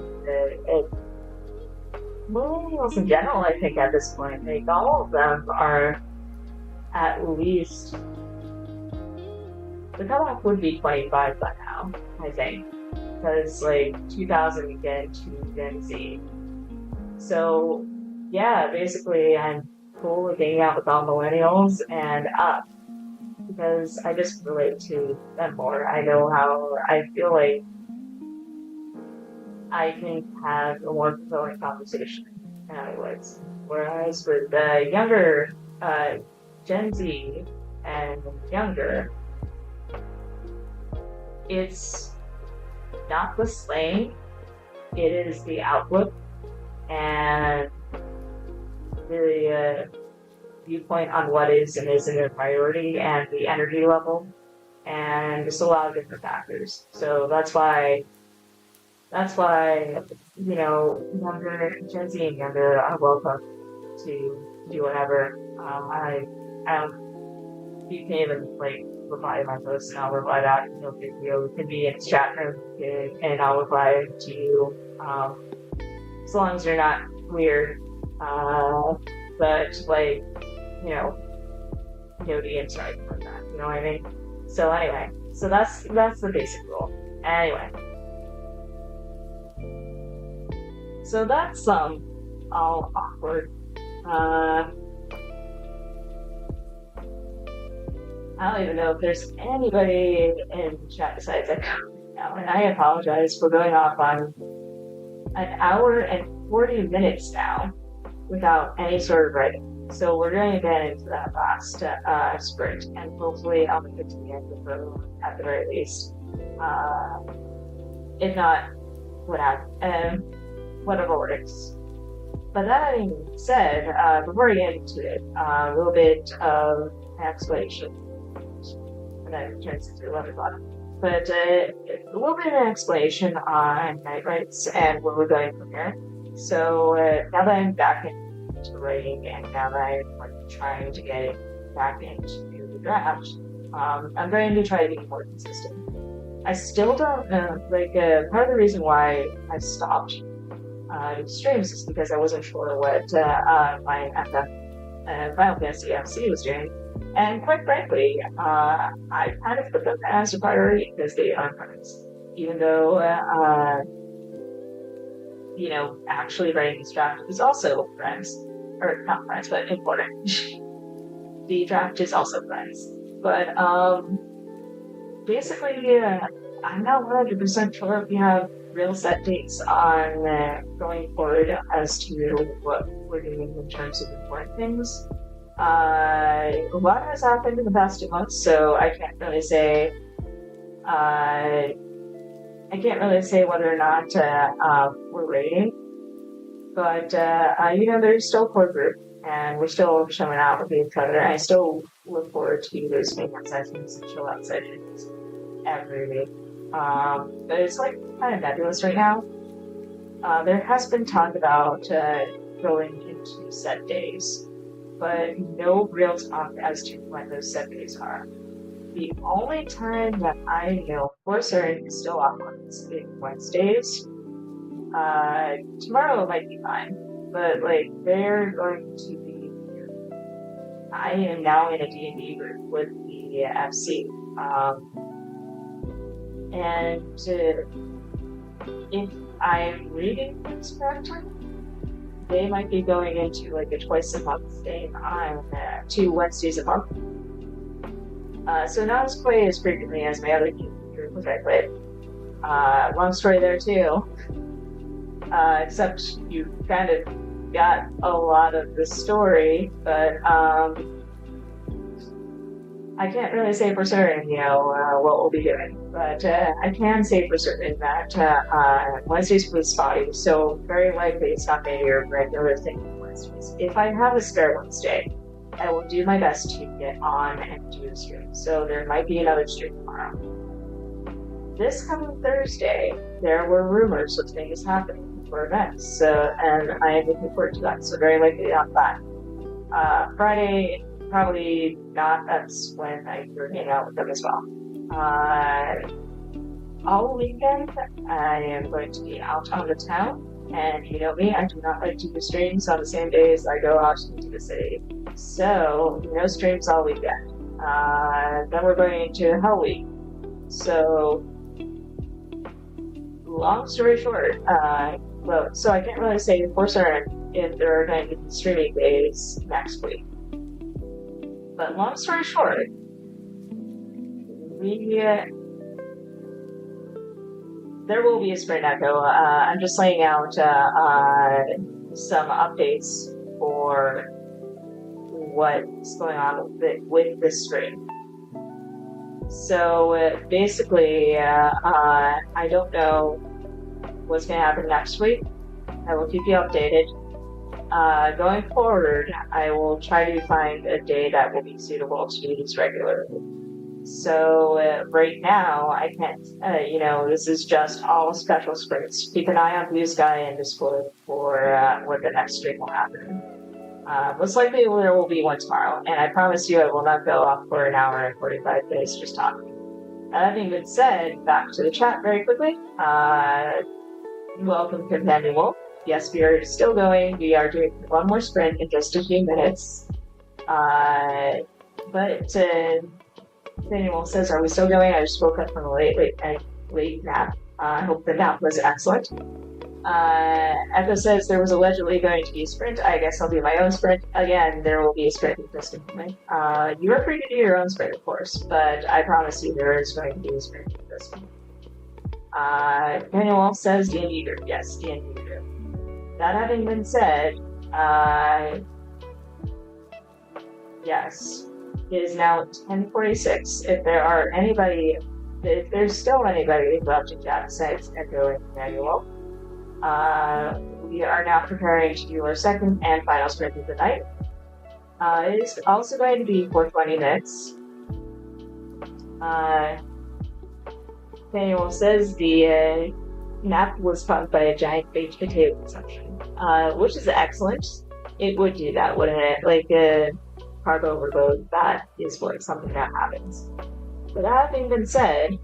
S1: millennials in general. I think at this point, like all of them are at least the cutoff would be 25 by now. I think because like 2000 we get to Gen Z. So yeah, basically I'm cool with hanging out with all millennials and up because I just relate to them more. I know how I feel like I can have a more fulfilling conversation in other words. Whereas with the younger uh, Gen Z and younger, it's not the slang, it is the outlook and the viewpoint on what is and isn't a priority and the energy level and just a lot of different factors. So that's why younger Gen Z and younger are welcome to do whatever. I don't you can even like reply to my post and I'll reply back. You can be in the chat room and I'll reply to you. As long as you're not weird. But like, you know, no DMs or anything like that. You know what I mean? So anyway, so that's the basic rule. Anyway, so that's all awkward. I don't even know if there's anybody in the chat besides Echo now, and I apologize for going off on an hour and 40 minutes now without any sort of writing. So we're going to get into that last sprint, and hopefully I'll make it to the end of the room at the very least. If not, whatever works. But that being said, before we get into it, a little bit of an explanation, and then it turns into 11 o'clock. But a little bit of an explanation on night rights and where we're going from here. So now that I'm back into writing and now that I'm trying to get back into the draft, I'm going to try to be more consistent. I still don't know, part of the reason why I stopped streams is because I wasn't sure what my Final Fantasy FC was doing. And quite frankly, I kind of put them as a priority because they are friends. Even though, actually writing this draft is also friends. Or not friends, but important. The draft is also friends. But basically, I'm not 100% sure if we have real set dates on going forward as to what we're doing in terms of important things. A lot has happened in the past 2 months, so I can't really say. I can't really say whether or not we're rating, but there's still a core group, and we're still showing out with each other. I still look forward to those make-up sessions and chill out sessions every week. But it's like kind of nebulous right now. There has been talk about going into set days, but no real talk as to when those set days are. The only time that I know for certain is still off on Wednesdays. Tomorrow might be fine, but they're going to be. I am now in a D&D group with the FC, and if I'm reading things correctly, they might be going into a twice a month thing on 2 Wednesdays a month. So not as quite as frequently as my other group, which I played. Long story there too. Except you kind of got a lot of the story, but I can't really say for certain, what we'll be doing, but I can say for certain that Wednesdays was spotty, so very likely it's not going to be a regular thing on Wednesdays. If I have a spare Wednesday, I will do my best to get on and do a stream. So there might be another stream tomorrow. This coming Thursday, there were rumors of things happening for events, and I am looking forward to that. So very likely not that. Friday, probably not. That's when I can hang out with them as well. All weekend, I am going to be out on the town, and you know me, I do not like to do streams on the same day as I go out into the city. So, no streams all weekend. Then we're going into Hell Week. So, long story short, so I can't really say for certain if there are going to be streaming days next week. But long story short, there will be a Sprint Echo. I'm just laying out some updates for what's going on with this stream. So basically, I don't know what's going to happen next week. I will keep you updated. Going forward, I will try to find a day that will be suitable to do these regularly. So right now, I can't, this is just all special sprints. Keep an eye on Blue Sky and Discord for what the next stream will happen. Most likely there will be one tomorrow, and I promise you I will not go off for an hour and 45 minutes just talking. That being been said, back to the chat very quickly. Welcome, Companion Wolf. Yes, we are still going. We are doing one more sprint in just a few minutes. But Companion Wolf says, are we still going? I just woke up from a late nap. I hope the nap was excellent. Echo says there was allegedly going to be a sprint. I guess I'll do my own sprint. Again, there will be a sprint in just a moment. You are free to do your own sprint, of course, but I promise you there is going to be a sprint in this one. Daniel Wolf says D&D group. Yes, D&D group. That having been said, yes, it is now 10:46. If there's still anybody left to chat besides Echo and Daniel Wolf, we are now preparing to do our second and final sprint of the night. It is also going to be for 20 minutes. Daniel says the nap was caused by a giant baked potato consumption, which is excellent. It would do that, wouldn't it? Like a cargo overload, that is something that happens. But that having been said,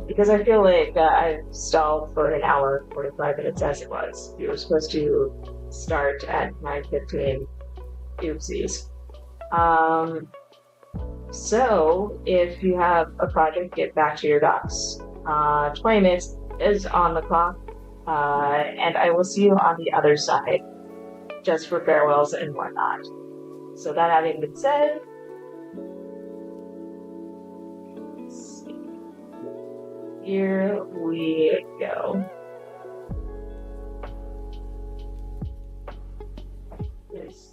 S1: because I feel like I've stalled for an hour, 45 minutes as it was. We were supposed to start at 9:15. Oopsies. So, if you have a project, get back to your docs. 20 minutes is on the clock, and I will see you on the other side, just for farewells and whatnot. So that having been said, here we go. Yes.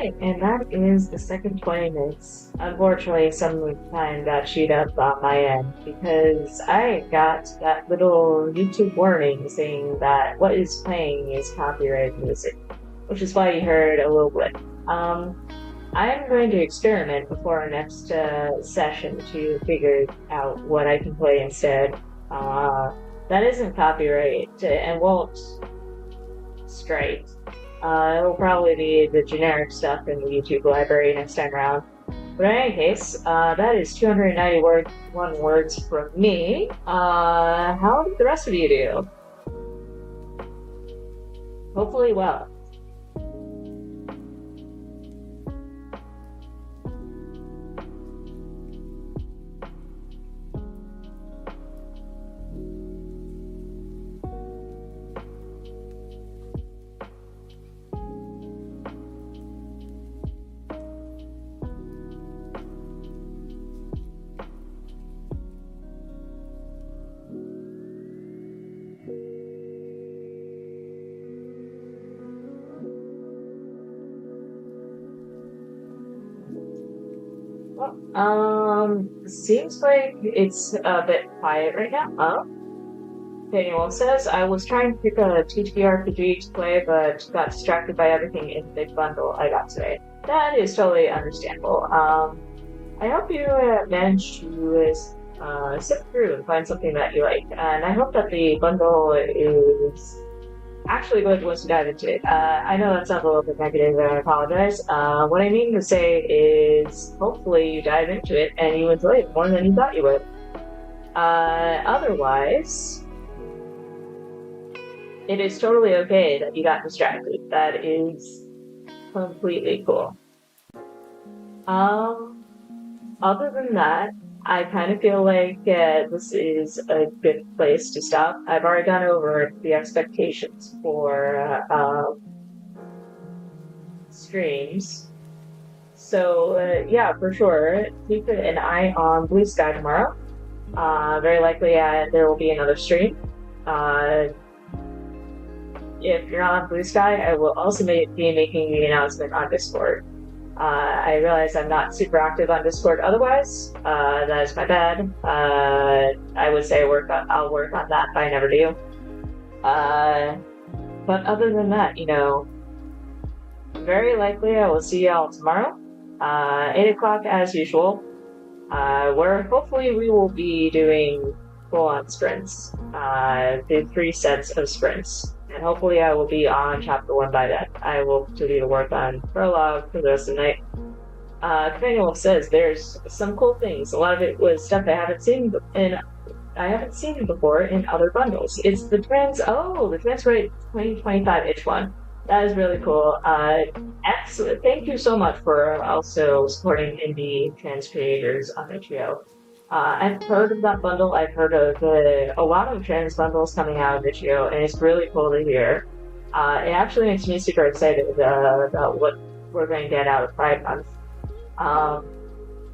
S1: Alright, and that is the second 20 minutes. Unfortunately, some time got chewed up on my end because I got that little YouTube warning saying that what is playing is copyrighted music, which is why you heard a little blip. I'm going to experiment before our next session to figure out what I can play instead. That isn't copyright and won't strike. It'll probably be the generic stuff in the YouTube library next time around. But in any case, that is 291 words from me. How did the rest of you do? Hopefully well. Seems like it's a bit quiet right now. Jax Wolff says, I was trying to pick a TTRPG to play, but got distracted by everything in the big bundle I got today. That is totally understandable. I hope you managed to sift through and find something that you like, and I hope that the bundle is actually good once you dive into it. I know that sounds a little bit negative, and I apologize. What I mean to say is, hopefully you dive into it and you enjoy it more than you thought you would. Otherwise, it is totally okay that you got distracted. That is completely cool. Other than that, I kind of feel like this is a good place to stop. I've already gone over the expectations for streams. So, yeah, for sure, keep an eye on Blue Sky tomorrow. Very likely there will be another stream. If you're not on Blue Sky, I will also be making the announcement on Discord. I realize I'm not super active on Discord otherwise. That is my bad. I would say I'll work on that, but I never do. But other than that, very likely I will see y'all tomorrow. 8 o'clock as usual. Where hopefully we will be doing full-on sprints. The 3 sets of sprints. And hopefully I will be on chapter 1 by then. I will continue to work on prologue for the rest of the night. Jax Wolff says there's some cool things. A lot of it was stuff I haven't seen before in other bundles. It's the Transferite 2025 one. That is really cool. Excellent. Thank you so much for also supporting indie trans creators on HBO. I've heard of that bundle. I've heard of a lot of trans bundles coming out of Itch.io, and it's really cool to hear. It actually makes me super excited about what we're going to get out of Pride Month.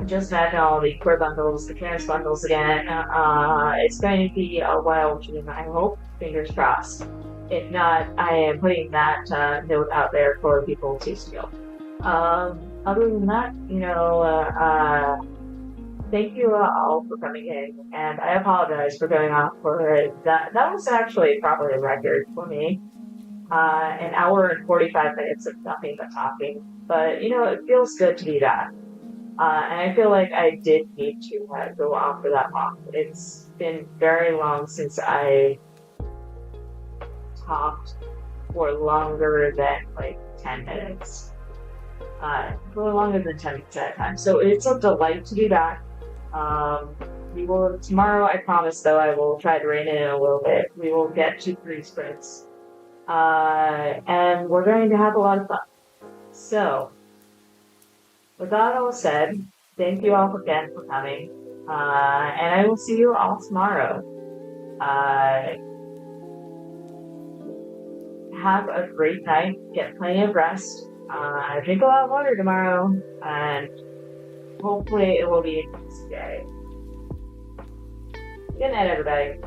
S1: Just imagine all the queer bundles, the trans bundles again. It's going to be a wild dream, I hope. Fingers crossed. If not, I am putting that note out there for people to steal. Other than that, thank you all for coming in, and I apologize for going off for that. That was actually probably a record for me. An hour and 45 minutes of nothing but talking. But, it feels good to do that. And I feel like I did need to go on for that long. It's been very long since I talked for longer than 10 minutes. For longer than 10 minutes at a time. So it's a delight to be back. Tomorrow, I promise, though, I will try to rein it in a little bit. We will get to 3 sprints. And we're going to have a lot of fun. So, with that all said, thank you all again for coming. And I will see you all tomorrow. Have a great night. Get plenty of rest. Drink a lot of water tomorrow. And hopefully it will be a nice day. Good night, everybody.